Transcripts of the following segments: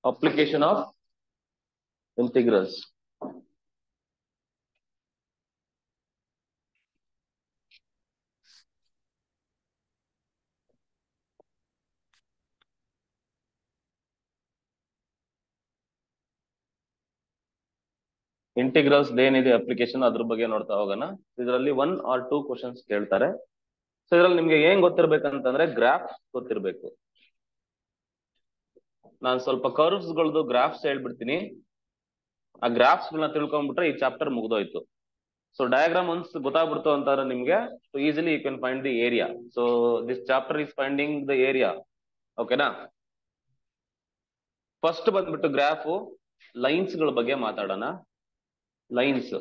Application of integrals. Integrals ಏನಿದೆ application ಅದ್ರ ಬಗ್ಗೆ ನೋಡ್ತಾ ಹೋಗೋಣ. ಇದರಲ್ಲಿ 1 or 2 ಕ್ವಶನ್ಸ್ ಕೇಳ್ತಾರೆ. ಸೊ ಇದ್ರಲ್ಲಿ ನಿಮ್ಗೆ ಏನ್ ಗೊತ್ತಿರ್ಬೇಕಂತಂದ್ರೆ ಗ್ರಾಫ್ಸ್ ಗೊತ್ತಿರ್ಬೇಕು. ನಾನು ಸ್ವಲ್ಪ ಕರ್ವ್ಸ್ ಗಳದ್ದು ಗ್ರಾಫ್ಸ್ ಹೇಳ್ಬಿಡ್ತೀನಿ. ಆ ಗ್ರಾಫ್ಸ್ ಗಳನ್ನ ತಿಳ್ಕೊಂಡ್ಬಿಟ್ರೆ ಈ ಚಾಪ್ಟರ್ ಮುಗ್ದೋಯ್ತು. ಸೊ ಡಯಾಗ್ರಾಮ್ ಒನ್ಸ್ ಗೊತ್ತಾಗ್ಬಿಡ್ತು ಅಂತಂದ್ರೆ ನಿಮ್ಗೆ so easily you can find the area. So this chapter is finding the area. ಓಕೆನಾ? ಫಸ್ಟ್ ಬಂದ್ಬಿಟ್ಟು ಗ್ರಾಫ್ ಲೈನ್ಸ್ ಗಳ ಬಗ್ಗೆ ಮಾತಾಡೋಣ. ಲೈನ್ಸ್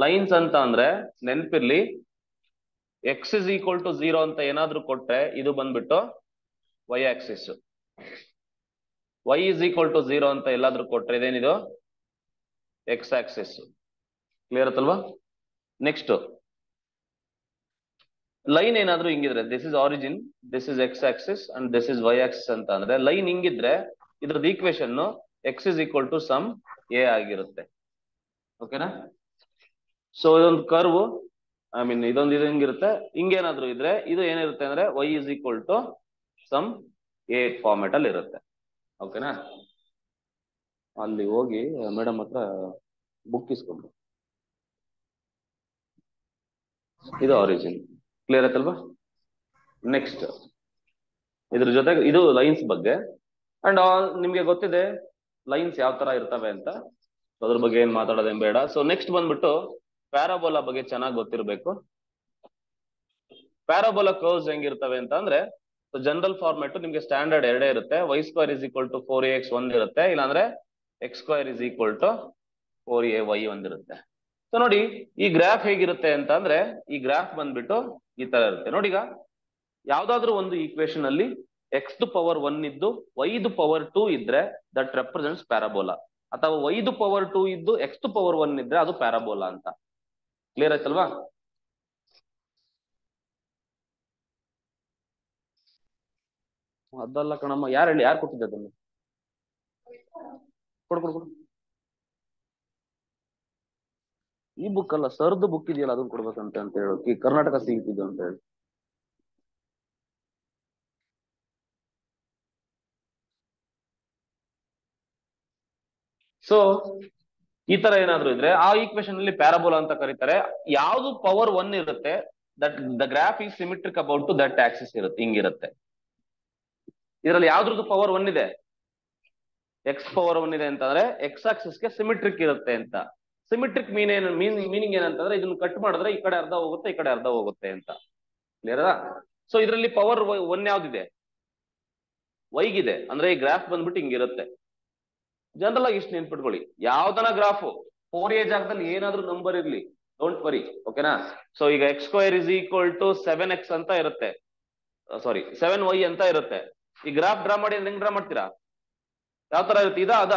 ಲೈನ್ಸ್ ಅಂತ ಅಂದ್ರೆ ನೆನ್ಪಿರ್ಲಿ, ಎಕ್ಸ್ ಇಸ್ ಈಕ್ವಲ್ ಟು 0 ಅಂತ ಏನಾದ್ರೂ ಕೊಟ್ರೆ ಇದು ಬಂದ್ಬಿಟ್ಟು y axis. Y is equal to 0 ಅಂತ ಎಲ್ಲಾದ್ರೂ ಕೊಟ್ರೆ ಇದೇನಿದು ಎಕ್ಸ್ ಆಕ್ಸಿಸ್. ಕ್ಲಿಯರ್ ಆತಲ್ವಾ? ನೆಕ್ಸ್ಟ್ ಲೈನ್ ಏನಾದ್ರೂ ಹಿಂಗಿದ್ರೆ this is origin, this is X axis and this is Y axis ಅಂತ ಅಂದ್ರೆ ಲೈನ್ ಹಿಂಗಿದ್ರೆ ಇದ್ರದ್ದು equation X is equal to some A ಆಗಿರುತ್ತೆ. ಓಕೆನಾ? ಸೊ ಇದೊಂದು ಕರ್ವ್, ಐ ಮೀನ್ ಇದೊಂದು ಇದು ಹಿಂಗಿರುತ್ತೆ. ಹಿಂಗೇನಾದ್ರೂ ಇದ್ರೆ ಇದು ಏನಿರುತ್ತೆ ಅಂದ್ರೆ Y is equal to some A format ಅಲ್ಲಿ ಇರುತ್ತೆ. ಓಕೆನಾ? ಅಲ್ಲಿ ಹೋಗಿ ಮೇಡಮ್ ಹತ್ರ ಬುಕ್ ಇಸ್ಕೊಂಡು, ಇದು ಆರಿಜಿನ್. ಕ್ಲಿಯರ್ ಆಯ್ತಲ್ವಾ? ನೆಕ್ಸ್ಟ್ ಇದ್ರ ಜೊತೆಗೆ ಇದು ಲೈನ್ಸ್ ಬಗ್ಗೆ. ಅಂಡ್ ನಿಮ್ಗೆ ಗೊತ್ತಿದೆ ಲೈನ್ಸ್ ಯಾವ ತರ ಇರ್ತವೆ ಅಂತ, ಅದ್ರ ಬಗ್ಗೆ ಏನ್ ಮಾತಾಡೋದೇನ್ ಬೇಡ. ಸೊ ನೆಕ್ಸ್ಟ್ ಬಂದ್ಬಿಟ್ಟು ಪ್ಯಾರಾಬೋಲಾ ಬಗ್ಗೆ ಚೆನ್ನಾಗಿ ಗೊತ್ತಿರ್ಬೇಕು. ಪ್ಯಾರಾಬೋಲಾ ಕರ್ವ್ಸ್ ಹೆಂಗಿರ್ತವೆ ಅಂತ ಅಂದ್ರೆ ಜನರಲ್ ಫಾರ್ಮೆಟ್ ನಿಮ್ಗೆ ಸ್ಟ್ಯಾಂಡರ್ಡ್ ಎರಡೇ ಇರುತ್ತೆ. Y square is equal to 4ax ಒಂದಿರುತ್ತೆ, ಇಲ್ಲಾಂದ್ರೆ x square is equal to 4ay ಒಂದಿರುತ್ತೆ. ಸೊ ನೋಡಿ ಈ ಗ್ರಾಫ್ ಹೇಗಿರುತ್ತೆ ಅಂತ ಅಂದ್ರೆ ಈ ಗ್ರಾಫ್ ಬಂದ್ಬಿಟ್ಟು ಈ ತರ ಇರುತ್ತೆ. ನೋಡಿ ಈಗ ಯಾವ್ದಾದ್ರು ಒಂದು ಈಕ್ವೇಶನ್ ಅಲ್ಲಿ ಎಕ್ಸ್ ದು ಪವರ್ 1 ಇದ್ದು ವೈ ದು ಪವರ್ 2 ಇದ್ರೆ ದಟ್ ರೆಪ್ರೆಸೆಂಟ್ಸ್ ಪ್ಯಾರಾಬೋಲಾ, ಅಥವಾ ವೈ ದು ಪವರ್ 2 ಇದ್ದು ಎಕ್ಸ್ ದು ಪವರ್ 1 ಇದ್ರೆ ಅದು ಪ್ಯಾರಾಬೋಲಾ ಅಂತ. ಕ್ಲಿಯರ್ ಆಯ್ತಲ್ವಾ? ಅದಲ್ಲ ಕಣಮ್ಮ, ಯಾರು ಕೊಟ್ಟಿದ್ದೆ ಅದನ್ನು? ಕೊಡು ಕೊಡು ಕೊಡು. ಈ ಬುಕ್ ಅಲ್ಲ, ಸರ್ದು ಬುಕ್ ಇದೆಯಲ್ಲ ಅದನ್ನ ಕೊಡ್ಬೇಕಂತ ಅಂತ ಹೇಳು, ಈ ಕರ್ನಾಟಕ ಸಿಗಿತಿದ್ದು ಅಂತ ಹೇಳಿ. ಸೊ ಈ ತರ ಏನಾದ್ರು ಇದ್ರೆ ಆ ಈಕ್ವೇಶನ್ ಅಲ್ಲಿ ಪ್ಯಾರಾಬೋಲಾ ಅಂತ ಕರೀತಾರೆ. ಯಾವ್ದು ಪವರ್ 1 ಇರುತ್ತೆ that the graph is symmetric about to that axis ಇರುತ್ತೆ, ಹಿಂಗಿರುತ್ತೆ. ಇದರಲ್ಲಿ ಯಾವ್ದ್ರದ್ದು ಪವರ್ 1 ಇದೆ? ಎಕ್ಸ್ ಪವರ್ 1 ಇದೆ ಅಂತಂದ್ರೆ ಎಕ್ಸ್ ಆಕ್ಸಿಸ್ಗೆ ಸಿಮಿಟ್ರಿಕ್ ಇರುತ್ತೆ ಅಂತ. ಸಿಮಿಟ್ರಿಕ್ ಮೀನಿಂಗ್ ಏನಂತಂದ್ರೆ ಇದನ್ನ ಕಟ್ ಮಾಡಿದ್ರೆ ಈ ಕಡೆ ಅರ್ಧ ಹೋಗುತ್ತೆ, ಈ ಕಡೆ ಅರ್ಧ ಹೋಗುತ್ತೆ ಅಂತ. ಕ್ಲಿಯರ್? ಸೊ ಇದರಲ್ಲಿ ಪವರ್ 1 ಯಾವ್ದಿದೆ? ವೈಗಿದೆ. ಅಂದ್ರೆ ಈ ಗ್ರಾಫ್ ಬಂದ್ಬಿಟ್ಟು ಹಿಂಗಿರುತ್ತೆ. ಜನರಲ್ ಆಗಿ ಇಷ್ಟು ನೆನ್ಪಿಟ್ಕೊಳ್ಳಿ, ಯಾವ್ದನ ಗ್ರಾಫ್ 4a ಜಾಗದಲ್ಲಿ ಏನಾದ್ರೂ ನಂಬರ್ ಇರ್ಲಿ, ಡೋಂಟ್ ವರಿ. ಓಕೆನಾ? ಸೊ ಈಗ X square is equal to 7x ಅಂತ ಇರುತ್ತೆ, ಸಾರಿ 7y ಅಂತ ಇರುತ್ತೆ. ಈ ಗ್ರಾಫ್ ಡ್ರಾ ಮಾಡಿ ಹೆಂಗ್ ಡ್ರಾ ಮಾಡ್ತೀರಾ? ಯಾವ ತರ ಇರುತ್ತೆ? ಅದ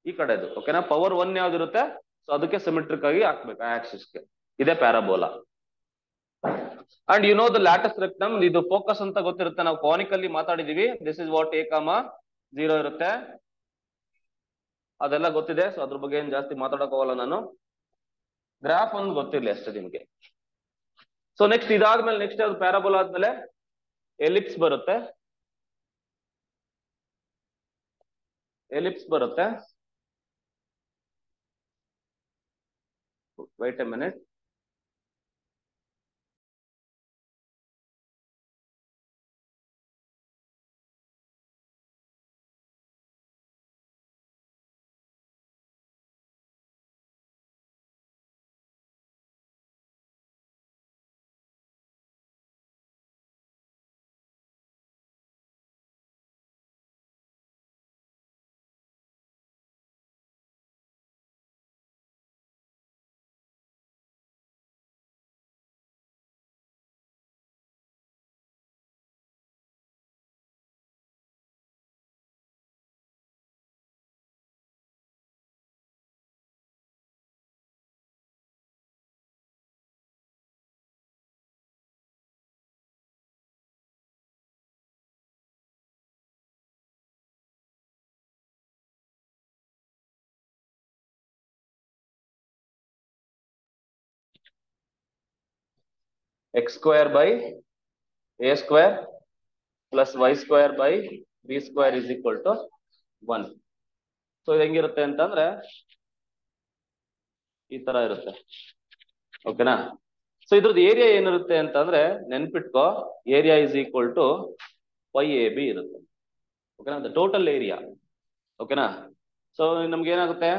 ಈ ಕಡೆದು. ಓಕೆನಾ? ಪವರ್ 1 ಯಾವ್ದಿರುತ್ತೆ ಸೊ ಅದಕ್ಕೆ ಸಿಮೆಟ್ರಿಕ್ ಆಗಿ ಹಾಕ್ಬೇಕು ಆಕ್ಸಿಸ್ಗೆ. ಇದೇ parabola. And you know the latus rectum, ಇದು ಫೋಕಸ್ ಅಂತ ಗೊತ್ತಿರುತ್ತೆ. ನಾವು ಕಾನಿಕ್ ಅಲ್ಲಿ ಮಾತಾಡಿದೀವಿ. ದಿಸ್ ಇಸ್ ವಾಟ್ a,0 ಇರುತ್ತೆ, ಅದೆಲ್ಲ ಗೊತ್ತಿದೆ. ಸೊ ಅದ್ರ ಬಗ್ಗೆ ಏನ್ ಜಾಸ್ತಿ ಮಾತಾಡಕ್ ಹೋಗಲ್ಲ ನಾನು. ಗ್ರಾಫ್ ಒಂದು ಗೊತ್ತಿರ್ಲಿ ಅಷ್ಟೇ ನಿಮ್ಗೆ. ಸೊ ನೆಕ್ಸ್ಟ್ ಇದಾದ್ಮೇಲೆ ನೆಕ್ಸ್ಟ್ ಯಾವ್ದು ಪ್ಯಾರಾಬೋಲಾ ಆದ್ಮೇಲೆ ಎಲಿಪ್ಸ್ ಬರುತ್ತೆ. ಎಲಿಪ್ಸ್ ಬರುತ್ತೆ. White A minute. x square by a square plus y square by b square is equal to 1. So ಇದು ಹೆಂಗಿರುತ್ತೆ ಅಂತಂದ್ರೆ ಈ ತರ ಇರುತ್ತೆ. ಓಕೆನಾ? ಸೊ ಇದ್ರದ್ದು ಏರಿಯಾ ಏನಿರುತ್ತೆ ಅಂತಂದ್ರೆ ನೆನ್ಪಿಟ್ಕೋ, area is equal to pi A b ಇರುತ್ತೆ. ಓಕೆನಾ? Total area. ಓಕೆನಾ? ಸೊ ನಮ್ಗೆ ಏನಾಗುತ್ತೆ,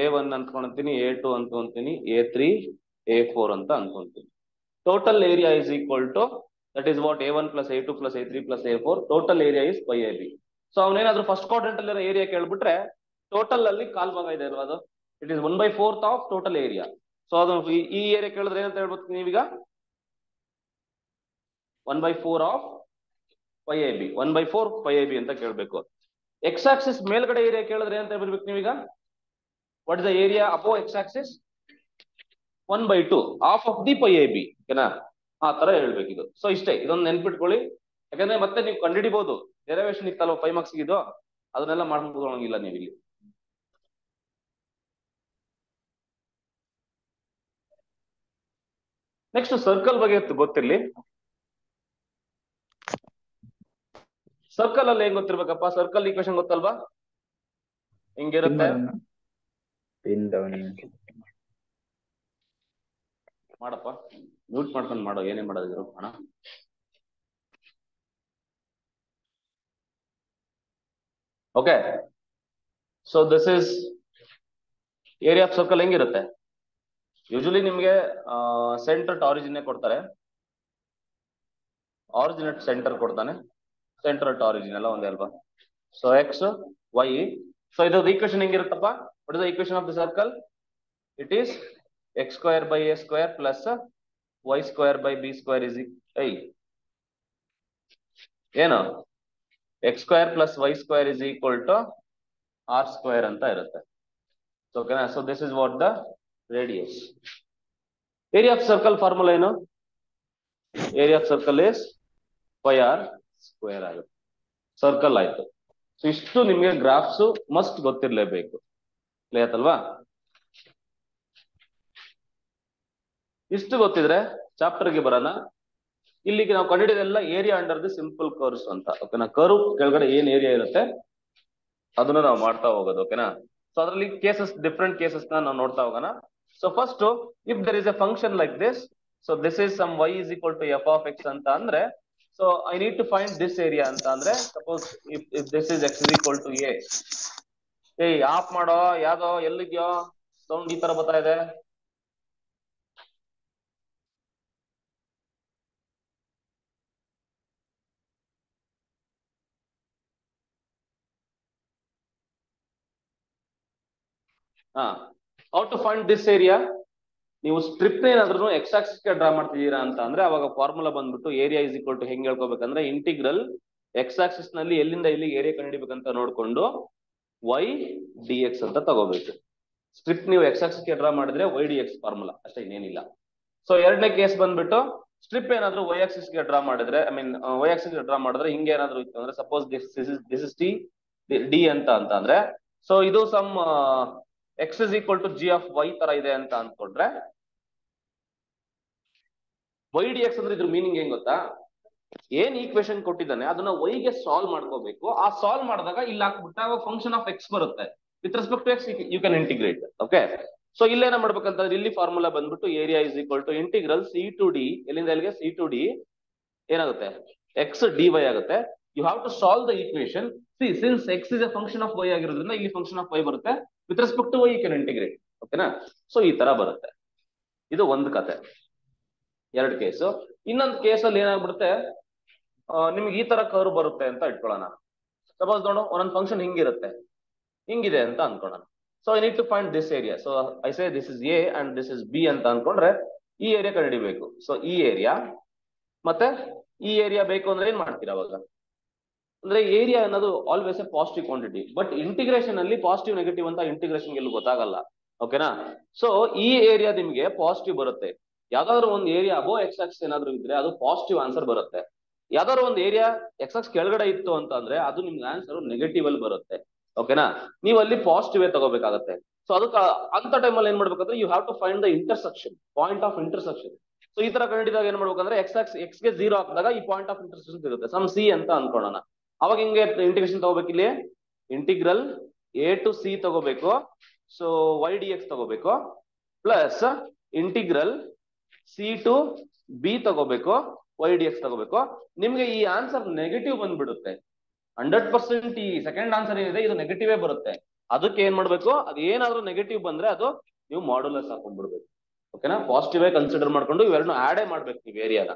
A1 ಅನ್ಕೊಂತೀನಿ, A2 ಅನ್ಕೊಂತೀನಿ, A3, A4 ಅಂತ ಅನ್ಕೊಂತೀನಿ. Total area is equal to that is what A1 plus A2 plus A3 plus A4. Total area is pi A b. So ಅವನೇನಾದ್ರೂ ಫಸ್ಟ್ ಕ್ವಾಡ್ರೆಂಟ್ ಅಲ್ಲಿ area ಕೇಳ್ಬಿಟ್ರೆ ಟೋಟಲ್ ಅಲ್ಲಿ ಕಾಲ್ ಭಾಗ ಇದೆ ಅಲ್ವಾ, ಅದು it is 1/4 of total area. So ಅದು ಈ ಏರಿಯಾ ಕೇಳಿದ್ರೆ ಏನಂತ ಹೇಳ್ಬೇಕು ನೀವೀಗ, 1/4 of pi A b, 1/4 pi A b ಅಂತ ಕೇಳ್ಬೇಕು. ಎಕ್ಸ್ ಆಕ್ಸಿಸ್ ಮೇಲ್ಗಡೆ ಏರಿಯಾ ಕೇಳಿದ್ರೆ ಏನಂತ ಹೇಳ್ಬೇಕು ನೀವೀಗ, what is the area above X axis, 1/2 half of the pi A B. ಓಕೆನಾ? ಆ ತರ ಹೇಳ್ಬೇಕಿದು. ಸೊ ಇಷ್ಟೇ, ಇದೊಂದು ನೆನ್ಪಿಟ್ಕೊಳ್ಳಿ. ಯಾಕಂದ್ರೆ ಮತ್ತೆ ನೀವು ಕಂಡುಹಿಡಿಬಹುದು, ಡೆರಿವೇಶನ್ ಇತ್ತಲ್ವ 5 ಮಾರ್ಕ್ಸ್ ಇದು, ಅದನ್ನೆಲ್ಲ ಮಾಡ್ಕೊಳ್ಳೋಂಗಿಲ್ಲ ನೀವು ಇಲ್ಲಿ. ನೆಕ್ಸ್ಟ್ ಸರ್ಕಲ್ ಬಗ್ಗೆ ಗೊತ್ತಿರ್ಲಿ. ಸರ್ಕಲ್ ಅಲ್ಲಿ ಹೆಂಗ್ ಗೊತ್ತಿರ್ಬೇಕಪ್ಪ, ಸರ್ಕಲ್ ಈಕ್ವೇಶನ್ ಗೊತ್ತಲ್ವಾ, ಹಿಂಗಿರುತ್ತೆ. ಮಾಡಪ್ಪ, ಮ್ಯೂಟ್ ಮಾಡ್ಕೊಂಡು ಮಾಡೋ, ಏನೇ ಮಾಡೋದಿದ್ರು ಅಣ್ಣ. Okay, so this is area of circle. ಹೆಂಗಿರುತ್ತೆ, ಯೂಶಲಿ ನಿಮ್ಗೆ ಸೆಂಟರ್ ಟು ಆರಿಜಿನ್ ಕೊಡ್ತಾರೆ, ಆರಿಜಿನೇಟ್ ಸೆಂಟರ್ ಕೊಡ್ತಾನೆ, ಸೆಂಟರ್ ಟು ಆರಿಜಿನ್ ಎಲ್ಲ ಒಂದೇ ಅಲ್ವಾ. So x y. ಸೊ ಇದು ಈಕ್ವೇಶನ್ ಹೆಂಗಿರುತ್ತಪ್ಪ, what is the equation of the circle, it is x square by a square plus y square by b square is ಏನು, x square plus y square is equal to r square ಅಂತ ಇರುತ್ತೆ. ಓಕೆನಾ? So this is what the radius. Area of circle formula ಏನು, area of circle is pi r square ಆಗುತ್ತೆ. Circle ಆಯ್ತು. So ಇಷ್ಟು ನಿಮ್ಗೆ graphs must ಗೊತ್ತಿರ್ಲೇಬೇಕು. Clear ಅಲ್ವಾ? ಇಷ್ಟು ಗೊತ್ತಿದ್ರೆ ಚಾಪ್ಟರ್ಗೆ ಬರೋಣ. ಇಲ್ಲಿಗೆ ನಾವು ಕಂಡಿಡಿದೆಲ್ಲ area under the simple curves ಅಂತ. ಓಕೆನಾ? ಕರ್ವ್ ಕೆಳಗಡೆ ಏನ್ ಏರಿಯಾ ಇರುತ್ತೆ ಅದನ್ನ ನಾವು ಮಾಡ್ತಾ ಹೋಗೋದು. ಓಕೆನಾ? ಸೊ ಅದರಲ್ಲಿ ಕೇಸಸ್, ಡಿಫ್ರೆಂಟ್ ಕೇಸಸ್ ನಾವು ನೋಡ್ತಾ ಹೋಗೋಣ. So first, if there is a function like this, so this is some y is equal to f of x ಅಂತ ಅಂದ್ರೆ, so I need to find this area ಅಂತ ಅಂದ್ರೆ, suppose if this is x is equal to a. ಏಯ್ off ಮಾಡೋ, ಯಾವ್ದೋ ಎಲ್ಲಿದ್ಯೋ sound ಈ ತರ ಬರ್ತಾ ಇದೆ. How to find this area, ನೀವು ಸ್ಟ್ರಿಪ್ ಏನಾದ್ರೂ ಎಕ್ಸ್ ಆಕ್ಸಿಸ್ ಗೆ ಡ್ರಾ ಮಾಡ್ತಿದ್ದೀರಾ ಅಂತ ಅಂದ್ರೆ ಅವಾಗ ಫಾರ್ಮುಲಾ ಬಂದ್ಬಿಟ್ಟು ಏರಿಯಾ ಇಸ್ ಈಕ್ವಲ್ ಟು ಹೆಂಗ್ ಹೇಳ್ಕೋಬೇಕಂದ್ರೆ, ಇಂಟಿಗ್ರಲ್ ಎಕ್ಸ್ ಆಕ್ಸಿಸ್ ನಲ್ಲಿ ಎಲ್ಲಿಂದ ಎಲ್ಲಿಗೆ ಏರಿಯಾ ಕಂಡುಹಿಡಿಬೇಕಂತ ನೋಡ್ಕೊಂಡು y dx ಅಂತ ತಗೋಬೇಕು. ಸ್ಟ್ರಿಪ್ ನೀವು ಎಕ್ಸ್ ಆಕ್ಸಿಸ್ ಗೆ ಡ್ರಾ ಮಾಡಿದ್ರೆ y dx ಫಾರ್ಮುಲಾ ಅಷ್ಟೇ, ಇನ್ನೇನಿಲ್ಲ. ಸೊ ಎರಡನೇ ಕೇಸ್ ಬಂದ್ಬಿಟ್ಟು ಸ್ಟ್ರಿಪ್ ಏನಾದ್ರು y ಆಕ್ಸಿಸ್ ಗೆ ಡ್ರಾ ಮಾಡಿದ್ರೆ, ಐ ಮೀನ್ y ಆಕ್ಸಿಸ್ ಗೆ ಡ್ರಾ ಮಾಡಿದ್ರೆ ಹಿಂಗೆ ಏನಾದ್ರು ಇತ್ತು ಅಂದ್ರೆ, ಸಪೋಸ್ ದಿಸ್ ಇಸ್ ಡಿ ಅಂತ ಅಂದ್ರೆ, ಸೊ ಇದು some X is equal to G of Y ತರ ಇದೆ ಅಂತ ಅನ್ಕೊಂಡ್ರೆ, ವೈ ಡಿ ಎಕ್ಸ್ ಅಂದ್ರೆ ಇದ್ರ ಮೀನಿಂಗ್ ಏನ್ ಗೊತ್ತಾ, ಏನ್ ಈಕ್ವೇಶನ್ ಕೊಟ್ಟಿದ್ದಾನೆ ಅದನ್ನ y ಗೆ ಸಾಲ್ವ್ ಮಾಡ್ಕೋಬೇಕು. ಆ ಸಾಲ್ವ್ ಮಾಡಿದಾಗ ಇಲ್ಲಿ ಹಾಕ್ಬಿಟ್ಟ ಫಂಕ್ಷನ್ ಆಫ್ ಎಕ್ಸ್ ಬರುತ್ತೆ, with respect to x you can integrate. Okay, so ಇಲ್ಲೇನ ಮಾಡ್ಬೇಕಂತಂದ್ರೆ, ಇಲ್ಲಿ ಫಾರ್ಮುಲಾ ಬಂದ್ಬಿಟ್ಟು area is equal to integral C to d, ಎಲ್ಲಿಂದ ಎಲ್ಲಿಗೆ ಸಿ ಟು ಡಿ ಏನಾಗುತ್ತೆ, ಎಕ್ಸ್ ಡಿ ವೈ ಆಗುತ್ತೆ. You have to solve the equation. ಸಿ since x is a function of y ಆಗಿರೋದ್ರಿಂದ ಇಲ್ಲಿ ಫಂಕ್ಷನ್ ಆಫ್ ವೈ ಬರುತ್ತೆ, with respect to y you can integrate. ಓಕೆನಾ? So ಈ ತರ ಬರುತ್ತೆ. ಇದು ಒಂದು ಕತೆ, ಎರಡು ಕೇಸು. ಇನ್ನೊಂದು ಕೇಸಲ್ಲಿ ಏನಾಗ್ಬಿಡುತ್ತೆ, ನಿಮ್ಗೆ ಈ ತರ ಕರ್ವ್ ಬರುತ್ತೆ ಅಂತ ಇಟ್ಕೊಳ್ಳೋಣ. ಸಪೋಸ್ ನೋಡು, ಒಂದೊಂದು ಫಂಕ್ಷನ್ ಹಿಂಗಿರುತ್ತೆ, ಹಿಂಗಿದೆ ಅಂತ ಅನ್ಕೊಳ್ಳೋಣ. So I need to find this area. So I say this is a and this is b ಅಂತ ಅನ್ಕೊಂಡ್ರೆ ಈ ಏರಿಯಾ ಕಂಡುಹಿಡಿಬೇಕು. ಸೊ ಈ ಏರಿಯಾ ಮತ್ತೆ ಈ ಏರಿಯಾ ಬೇಕು ಅಂದ್ರೆ ಏನ್ ಮಾಡ್ತೀರಾ ಅವಾಗ, ಅಂದ್ರೆ ಏರಿಯಾ ಅನ್ನೋದು always A positive quantity, but integration ಅಲ್ಲಿ ಪಾಸಿಟಿವ್ ನೆಗೆಟಿವ್ ಅಂತ ಇಂಟಿಗ್ರೇಷನ್ ಎಲ್ಲೂ ಗೊತ್ತಾಗಲ್ಲ. ಓಕೆನಾ? ಸೊ ಈ ಏರಿಯಾ ನಿಮ್ಗೆ ಪಾಸಿಟಿವ್ ಬರುತ್ತೆ. ಯಾವ್ದಾದ್ರು ಒಂದು ಏರಿಯಾ ಅಬೋ ಎಕ್ಸ್ ಆಕ್ಸ್ ಏನಾದ್ರು ಇದ್ರೆ ಅದು ಪಾಸಿಟಿವ್ ಆನ್ಸರ್ ಬರುತ್ತೆ. ಯಾವ್ದಾದ್ರು ಒಂದು ಏರಿಯಾ ಎಕ್ಸ್ ಆಕ್ಸ್ ಕೆಳಗಡೆ ಇತ್ತು ಅಂತ ಅಂದ್ರೆ ಅದು ನಿಮ್ಗೆ ಆನ್ಸರ್ ನೆಗೆಟಿವ್ ಅಲ್ಲಿ ಬರುತ್ತೆ. ಓಕೆನಾ? ನೀವು ಅಲ್ಲಿ ಪಾಸಿಟಿವ್ ತಗೋಬೇಕಾಗತ್ತೆ. ಸೊ ಅದಕ್ಕೆ ಅಂತ ಟೈಮಲ್ಲಿ ಏನ್ ಮಾಡ್ಬೇಕಂದ್ರೆ, you have to find the intersection, point of intersection. So ಈ ತರ ಕಂಡಿದಾಗ ಏನ್ ಮಾಡ್ಬೇಕಂದ್ರೆ ಎಕ್ಸ್ ಗೆ 0 ಹಾಕಿದಾಗ ಈ ಪಾಯಿಂಟ್ ಆಫ್ ಇಂಟರ್ಸೆಕ್ಷನ್ ಸಿಗುತ್ತೆ ಸಮ್ ಸಿ ಅಂತ ಅನ್ಕೊಳ್ಳೋಣ. ಅವಾಗ ಹಿಂಗೆ ಇಂಟಿಗ್ರೇಷನ್ ತಗೋಬೇಕು, ಇಲ್ಲಿ ಇಂಟಿಗ್ರಲ್ ಎ ಟು ಸಿ ತಗೋಬೇಕು, ಸೊ ವೈ ಡಿ ಎಕ್ಸ್ ತಗೋಬೇಕು, plus integral C to B ತಗೋಬೇಕು, ವೈ ಡಿ ಎಕ್ಸ್ ತಗೋಬೇಕು. ನಿಮ್ಗೆ ಈ ಆನ್ಸರ್ ನೆಗೆಟಿವ್ ಬಂದ್ಬಿಡುತ್ತೆ 100%. ಈ ಸೆಕೆಂಡ್ ಆನ್ಸರ್ ಏನಿದೆ ಇದು ನೆಗೆಟಿವೇ ಬರುತ್ತೆ. ಅದಕ್ಕೆ ಏನ್ ಮಾಡ್ಬೇಕು, ಅದು ಏನಾದ್ರೂ ನೆಗೆಟಿವ್ ಬಂದ್ರೆ ಅದು ನೀವು ಮಾಡ್ಯುಲಸ್ ಹಾಕೊಂಡ್ಬಿಡ್ಬೇಕು. ಓಕೆನಾ, ಪಾಸಿಟಿವ್ ಆಗಿ ಕನ್ಸಿಡರ್ ಮಾಡ್ಕೊಂಡು ಇವೆರಡನ್ನು ಆಡೇ ಮಾಡ್ಬೇಕು ನೀವು ಏರಿಯಾನ.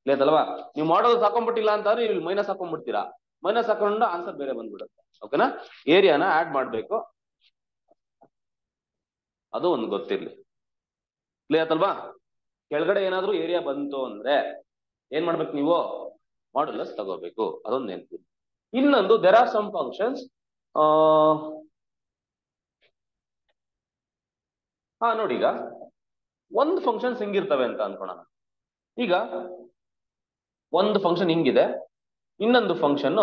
ಇಲ್ಲದಲ್ವಾ, ನೀವು ಮಾಡ್ಯುಲಸ್ ಹಾಕೊಂಡ್ಬಿಟ್ಟಿಲ್ಲ ಅಂತಂದ್ರೆ ನೀವು ಮೈನಸ್ ಹಾಕೊಂಡ್ಬಿಡ್ತೀರಾ, ಮೈನಸ್ ಹಾಕೊಂಡು ಆನ್ಸರ್ ಬೇರೆ ಬಂದ್ಬಿಡುತ್ತೆ. ಓಕೆನಾ, ಏರಿಯಾನ ಆಡ್ ಮಾಡ್ಬೇಕು, ಅದು ಒಂದು ಗೊತ್ತಿರ್ಲಿ. ಕ್ಲಿಯರ್ ಅಲ್ವಾ? ಕೆಳಗಡೆ ಏನಾದ್ರೂ ಏರಿಯಾ ಬಂತು ಅಂದ್ರೆ ಏನ್ ಮಾಡ್ಬೇಕು, ನೀವು ಮಾಡ್ಯುಲಸ್ ತಗೋಬೇಕು, ಅದೊಂದು ನೆನಪು. ಇನ್ನೊಂದು, ದೇರ್ ಆರ್ ಸಮ್ ಫಂಕ್ಷನ್ಸ್. ನೋಡಿ, ಈಗ ಒಂದು ಫಂಕ್ಷನ್ಸ್ ಹಿಂಗಿರ್ತವೆ ಅಂತ ಅನ್ಕೊಳ್ಳೋಣ. ಈಗ ಒಂದು ಫಂಕ್ಷನ್ ಹಿಂಗಿದೆ, ಇನ್ನೊಂದು ಫಂಕ್ಷನ್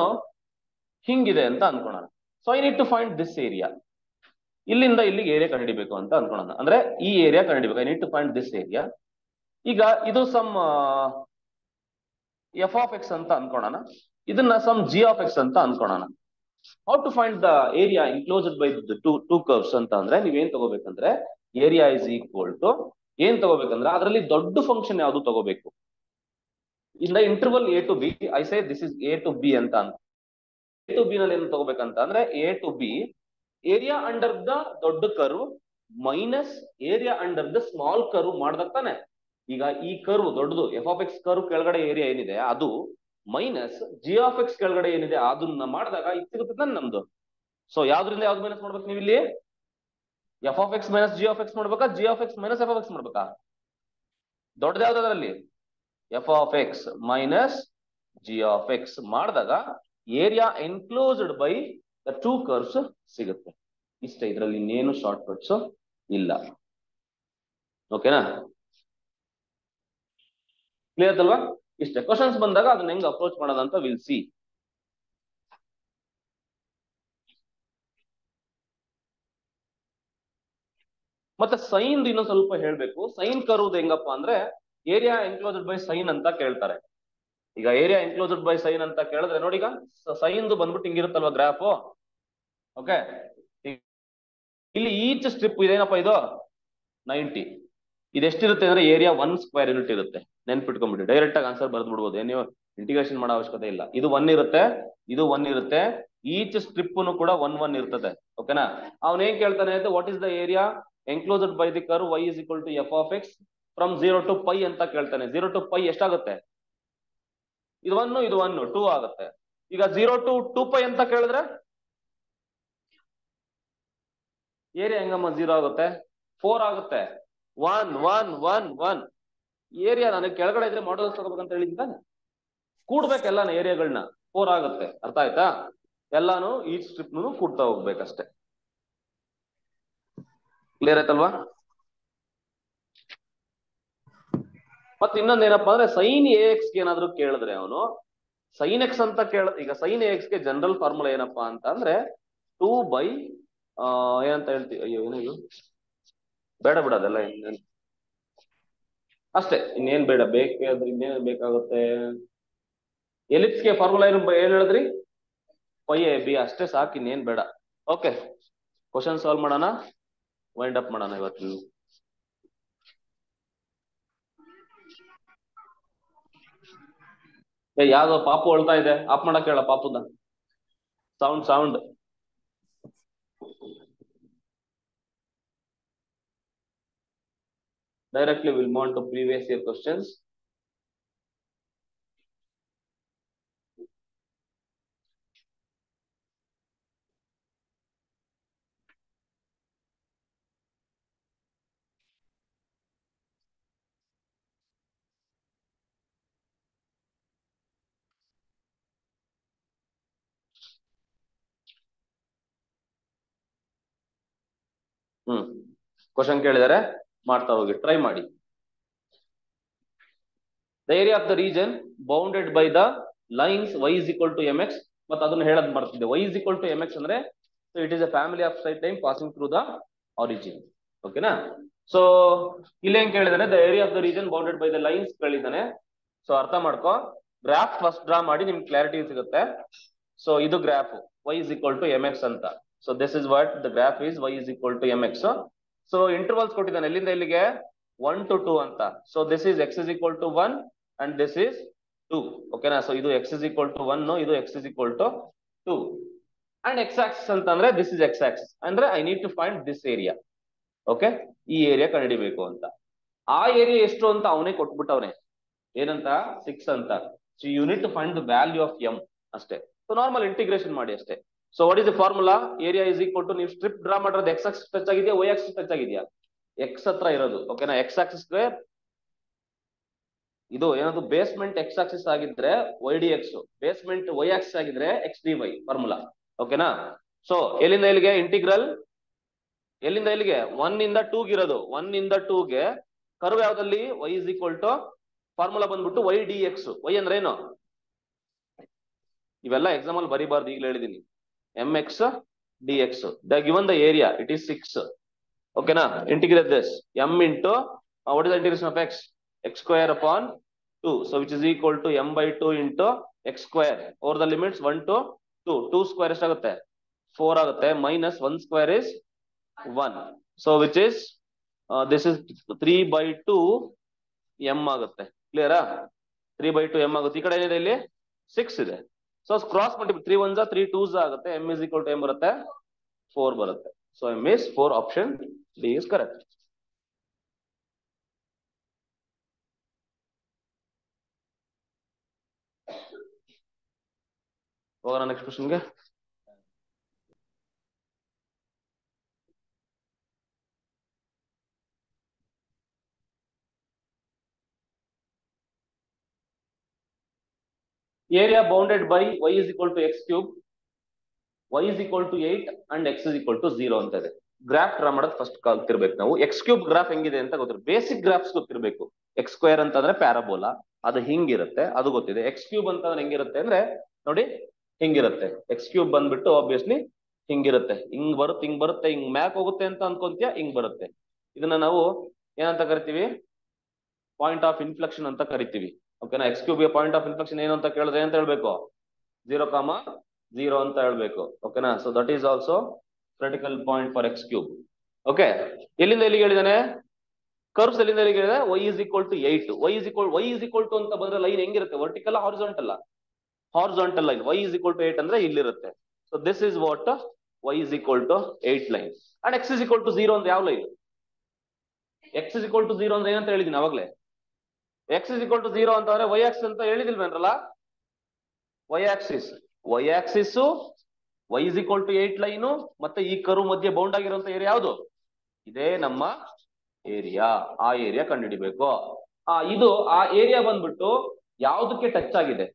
ಹಿಂಗಿದೆ ಅಂತ ಅನ್ಕೊಳ್ಳೋಣ. So I need to find this area. ಇಲ್ಲಿಂದ ಇಲ್ಲಿಗೆ ಏರಿಯಾ ಕಂಡುಹಿಡಿಬೇಕು ಅಂತ ಅನ್ಕೊಳ್ಳೋಣ. ಅಂದ್ರೆ ಈ ಏರಿಯಾ ಕಂಡುಹಿಡಿಬೇಕು, I need to find this area. ಈಗ ಇದು ಸಮ್ ಎಫ್ ಆಫ್ ಎಕ್ಸ್ ಅಂತ ಅನ್ಕೊಳ್ಳೋಣ, ಇದನ್ನ ಸಮ್ ಜಿ ಆಫ್ ಎಕ್ಸ್ ಅಂತ ಅನ್ಕೊಳ್ಳೋಣ. How to find the area enclosed by two curves ಅಂತ ಅಂದ್ರೆ ನೀವೇನ್ ತಗೋಬೇಕಂದ್ರೆ, ಏರಿಯಾ ಇಸ್ ಈಕ್ವಲ್ ಟು ಏನ್ ತಗೋಬೇಕಂದ್ರೆ ಅದರಲ್ಲಿ ದೊಡ್ಡ ಫಂಕ್ಷನ್ ಯಾವುದು ತಗೋಬೇಕು. In the interval a to b I say this is a to b ಅಂತ. ಎ ಟು ಬಿ ನಲ್ಲಿ ಏನು ತಗೋಬೇಕಂತ ಅಂದ್ರೆ a to b area under the ದೊಡ್ಡ curve minus area under the small curve ಮಾಡ್ದಾಗ ತಾನೆ. ಈಗ ಈ ಕರ್ವ್ ದೊಡ್ಡದು ಎಫ್ ಆಫ್ ಎಕ್ಸ್ ಕರ್ವ್ ಕೆಳಗಡೆ ಏರಿಯಾ ಏನಿದೆ ಅದು ಮೈನಸ್ ಜಿ ಆಫ್ ಎಕ್ಸ್ ಕೆಳಗಡೆ ಏನಿದೆ ಅದನ್ನ ಮಾಡಿದಾಗ ಇದು ಸಿಗುತ್ತೆ ತಾನೆ ನಮ್ದು. ಸೊ ಯಾವ್ದ್ರಿಂದ ಯಾವ್ದು ಮೈನಸ್ ಮಾಡ್ಬೇಕು ನೀವು ಇಲ್ಲಿ? F of x minus g of x ಮಾಡ್ಬೇಕಾ, g of x minus f of x ಮಾಡ್ಬೇಕಾ? ದೊಡ್ಡದು ಯಾವ್ದ್ರಲ್ಲಿ? F of x minus g of x ಮಾಡಿದಾಗ area enclosed by the two curves ಸಿಗುತ್ತೆ. ಇಷ್ಟೇ, ಇದರಲ್ಲಿ ಇನ್ನೇನು ಶಾರ್ಟ್ ಕಟ್ಸ್ ಇಲ್ಲ. ಓಕೆನಾ, ಕ್ಲಿಯರ್ ಅಲ್ವಾ? ಇಷ್ಟೇ. ಕ್ವಶನ್ಸ್ ಬಂದಾಗ ಅದನ್ನ ಹೆಂಗ್ ಅಪ್ರೋಚ್ ಮಾಡೋದಂತ ವಿಲ್ ಸಿ. ಮತ್ತೆ ಸೈನ್ ಇನ್ನೊಂದು ಸ್ವಲ್ಪ ಹೇಳ್ಬೇಕು. ಸೈನ್ ಕರ್ವ್ದು ಹೆಂಗಪ್ಪ ಅಂದ್ರೆ ಏರಿಯಾ ಎನ್ಕ್ಲೋಸ್ಡ್ ಬೈ ಸೈನ್ ಅಂತ ಕೇಳ್ತಾರೆ. ಈಗ ಏರಿಯಾ ಎನ್ಕ್ಲೋಸ್ಡ್ ಬೈ ಸೈನ್ ಅಂತ ಕೇಳಿದ್ರೆ ನೋಡಿ, ಈಗ ಸೈನ್ದು ಬಂದ್ಬಿಟ್ಟು ಹಿಂಗಿರುತ್ತಲ್ವಾ ಗ್ರಾಫ್. ಓಕೆ, ಇಲ್ಲಿ ಈಚ್ ಸ್ಟ್ರಿಪ್ ಇದೇನಪ್ಪ ಇದು 90. ಇದೆಷ್ಟಿರುತ್ತೆ ಅಂದ್ರೆ ಏರಿಯಾ 1 ಸ್ಕ್ವೇರ್ ಯೂನಿಟ್ ಇರುತ್ತೆ. ನೆನ್ಪಿಟ್ಕೊಂಡ್ಬಿಡಿ, ಡೈರೆಕ್ಟ್ ಆಗಿ ಆನ್ಸರ್ ಬರ್ದು ಬಿಡ್ಬೋದು, ನೀವು ಇಂಟಿಗ್ರೇಷನ್ ಮಾಡೋ ಅವಶ್ಯಕತೆ ಇಲ್ಲ. ಇದು 1 ಇರುತ್ತೆ, ಇದು 1 ಇರುತ್ತೆ, ಈಚ್ ಸ್ಟ್ರಿಪ್ ಕೂಡ 1 ಇರ್ತದೆ. ಓಕೆನಾ, ಅವ್ನ ಏನ್ ಕೇಳ್ತಾನೆ ಅಂದ್ರೆ what is the area enclosed by the curve y is equal to F of X from 0 to π ಅಂತ ಕೇಳ್ತಾನೆ. 0 to π ಎಷ್ಟಾಗುತ್ತೆ? ಇದು 1, ಇದು 1, 2 ಆಗುತ್ತೆ. ಈಗ 0 to 2π ಅಂತ ಕೇಳಿದ್ರೆ ಏರಿಯಾ ಹೆಂಗಮ್ಮ 0 ಆಗುತ್ತೆ? 4 ಆಗುತ್ತೆ. 1 1 1 1 ಏರಿಯಾ ನನಗೆ ಕೆಳಗಡೆ ಇದ್ರೆ ಮಾಡ್ಯುಲಸ್ ತಗೋಬೇಕಂತ ಹೇಳಿದ್ದಾನೆ. ಕೂಡ್ಬೇಕು ಎಲ್ಲಾನು ಏರಿಯಾಗಳನ್ನ, 4 ಆಗುತ್ತೆ. ಅರ್ಥ ಆಯ್ತಾ? ಎಲ್ಲಾನು ಈ ಸ್ಟ್ರಿಪ್ ಕೂಡ್ತಾ ಹೋಗ್ಬೇಕಷ್ಟೇ. ಕ್ಲಿಯರ್ ಆಯ್ತಲ್ವಾ? ಮತ್ತೆ ಇನ್ನೊಂದು ಏನಪ್ಪಾ ಅಂದ್ರೆ ಸೈನ್ ಎ ಎಕ್ಸ್ ಏನಾದ್ರು ಕೇಳಿದ್ರೆ ಅವನು ಸೈನ್ ಎಕ್ಸ್ ಅಂತ ಈಗ ಸೈನ್ ಎ ಎಕ್ಸ್ ಗೆ ಜನರಲ್ ಫಾರ್ಮುಲಾ ಏನಪ್ಪಾ ಅಂತ ಅಂದ್ರೆ 2 ಬೈ ಏನಂತ ಹೇಳ್ತೀವಿ, ಅಯ್ಯೋ ಏನಿದು ಬೇಡ ಬಿಡೋದೆಲ್ಲ ಅಷ್ಟೇ, ಇನ್ನೇನ್ ಬೇಡ. ಬೇಕಾದ್ರೆ ಇನ್ನೇನ್ ಬೇಕಾಗುತ್ತೆ? ಎಲಿಪ್ಸ್ಗೆ ಫಾರ್ಮುಲಾ ಏನ್ ಹೇಳಿದ್ರಿ? ಪೈ ಎ ಬಿ, ಅಷ್ಟೇ ಸಾಕು, ಇನ್ನೇನ್ ಬೇಡ. ಓಕೆ, ಕ್ವಶನ್ ಸಾಲ್ವ್ ಮಾಡೋಣ, ವೈಂಡ್ ಅಪ್ ಮಾಡೋಣ ಇವತ್ತು. ಯಾವ್ದೋ ಪಾಪು ಅಳ್ತಾ ಇದೆ, ಆಫ್ ಮಾಡಕ್ ಹೇಳ ಪಾಪುದ sound. Directly we'll move on to previous year questions. Question ಕೇಳಿದರೆ ಮಾಡ್ತಾ ಹೋಗಿ, ಟ್ರೈ ಮಾಡಿ. The area of the region bounded by the lines y is equal to mx. ಮತ್ತೆ ಅದನ್ನ ಹೇಳೋದು ಮಾಡ್ತಿದ್ದೆ, y is equal to mx ಅಂದ್ರೆ so it is a family of straight line passing through the origin. ಓಕೆನಾ? So ಇಲ್ಲಿ ಏನ್ ಕೇಳಿದಾನೆ, the area of the region bounded by the lines ಕೇಳಿದಾನೆ. ಸೊ ಅರ್ಥ ಮಾಡ್ಕೋ, ಗ್ರಾಫ್ ಫಸ್ಟ್ ಡ್ರಾ ಮಾಡಿ ನಿಮ್ಗೆ ಕ್ಲಾರಿಟಿ ಸಿಗುತ್ತೆ. ಸೊ ಇದು graph y is equal to mx ಅಂತ. So this is what the graph is, y is equal to mx. So intervals ಕೊಟ್ಟಿದ್ದಾನೆ ಎಲ್ಲಿಂದ ಎಲ್ಲಿಗೆ, 1 to 2 ಅಂತ. So this is x is equal to 1 and this is 2. ಓಕೆನಾ. So ಇದು x is equal to 1, ಇದು x is equal to 2. And x axis ಅಂತಂದ್ರೆ this is x axis ಅಂದ್ರೆ I need to find this area. Okay, ಈ area ಕಂಡುಹಿಡಿಬೇಕು ಅಂತ. ಆ area ಎಷ್ಟು ಅಂತ ಅವನೇ ಕೊಟ್ಬಿಟ್ಟವನೆ, ಏನಂತ 6 ಅಂತ. So you need to find the value of m ಅಷ್ಟೇ. ಸೊ ನಾರ್ಮಲ್ ಇಂಟಿಗ್ರೇಷನ್ ಮಾಡಿ ಅಷ್ಟೇ. So what is the formula, area is equal to, ನೀವು ಸ್ಟ್ರಿಪ್ ಡ್ರಾ ಮಾಡಿರೋದು x ಆಕ್ಸಿಸ್ ಟಚ್ ಆಗಿದೆಯಾ y ಆಕ್ಸಿಸ್ ಟಚ್ ಆಗಿದೆಯಾ, x ಹತ್ರ ಇರೋದು. ಓಕೆನಾ, x ಆಕ್ಸಿಸ್ ಸ್ಕ್ವೇರ್ ಇದು ಏನದು ಬೇಸ್ಮೆಂಟ್ x ಆಕ್ಸಿಸ್ ಆಗಿದ್ರೆ y dx, basement y Axis ಆಗಿದ್ರೆ x dy ಫಾರ್ಮುಲಾ. ಓಕೆನಾ. ಸೊ ಎಲ್ಲಿಂದ ಎಲ್ಲಿಗೆ ಇಂಟಿಗ್ರಲ್, ಎಲ್ಲಿಂದ ಎಲ್ಲಿಗೆ 1 ಇಂದ 2 ಇರೋದು, 1 ಇಂದ 2 ಗೆ ಕರ್ವ್ ಯಾವ್ದಲ್ಲಿ, y is equal to formula ಬಂದ್ಬಿಟ್ಟು y dx. y ಅಂದ್ರೆ ಏನು, ಇವೆಲ್ಲ ಎಕ್ಸಾಮ್ ಅಲ್ಲಿ ಬರಿಬಾರ್ದು, ಈಗಲೇ ಹೇಳಿದೀನಿ. mx dx, the given the area it is 6. ಓಕೆನಾ. Integrate this m into what is the integration of x square upon 2. So which is equal to m by 2 into x square over the limits 1 to 2. 2 square ಎಷ್ಟಾಗುತ್ತೆ, 4 ಆಗುತ್ತೆ. Minus 1 square is 1. So which is this is 3 by 2 m ಆಗುತ್ತೆ. ಕ್ಲಿಯರಾ, 3 by 2 m ಆಗುತ್ತೆ. ಈ ಕಡೆ ಏನಿದೆ, ಇಲ್ಲಿ 6 ಇದೆ. So cross multiply 3 1s 3 2s ಆಗುತ್ತೆ. m is equal to m ಬರುತ್ತೆ, 4 ಬರುತ್ತೆ. So m is 4, option D is correct. ಹೋಗೋಣ ನೆಕ್ಸ್ಟ್ ಕ್ವಶನ್ಗೆ. Area bounded by y is equal to x cube, y is equal to 8 and x is equal to 0 ಅಂತ ಇದೆ. Graph draw ಮಾಡೋದು first ಕಲ್ತಿರ್ಬೇಕು ನಾವು. X cube graph ಹೆಂಗಿದೆ ಅಂತ ಗೊತ್ತಿರ್ಬೇಕು, basic graphs ಗೊತ್ತಿರ್ಬೇಕು. ಎಕ್ಸ್ ಸ್ಕ್ವೇರ್ ಅಂತಂದ್ರೆ ಪ್ಯಾರಾಬೋಲಾ, ಅದು ಹಿಂಗಿರುತ್ತೆ, ಅದು ಗೊತ್ತಿದೆ. ಎಕ್ಸ್ ಕ್ಯೂಬ್ ಅಂತಂದ್ರೆ ಹೆಂಗಿರುತ್ತೆ ಅಂದ್ರೆ ನೋಡಿ ಹಿಂಗಿರುತ್ತೆ. ಎಕ್ಸ್ ಕ್ಯೂಬ್ ಬಂದ್ಬಿಟ್ಟು ಆಬ್ವಿಯಸ್ಲಿ ಹಿಂಗಿರುತ್ತೆ, ಹಿಂಗ್ ಬರುತ್ತೆ, ಹಿಂಗ್ ಬರುತ್ತೆ, ಹಿಂಗ್ ಮ್ಯಾಕ್ ಹೋಗುತ್ತೆ ಅಂತ ಅನ್ಕೊಂತೀಯ, ಹಿಂಗ್ ಬರುತ್ತೆ. ಇದನ್ನ ನಾವು ಏನಂತ ಕರಿತೀವಿ, ಪಾಯಿಂಟ್ ಆಫ್ ಇನ್ಫ್ಲೆಕ್ಷನ್ ಅಂತ ಕರಿತೀವಿ. ಓಕೆನಾ. ಎಕ್ಸ್ ಕ್ಯೂಬ್ ಗೆ ಪಾಯಿಂಟ್ ಆಫ್ ಇನ್ಫ್ಲೆಕ್ಷನ್ ಏನು ಅಂತ ಕೇಳಿದ್ರೆ ಅಂತ ಹೇಳ್ಬೇಕು, 0,0 ಅಂತ ಹೇಳ್ಬೇಕು. ಓಕೆನಾ. So that is also critical point for X cube. Okay, ಎಲ್ಲಿಂದ ಎಲ್ಲಿಗೆ ಹೇಳಿದಾನೆ, ಕರ್ವ್ಸ್ ಎಲ್ಲಿಂದ ಎಲ್ಲಿಗೆ ಹೇಳಿದೆ, y is equal to 8. y is equal to ಅಂತ ಬಂದ್ರೆ ಲೈನ್ ಹೆಂಗಿರುತ್ತೆ, vertical horizontal, horizontal line. y is equal to 8 ಅಂದ್ರೆ ಇಲ್ಲಿರುತ್ತೆ. So this is what y is equal to 8 line. And x is equal to 0 ಅಂದ್ರೆ ಯಾವ line, x is equal to 0 ಅಂದ್ರೆ ಏನಂತ ಹೇಳಿದೀನಿ ಅವಾಗಲೇ. x is equal to 0 ಅಂತಂದ್ರೆ y Axis ಅಂತ ಹೇಳಿದಿಲ್ವೇನ್ರಲ್ಲ, y Axis y is equal to 8 line, ಮತ್ತೆ ಈ ಕರ್ವ್ ಮಧ್ಯೆ ಬೌಂಡ್ ಆಗಿರುವಂತ ಏರಿಯಾ ಯಾವುದು, ಇದೇ ನಮ್ಮ ಏರಿಯಾ. ಆ ಏರಿಯಾ ಕಂಡುಹಿಡಿಬೇಕು. ಇದು ಆ ಏರಿಯಾ ಬಂದ್ಬಿಟ್ಟು ಯಾವ್ದಕ್ಕೆ ಟಚ್ ಆಗಿದೆ,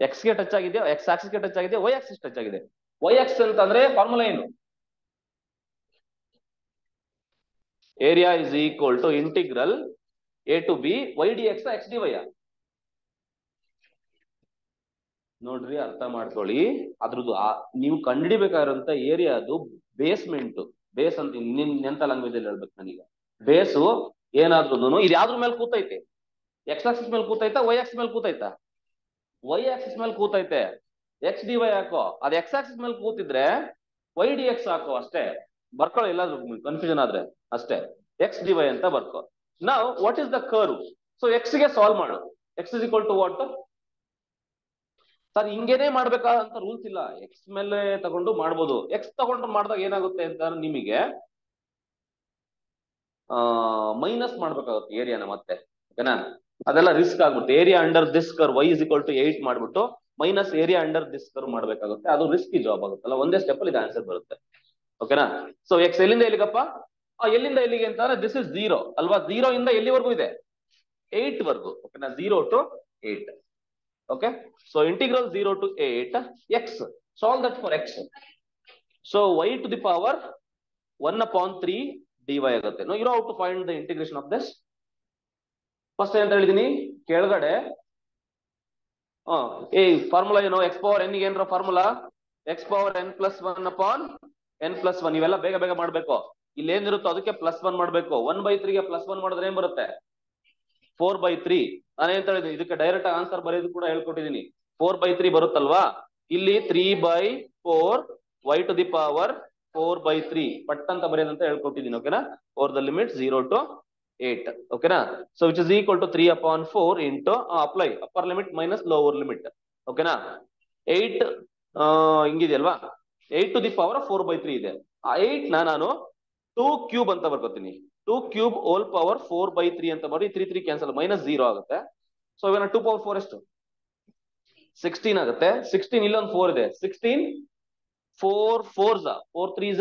ಎಕ್ಸ್ ಗೆ ಟಚ್ ಆಗಿದೆ, ಎಕ್ಸ್ ಆಕ್ಸಿಸ್ ಗೆ ಟಚ್ ಆಗಿದೆ, ವೈ ಆಕ್ಸಿಸ್ ಟಚ್ ಆಗಿದೆ. ವೈ ಆಕ್ಸಿಸ್ ಅಂತಂದ್ರೆ ಫಾರ್ಮುಲಾ ಏನು, area is equal to integral a to b y dx x dy. ನೋಡ್ರಿ, ಅರ್ಥ ಮಾಡ್ಕೊಳ್ಳಿ. ಅದ್ರದ್ದು ನೀವು ಕಂಡುಹಿಡಿಬೇಕಾಗಿರುವಂತ ಏರಿಯಾ ಅದು ಬೇಸ್ಮೆಂಟ್. ಬೇಸ್ ಅಂತ ಎಂತ ಲ್ಯಾಂಗ್ವೇಜ್ ಅಲ್ಲಿ ಹೇಳ್ಬೇಕು ನನೀಗ, ಬೇಸು ಏನಾದ್ರೂ ಇದು ಯಾವ್ದ್ರ ಮೇಲೆ ಕೂತೈತೆ, ಎಕ್ಸ್ ಆಕ್ಸಿಸ್ ಮೇಲೆ ಕೂತೈತಾ ವೈ ಆಕ್ಸಿಸ್ ಮೇಲೆ ಕೂತೈತಾ, ವೈ ಆಕ್ಸಿಸ್ ಮೇಲೆ ಕೂತೈತೆ. ಎಕ್ಸ್ ಡಿ ವೈ ಹಾಕೋ, ಅದು ಎಕ್ಸ್ ಆಕ್ಸಿಸ್ ಮೇಲೆ ಕೂತಿದ್ರೆ ವೈ ಡಿ ಎಕ್ಸ್ ಹಾಕೋ ಅಷ್ಟೇ. ಬರ್ಕೊಳ್ಳೋ, ಎಲ್ಲಾದ್ರೂ ಕನ್ಫ್ಯೂಷನ್ ಆದ್ರೆ ಅಷ್ಟೇ, ಎಕ್ಸ್ ಡಿ ವೈ ಅಂತ ಬರ್ಕೋ. ನಾವು what is the curve, so x ಗೆ ಸಾಲ್ವ್ ಮಾಡು. X is equal to what, sir ಹಿಂಗೇನೆ ಮಾಡ್ಬೇಕಾದಂತ ರೂಲ್ಸ್ ಇಲ್ಲ, ಎಕ್ಸ್ ಮೇಲೆ ತಗೊಂಡು ಮಾಡ್ಬೋದು. ಎಕ್ಸ್ ತಗೊಂಡು ಮಾಡಿದಾಗ ಏನಾಗುತ್ತೆ ಅಂತ ನಿಮಗೆ ಮೈನಸ್ ಮಾಡ್ಬೇಕಾಗುತ್ತೆ ಏರಿಯಾನ ಮತ್ತೆ. ಓಕೆನಾ, ಅದೆಲ್ಲ ರಿಸ್ಕ್ ಆಗ್ಬಿಡುತ್ತೆ. Area under this curve y is equal to 8 ಮಾಡ್ಬಿಟ್ಟು minus area under this curve ಮಾಡ್ಬೇಕಾಗುತ್ತೆ, ಅದು ರಿಸ್ಕಿ ಜಾಬ್ ಆಗುತ್ತಲ್ಲ. ಒಂದೇ ಸ್ಟೆಪ್ ಅಲ್ಲಿ ಇದು ಆನ್ಸರ್ ಬರುತ್ತೆ. ಓಕೆನಾ. ಸೊ ಎಕ್ಸ್ ಎಲ್ಲಿಂದ ಎಲ್ಲಿಗಪ್ಪ, ಎಲ್ಲಿಂದ ಎಲ್ಲಿಗೆ ಅಂತಂದ್ರೆ ದಿಸ್ ಇಸ್ 0 ಅಲ್ವಾ, 0 ಇಂದ ಎಲ್ಲಿವರೆಗೂ ಇದೆ, 8 ವರ್ಗು. ಓಕೆನಾ, 0 to 8. Okay, so integral 0 to 8 x, solve that for x. So y to the power 1/3 dy ಆಗುತ್ತೆ. Now you know how to find the integration of this. First ಅಂತ ಹೇಳಿದೀನಿ ಕೆಳಗಡೆ ಫಾರ್ಮುಲಾ ಏನು, x ಪವರ್ n ಏನ್ರ formula, x power n+1/n+1. ಇವೆಲ್ಲ ಬೇಗ ಬೇಗ ಮಾಡ್ಬೇಕು. ಇಲ್ಲಿ ಏನಿರುತ್ತೋ ಅದಕ್ಕೆ +1 ಮಾಡ್ಬೇಕು. 1/3 ಗೆ +1 ಮಾಡಿದ್ರೆ ಏನ್ ಬರುತ್ತೆ? 4/3. ನಾನೇನ್ ಹೇಳಿದ್ದೀನಿ, ಇದಕ್ಕೆ ಡೈರೆಕ್ಟ್ ಆನ್ಸರ್ ಬರೆಯೋದು ಕೂಡ ಹೇಳ್ಕೊಟ್ಟಿದ್ದೀನಿ. 4/3 ಬರುತ್ತಲ್ವಾ, ಇಲ್ಲಿ 3/4 y to the power 4/3 ಪಟ್ ಅಂತ ಬರೆಯೋದಂತ ಹೇಳ್ಕೊಟ್ಟಿದ್ದೀನಿ. ಓಕೆನಾ? Over the limit 0 to 8. ಓಕೆನಾ? So which is equal to 3/4 into apply upper limit minus lower limit. ಓಕೆನಾ? 8 ಹಿಂಗಿದೆಯಲ್ವಾ, 8 to the power 4/3 ಇದೆ. ಆ 8 ನಾನು 2 ಕ್ಯೂಬ್ ಅಂತ ಬರ್ಕೋತೀನಿ. 2 ಕ್ಯೂಬ್ ಹೋಲ್ ಪವರ್ 4/3 ಅಂತ ಮಾಡಿ 3 ಕ್ಯಾನ್ಸಲ್ -0 ಆಗುತ್ತೆ. ಸೊ ಇವಾಗ 2 ಪವರ್ 4 ಎಷ್ಟು? 16 ಆಗುತ್ತೆ. 16 ಇಲ್ಲೊಂದು 4 ಇದೆ. 16 4 4s 4 3s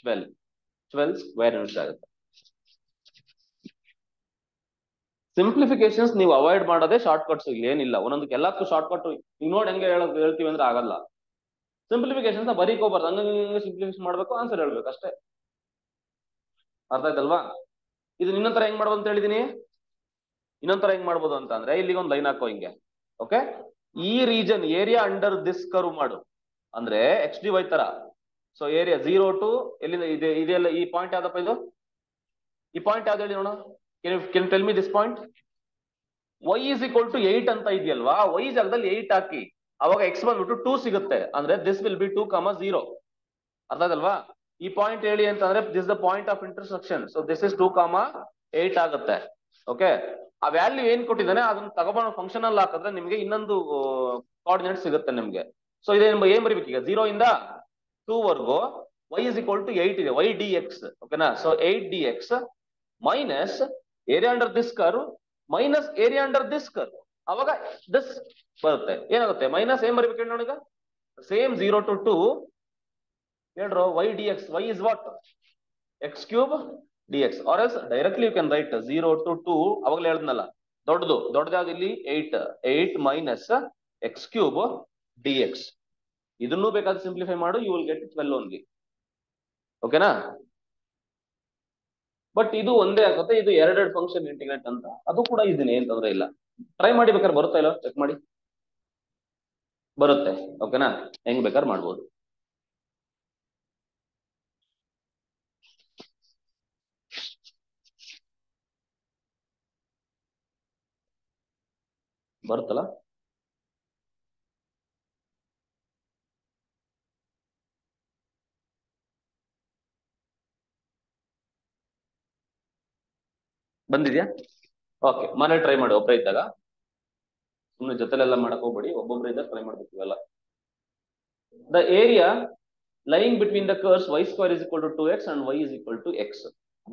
12 ಸ್ಕ್ವೇರ್ ಯೂನಿಟ್ಸ್ ಆಗುತ್ತೆ. ಸಿಂಪ್ಲಿಫಿಕೇಶನ್ಸ್ ನೀವು ಅವಾಯ್ಡ್ ಮಾಡೋದೇ ಶಾರ್ಟ್ ಕಟ್ಸ್. ಇಲ್ಲಿ ಏನಿಲ್ಲ, ಒಂದೊಂದಕ್ಕೆ ಎಲ್ಲಕ್ಕೂ ಶಾರ್ಟ್ ಕಟ್ ಈಗ ನೋಡಿ ಹೆಂಗೆ ಹೇಳ್ತೀವಿ ಅಂದ್ರೆ ಆಗಲ್ಲ. ಸಿಂಪ್ಲಿಫಿಕೇಶನ್ಸ್ ಬರೀಕೋಬಾರ್ದು, ಹಂಗಂಗೆ ಸಿಂಪ್ಲಿಫಿಕೇಶನ್ ಮಾಡ್ಬೇಕು, ಆನ್ಸರ್ ಹೇಳ್ಬೇಕು ಅಷ್ಟೇ. ಅರ್ಥ ಆಯ್ತಲ್ವಾ? ಇದು ಇನ್ನೊಂಥರ ಹೆಂಗ್ ಮಾಡ್ಬೋದು ಅಂತ ಹೇಳಿದೀನಿ. ಇನ್ನೊಂಥರ ಹೆಂಗ್ ಮಾಡ್ಬೋದು ಅಂತ ಅಂದ್ರೆ ಇಲ್ಲಿಗೆ ಒಂದು ಲೈನ್ ಹಾಕೋ ಹಿಂಗೆ. ಓಕೆ, ಈ region area under this curve ಮಾಡು ಅಂದ್ರೆ XDY ತರ. ಸೊ ಏರಿಯಾ 0 to ಎಲ್ಲಿಂದ ಇದೆ, ಇದೆಲ್ಲ ಈ ಪಾಯಿಂಟ್ ಯಾವ್ದಪ್ಪ ಇದು? ಈ ಪಾಯಿಂಟ್ ಯಾವ್ದು ಹೇಳಿ ನೋಡೋಣ. Ken tell me this point. y is equal to 8 ಅಂತ ಇದೆಯಲ್ವಾ, y ಜಾಗದಲ್ಲಿ 8 ಹಾಕಿ, ಅವಾಗ x ಬಂದ್ಬಿಟ್ಟು 2 ಸಿಗುತ್ತೆ. ಅಂದ್ರೆ ದಿಸ್ ವಿಲ್ ಬಿ 2, 0. ಅರ್ಥ ಆಯ್ತಲ್ವಾ? ಈ ಪಾಯಿಂಟ್ ಹೇಳಿ ಅಂತಂದ್ರೆ this the point of intersection. So this is 2, 8 ಆಗುತ್ತೆ. ಓಕೆ, ಆ ವ್ಯಾಲ್ಯೂ ಏನ್ ಕೊಟ್ಟಿದ್ದಾನೆ ಅದನ್ನ ತಗೊಂಡು ಫಂಕ್ಷನ್ ಅಲ್ಲಿ ಹಾಕಿದ್ರೆ ನಿಮ್ಗೆ ಇನ್ನೊಂದು ಕೋಆರ್ಡಿನೇಟ್ ಸಿಗುತ್ತೆ ನಿಮ್ಗೆ. ಸೊ ಇದೇನ್ ಏನ್ ಬರೀಬೇಕು ಈಗ? 0 ಇಂದ 2 ವರ್ಗು y is equal to 8 ಇದೆ, y dx. ಓಕೆನಾ? So 8 dx minus area under this curve minus area under this curve. ಅವಾಗ ದಿಸ್ ಬರುತ್ತೆ. ಏನಾಗುತ್ತೆ? ಮೈನಸ್ ಏನ್ ಬರೀಬೇಕು ಹೇಳಿ ನೋಡಿ ಈಗ. Same 0 to 2 ಹೇಳ್ರು y dx. y is what? x cube dx. or else directly you can write 0 to 2. ಅವಾಗಲೇ ಹೇಳಿದ್ನಲ್ಲ, ದೊಡ್ಡದು ಯಾವ್ದು ಇಲ್ಲಿ? 8 ಮೈನಸ್ x cube dx. ಇದನ್ನು ಬೇಕಾದ್ರೆ ಸಿಂಪ್ಲಿಫೈ ಮಾಡು, ಯು ವಿಲ್ ಗೆಟ್ 12 ಓನ್ಲಿ. ಓಕೆನಾ? ಬಟ್ ಇದು ಒಂದೇ ಆಗುತ್ತೆ, ಇದು ಎರಡೆರಡು ಫಂಕ್ಷನ್ ಇಂಟಿಗ್ರೇಟ್ ಅಂತ. ಅದು ಕೂಡ ಇದೀನಿ, ಏನ್ ತೊಂದ್ರೆ ಇಲ್ಲ. ಟ್ರೈ ಮಾಡಿ, ಬೇಕಾದ್ರೆ ಬರುತ್ತಾ ಇಲ್ಲ ಚೆಕ್ ಮಾಡಿ. ಬರುತ್ತೆ. ಓಕೆನಾ? ಹೆಂಗ್ ಬೇಕಾದ್ರೆ ಮಾಡ್ಬೋದು. ಬರುತ್ತಲ್ಲ? ಬಂದಿದ್ಯಾ? ಓಕೆ, ಮನೆ ಟ್ರೈ ಮಾಡಿ. ಒಬ್ಬರೇ ಇದ್ದಾಗ ಸುಮ್ಮನೆ ಜೊತೆಲೆಲ್ಲ ಮಾಡಕ್ ಹೋಗ್ಬೇಡಿ, ಒಬ್ಬೊಬ್ಬರೇ ಇದ್ದಾಗ ಟ್ರೈ ಮಾಡ್ಬೇಕು ಇವೆಲ್ಲ. The area lying between the curves y² is equal to 2x and y is equal to x.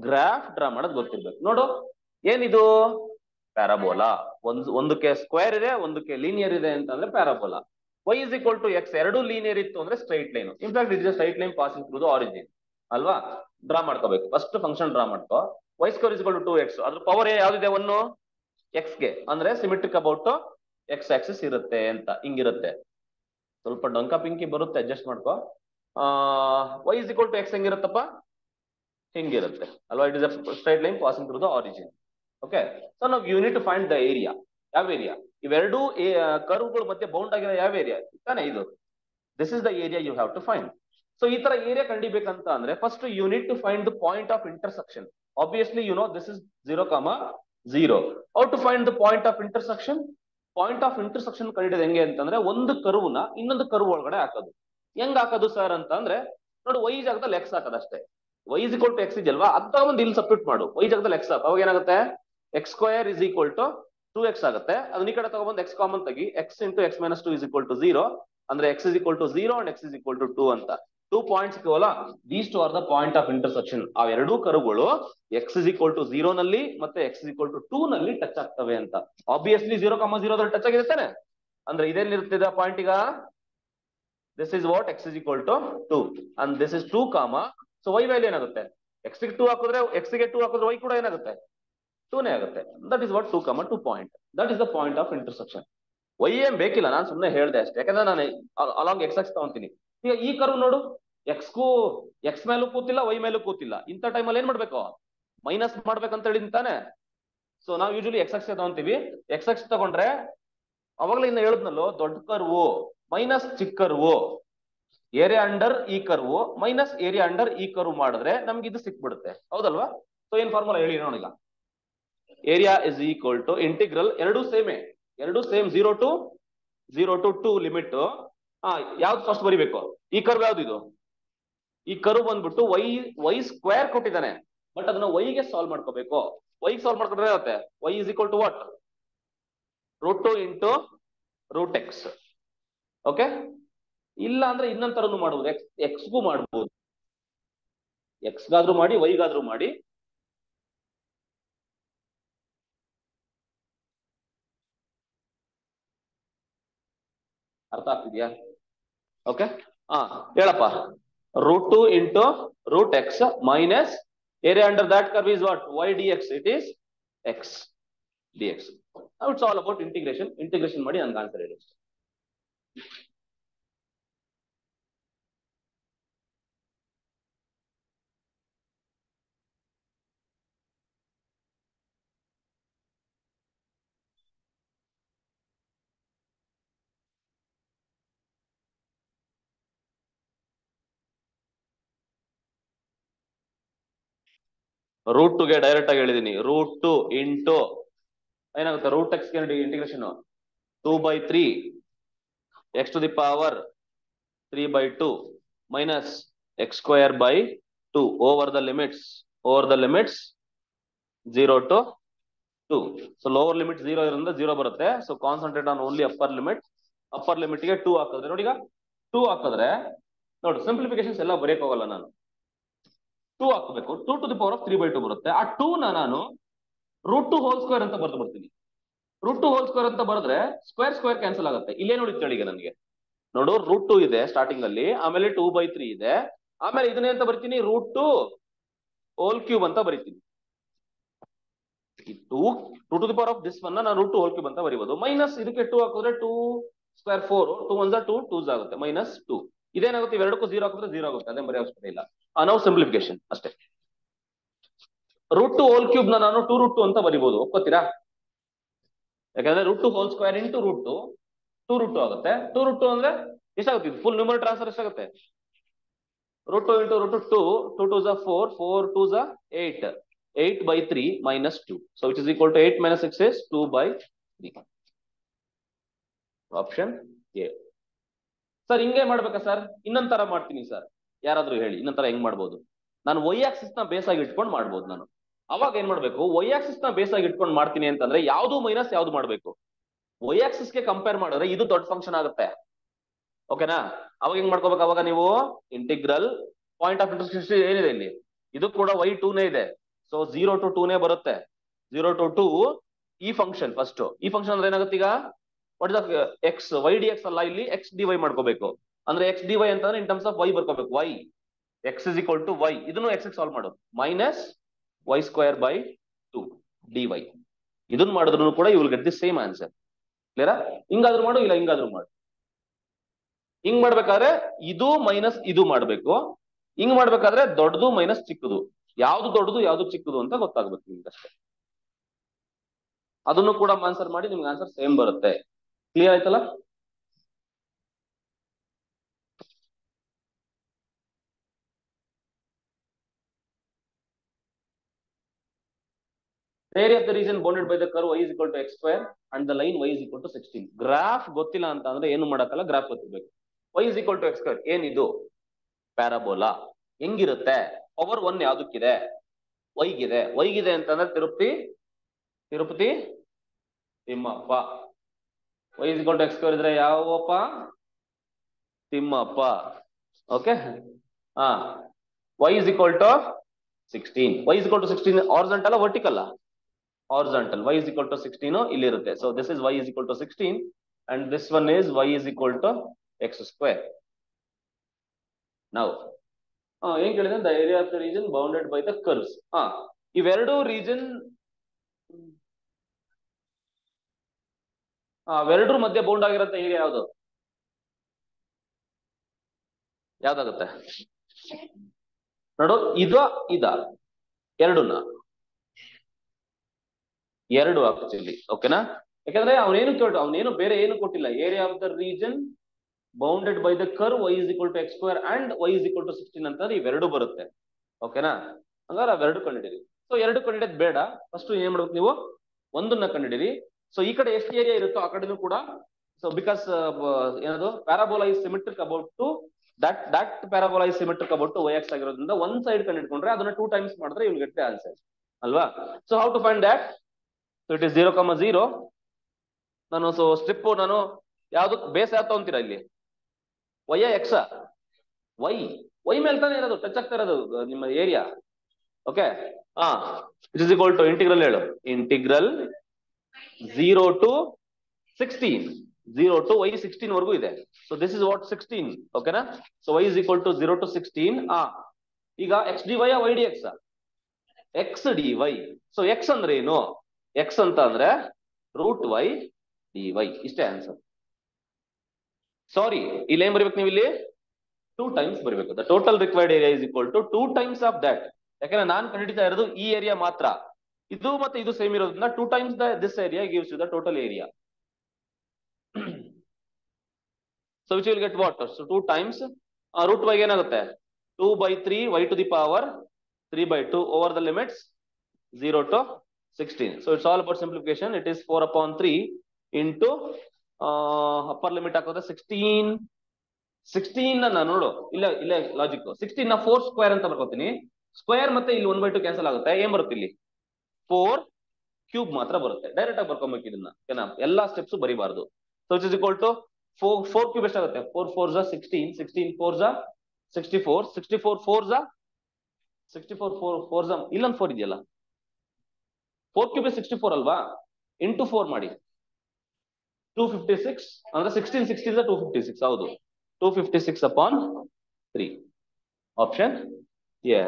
Graph draw ಮಾಡೋದು ಗೊತ್ತಿರ್ಬೇಕು. ನೋಡು, ಏನಿದು? ಪ್ಯಾರಾಬೋಲಾ. ಒಂದಕ್ಕೆ ಸ್ಕ್ವೇರ್ ಇದೆ, ಒಂದಕ್ಕೆ ಲೀನಿಯರ್ ಇದೆ ಅಂತಂದ್ರೆ parabola. y is equal to x ಎರಡು ಲೀನಿಯರ್ ಇತ್ತು ಅಂದ್ರೆ straight line. In fact it is a straight line passing through the origin ಅಲ್ವಾ? ಡ್ರಾ ಮಾಡ್ಕೋಬೇಕು. ಫಸ್ಟ್ ಫಂಕ್ಷನ್ ಡ್ರಾ ಮಾಡ್ಕೋ. y² is equal to 2x. ಅದ್ರ ಪವರ್ ಯಾವ್ದಿದೆ? 1 x ಗೆ, ಅಂದ್ರೆ ಸಿಮೆಟ್ರಿಕ್ ಅಬೌಟ್ x ಆಕ್ಸಿಸ್ ಇರುತ್ತೆ ಅಂತ. ಹಿಂಗಿರುತ್ತೆ. ಸ್ವಲ್ಪ ಡೊಂಕ ಪಿಂಕಿ ಬರುತ್ತೆ, ಅಡ್ಜಸ್ಟ್ ಮಾಡ್ಕೋ. y is equal to x ಹೆಂಗಿರುತ್ತಪ್ಪ? ಹಿಂಗಿರುತ್ತೆ ಅಲ್ವಾ? It is a straight line passing through the origin. Okay, so ನಾವು you need to find the area. ಯಾವ ಏರಿಯಾ? ಇವೆರಡು ಕರ್ವ್ಗಳು ಮತ್ತೆ ಬೌಂಡ್ ಆಗಿರೋ ಯಾವ ಏರಿಯಾ ತಾನೆ ಇದು? This is the area you have to find. So ಈ ತರ ಏರಿಯಾ ಕಂಡಿಬೇಕಂತ ಅಂದ್ರೆ first you need to find the point of intersection. Obviously you know this is 0, 0. How to find the point of intersection? Point of intersection ಕಂಡಿಡಿದ ಹೆಂಗೆ ಅಂತಂದ್ರೆ ಒಂದು ಕರ್ವ್ನ ಇನ್ನೊಂದು curve ಒಳಗಡೆ ಹಾಕೋದು. ಹೆಂಗ್ ಹಾಕೋದು ಸರ್ ಅಂತ ಅಂದ್ರೆ ನೋಡಿ, y ಜಾಗದಲ್ಲಿ x ಹಾಕೋದು ಅಷ್ಟೇ. y is equal to x ಇದೆಯಲ್ವಾ, ಅದ್ ತಗೊಂಡು ಇಲ್ಲಿ ಸಬ್ಸ್ಟಿಟ್ಯೂಟ್ ಮಾಡು. y ಜಾಗದಲ್ಲಿ x ಹಾಕು, ಅವಾಗ ಏನಾಗುತ್ತೆ? x² is equal to 2x ಆಗುತ್ತೆ. ಅದನ್ನ ಈ ಕಡೆ ತಗೊಂಡ್ಬಂದು x ಕಾಮನ್ ತೆಗಿ. x into x minus 2 is equal to 0. ಅಂದ್ರೆ x is equal to 0 and x is equal to 2 ಅಂತ 2 ಪಾಯಿಂಟ್ಸ್ ಇರುವಲ್ಲ, these two are the point of intersection. ಆ ಎರಡೂ ಕರ್ವ್ಗಳು x is equal to 0 ನಲ್ಲಿ ಮತ್ತೆ x is equal to 2 ನಲ್ಲಿ touch ಆಗ್ತವೆ ಅಂತ. ಆಬ್ವಿಯಸ್ಲಿ 0, 0 ದಲ್ಲಿ ಟಚ್ ಆಗಿದೆ ತಾನೆ? ಅಂದ್ರೆ ಇದೇನಿರುತ್ತದೆ ಪಾಯಿಂಟ್ ಈಗ? This is what? x is equal to 2 and this is 2, so y value ಏನಾಗುತ್ತೆ? x ಗೆ 2 ಹಾಕಿದ್ರೆ, x ಗೆ 2 ಹಾಕಿದ್ರೆ y ಕೂಡ ಏನಾಗುತ್ತೆ? 2ನೇ ಆಗುತ್ತೆ. That is what 2, 2 point. That is the point of intersection. y ಏನ್ ಬೇಕಿಲ್ಲ, ನಾನು ಸುಮ್ಮನೆ ಹೇಳ್ದೆ ಅಷ್ಟೇ, ಯಾಕಂದ್ರೆ ನಾನು ಅಲಾಂಗ್ x ಆಕ್ಸಿಸ್ ತಗೊಂತೀನಿ. ಈಗ ಈ ಕರ್ವ್ ನೋಡು, x ಮೇಲೂ ಕೂತಿಲ್ಲ, y ಮೇಲೂ ಕೂತಿಲ್ಲ. ಇಂಥ ಟೈಮಲ್ಲಿ ಏನ್ ಮಾಡ್ಬೇಕು? ಮೈನಸ್ ಮಾಡ್ಬೇಕಂತ ಹೇಳಿದ್ ತಾನೆ? ಸೊ ನಾವು ಯೂಶಲಿ x ಆಕ್ಸಿಸ್ ತಗೊಂತೀವಿ. x ಆಕ್ಸಿಸ್ ತಗೊಂಡ್ರೆ ಅವಾಗಲೇ ಇನ್ನು ಹೇಳಿದ್ನಲ್ಲೋ, ದೊಡ್ಡ ಕರ್ವು ಮೈನಸ್ ಚಿಕ್ಕ ಕರ್ವು ಏರಿಯಾ ಅಂಡರ್ ಈ ಕರ್ವ್ ಮೈನಸ್ ಏರಿಯಾ ಅಂಡರ್ ಈ ಕರ್ವ್ ಮಾಡಿದ್ರೆ ನಮ್ಗೆ ಇದು ಸಿಕ್ಬಿಡುತ್ತೆ, ಹೌದಲ್ವಾ? ಸೊ ಏನ್ ಫಾರ್ಮುಲಾ ಹೇಳಿ ನೋಡೋಣ. ಈಗ area is equal to integral, ಎರಡು ಸೇಮ್ 0 to 2 ಲಿಮಿಟ್. ಯಾವ್ದು ಫಸ್ಟ್ ಬರಿಬೇಕು? ಈ ಕರ್ವ್ ಯಾವ್ದು? ಇದು ಈ ಕರ್ವ್ ಬಂದ್ಬಿಟ್ಟು ವೈ ಸ್ಕ್ವೇರ್ ಕೊಟ್ಟಿದ್ದಾನೆ, ಬಟ್ ಅದನ್ನ ವೈಗೆ ಸಾಲ್ವ್ ಮಾಡ್ಕೋಬೇಕು. ವೈಗೆ ಸಾಲ್ವ್ ಮಾಡ್ಕೊಂಡ್ರೆ ಇರುತ್ತೆ Y is equal to what? √2 into √x. Okay, ಇಲ್ಲ ಅಂದ್ರೆ ಇನ್ನೊಂದ್ ತರನು ಮಾಡಬಹುದು, ಎಕ್ಸ್ಗೂ ಮಾಡಬಹುದು. ಎಕ್ಸ್ಗಾದ್ರೂ ಮಾಡಿ ವೈಗಾದ್ರೂ ಮಾಡಿ. ಅರ್ಥ ಆಗ್ತಿದ್ಯಾ? ಓಕೆ, ಹೇಳಪ್ಪ. √2 into √x minus area under that curve is what? y dx. It is x dx. Now it's all about integration ಮಾಡಿ ನನ್ಗೆ ಆನ್ಸರ್ ಹೇಳಿ. √2ಗೆ ಡೈರೆಕ್ಟ್ ಆಗಿ ಹೇಳಿದೀನಿ. √2 ಇಂಟು ಏನಾಗುತ್ತೆ? √x integration 2/3 x to the power 3/2 minus x square by 2 over the limits 0 to 2. So lower limit 0 ಇರೋದ್ರಿಂದ 0 ಬರುತ್ತೆ. So concentrate on only upper limit ಗೆ 2 ಹಾಕಿದ್ರೆ ನೋಡಿ. ಈಗ 2 ಹಾಕಿದ್ರೆ ನೋಡಿ, ಸಿಂಪ್ಲಿಫಿಕೇಶನ್ಸ್ ಎಲ್ಲ ಬರೆಯಕ್ ಹೋಗಲ್ಲ ನಾನು. 2 ಹಾಕಬೇಕು, 2 to the power of 3/2 ಬರುತ್ತೆ. ಆ 2 ನಾನು √2 ಹೋಲ್ ಸ್ಕ್ವೇರ್ ಅಂತ ಬರ್ದು ಬರ್ತೀನಿ. √2 ಹೋಲ್ ಸ್ಕ್ವೇರ್ ಅಂತ ಬರೆದ್ರೆ ಸ್ಕ್ವೇರ್ ಕ್ಯಾನ್ಸಲ್ ಆಗುತ್ತೆ. ಇಲ್ಲೇ ನೋಡಿ ಈಗ ನನಗೆ ನೋಡು, √2 ಇದೆ ಸ್ಟಾರ್ಟಿಂಗ್ ಅಲ್ಲಿ, ಆಮೇಲೆ 2/3 ಇದೆ, ಆಮೇಲೆ ಇದನ್ನೇ ಅಂತ ಬರ್ತೀನಿ √2 ಹೋಲ್ ಕ್ಯೂಬ್ ಅಂತ ಬರೀತೀನಿ. 2 to the power of this one ನಾನು √2 ಹೋಲ್ ಕ್ಯೂಬ್ ಅಂತ ಬರೀಬಹುದು. ಮೈನಸ್ ಇದಕ್ಕೆ 2 ಹಾಕಿದ್ರೆ 2 ಸ್ಕ್ವೇರ್ 4, 2 1 2 2 ಆಗುತ್ತೆ, ಮೈನಸ್ 2. ಇದೇನಾಗುತ್ತೆ? ಇವೆರಡಕ್ಕೂ 0 ಹಾಕಿದ್ರೆ 0 ಆಗುತ್ತೆ, ಅದೇ ಬರೀ ಅವಶ್ಯಕತೆ ಇಲ್ಲ. ನಾವು ಸಿಂಪ್ಲಿಫಿಕೇಶನ್ ಅಷ್ಟೇ. √2 ಹೋಲ್ ಕ್ಯೂಬ್ ನಾನು 2√2 ಅಂತ ಬರೀಬಹುದು, ಒಪ್ಕೋತೀರಾ? ಯಾಕಂದ್ರೆ √2 ಹೋಲ್ ಸ್ಕ್ವೇರ್ ಇಂಟು √2 2√2 ಆಗುತ್ತೆ. 2√2 ಅಂದ್ರೆ ಎಷ್ಟಾಗುತ್ತೆ? ಫುಲ್ ನ್ಯೂಮರಲ್ ಟ್ರಾನ್ಸ್ಫರ್ ಎಷ್ಟಾಗುತ್ತೆ? √2 into √2 2 2s are 4 4 2s are 8 8/3 minus 2. So which is equal to 8 minus 6 is 2/3. Option A. Sir ಹಿಂಗೆ ಮಾಡ್ಬೇಕಾ ಸರ್? ಇನ್ನೊಂದ್ ತರ ಮಾಡ್ತೀನಿ ಸರ್, ಯಾರಾದ್ರೂ ಹೇಳಿ ಇನ್ನೊಂದ್ ತರ ಹೆಂಗ್ ಮಾಡ್ಬೋದು? ನಾನು ವೈ ಆಕ್ಸಿಸ್ ನ ಬೇಸ್ ಆಗಿ ಇಟ್ಕೊಂಡು ಮಾಡ್ಬೋದು. ನಾನು ಅವಾಗ ಏನ್ ಮಾಡ್ಬೇಕು? ವೈ ಆಕ್ಸಿಸ್ ನ ಬೇಸ್ ಆಗಿ ಇಟ್ಕೊಂಡು ಮಾಡ್ತೀನಿ ಅಂತಂದ್ರೆ ಯಾವ್ದು ಮೈನಸ್ ಯಾವ್ದು ಮಾಡ್ಬೇಕು? ವೈ ಆಕ್ಸಿಸ್ ಗೆ ಕಂಪೇರ್ ಮಾಡಿದ್ರೆ ಇದು ದೊಡ್ಡ ಫಂಕ್ಷನ್ ಆಗುತ್ತೆ, ಓಕೆನಾ? ಅವಾಗ ಹೆಂಗ್ ಮಾಡ್ಕೋಬೇಕು? ಅವಾಗ ನೀವು ಇಂಟಿಗ್ರಲ್ ಪಾಯಿಂಟ್ ಆಫ್ ಇಂಟರ್ಸೆಕ್ಷನ್ ಏನಿದೆ ಇಲ್ಲಿ, ಇದು ಕೂಡ y2 ನೇ ಇದೆ. ಸೊ 0 to 2 ನೇ ಬರುತ್ತೆ. 0 to 2 ಈ ಫಂಕ್ಷನ್ ಫಸ್ಟ್. ಈ ಫಂಕ್ಷನ್ ಅಂದ್ರೆ ಏನಾಗುತ್ತೆ? ಈಗ what is X Y D X ಅಲ್ಲ, ಇಲ್ಲಿ ಎಕ್ಸ್ ಡಿ ವೈ ಮಾಡ್ಕೋಬೇಕು. ಅಂದ್ರೆ ಎಕ್ಸ್ ಡಿ ವೈ ಅಂತಂದ್ರೆ ಇನ್ ಟರ್ಮ್ಸ್ ಆಫ್ ವೈ ಬರ್ಕೋಬೇಕು. Y x is equal to y, ಇದನ್ನು ಎಕ್ಸ್ ಸಾಲ್ವ್ ಮಾಡೋದು, minus y square by 2 dy. ಇದನ್ನ ಮಾಡಿದ್ರು ಕೂಡ you will get the same answer. ಕ್ಲಿಯರಾ? ಹಿಂಗಾದ್ರೂ ಮಾಡು, ಇಲ್ಲ ಹಿಂಗಾದ್ರೂ ಮಾಡು. ಹಿಂಗ್ ಮಾಡ್ಬೇಕಾದ್ರೆ ಇದು ಮೈನಸ್ ಇದು ಮಾಡ್ಬೇಕು, ಹಿಂಗ್ ಮಾಡ್ಬೇಕಾದ್ರೆ ದೊಡ್ಡದು ಮೈನಸ್ ಚಿಕ್ಕದು, ಯಾವ್ದು ದೊಡ್ಡದು ಯಾವ್ದು ಚಿಕ್ಕದು ಅಂತ ಗೊತ್ತಾಗ್ಬೇಕು ನಿಮ್ಗೆ ಅಷ್ಟೇ. ಅದನ್ನು ಕೂಡ ಆನ್ಸರ್ ಮಾಡಿ ನಿಮ್ಗೆ ಆನ್ಸರ್ ಸೇಮ್ ಬರುತ್ತೆ. ಕ್ಲಿಯರ್ ಆಯ್ತಲ್ಲ? Area of the region bounded by the curve y is equal to x square and the line y is equal to 16. Graph ಗೊತ್ತಿಲ್ಲ ಅಂತ ಅಂದ್ರೆ ಏನು ಮಾಡಕ್ಕಲ್ಲ, ಗ್ರಾಫ್ ಗೊತ್ತಿರ್ಬೇಕು. y is equal to x square ಏನಿದು? Parabola. ಹೆಂಗಿರುತ್ತೆ? Power 1 ಯಾವ್ದಕ್ಕಿದೆ? ವೈಗಿದೆ ಅಂತಂದ್ರೆ Tirupati Thimmappa. y is equal to x square ಇದ್ರೆ ಯಾವಪ್ಪ? Thimmappa. Okay, y is equal to 16. y is equal to 16 horizontal vertical? Horizontal. y is equal to 16 ಇಲ್ಲಿ ಇರುತ್ತೆ. So this is y is equal to 16 and this one is y is equal to x square. Now ಏನ್ ಕೇಳಿದ್ರೆ the area of the region bounded by the curves. ಇವೆರಡು region ಅವೆರಡರ ಮಧ್ಯೆ bound ಆಗಿರುತ್ತೆ area ಯಾವ್ದಾಗುತ್ತೆ ನೋಡು? ಇದ ಎರಡು ಆಕ್ಚುಲಿ, ಓಕೆನಾ? ಯಾಕಂದ್ರೆ ಅವನೇನು ಬೇರೆ ಏನು ಕೊಟ್ಟಿಲ್ಲ. Area of the region bounded by the curve y is equal to x square and y is equal to 16 ಅಂತ ಇವೆರಡು ಬರುತ್ತೆ. ಓಕೆನಾ? ಹಂಗಾರೆ ಅವೆರಡು ಕಂಡಿಡಿರಿ. ಸೊ ಎರಡು ಕಂಡಿಡಿಯೋದು ಬೇಡ, ಫಸ್ಟ್ ಏನ್ ಮಾಡ್ಬೇಕು ನೀವು, ಒಂದನ್ನ ಕಂಡಿಡಿರಿ. ಸೊ ಈ ಕಡೆ ಎಷ್ಟು ಏರಿಯಾ ಇರುತ್ತೋ ಆ ಕಡೆನೂ ಕೂಡ, ಸೊ ಬಿಕಾಸ್ ಏನದು parabola is symmetric about to that parabola is symmetric about to y axis ಆಗಿರೋದ್ರಿಂದ ಒಂದ್ ಸೈಡ್ ಕಂಡಿಡ್ಕೊಂಡ್ರೆ ಅದನ್ನ 2 ಟೈಮ್ಸ್ ಮಾಡಿದ್ರೆ you will get the answer ಅಲ್ವಾ? So how to find that? So it is 0,0. ನಾನು ಸೊ ಸ್ಟ್ರಿಪ್ ನಾನು ಯಾವ್ದು base ಯಾವ್ದು ತಗೊಂತೀರಾ ಇಲ್ಲಿ, ವೈ ಎಕ್ಸ್, ವೈ ಮೇಲೆ ತಾನೇ ಇರೋದು, ಟಚ್ ಆಗ್ತಾ ಇರೋದು ನಿಮ್ಮ area. Okay, it is equal to integral ಹೇಳು, ಇಂಟಿಗ್ರಲ್ 0 to 16, 0 to y 16 ವರೆಗೂ ಇದೆ. So this is what 16. ಓಕೆನಾ? ಸೊ y is equal to 0 to 16. ಈಗ X D Y Y D X, X D Y. So X ಅಂದ್ರೆ ಏನು? X ಅಂತ ಅಂದ್ರೆ ರೂಟ್ ವೈ ಡಿ ವೈ, ಇಷ್ಟೇ ಆನ್ಸರ್. ಸಾರಿ, ಇಲ್ಲಿ ಏನ್ ಬರೀಬೇಕು ನೀವು, ಇಲ್ಲಿ 2 ಟೈಮ್ಸ್ ಬರೀಬೇಕು. The total required area is equal to 2 times of that. ಯಾಕಂದ್ರೆ ನಾನು ಕಂಡಿಡ್ತಾ ಇರೋದು ಈ ಏರಿಯಾ ಮಾತ್ರ, ಇದು ಮತ್ತೆ ಇದು ಸೇಮ್ ಇರೋದ್ರಿಂದ 2 times this area gives you the total area. So which will get what? So 2 times root Y ಏನಾಗುತ್ತೆ, 2/3 y to the power 3/2 over the limits 0 to 16. So it's all about simplification. It is 4/3 into upper limit ಹಾಕೋದ್ರೆ 16 ನಾನು ನೋಡು, ಇಲ್ಲ logic, 16 ನ 4 square ಅಂತ ಬರ್ಕೋತೀನಿ. Square ಮತ್ತೆ ಇಲ್ಲಿ 1/2 cancel ಆಗುತ್ತೆ. ಏನ್ ಬರುತ್ತೆ ಇಲ್ಲಿ? 4 ಕ್ಯೂಬ್ ಮಾತ್ರ ಬರುತ್ತೆ. ಡೈರೆಕ್ಟ್ ಆಗಿ ಬರ್ಕೊಬೇಕು ಇದನ್ನ, ಓಕೆನಾ? ಎಲ್ಲಾ ಸ್ಟೆಪ್ಸ್ ಬರಿಬಾರ್ದು. So it is equal to 4 cube ಎಷ್ಟಾಗುತ್ತೆ? 4 4 16, 16 4 64, 64 4 64 4 ಇಲ್ಲೊಂದು 4 ಇದೆಯಲ್ಲ, 4 ಕ್ಯೂಬ್ 64 ಅಲ್ವಾ? ಇಂಟು 4 ಮಾಡಿ 256 ಅಂದ್ರೆ 16 16 256. ಹೌದು, 256/3. Option A.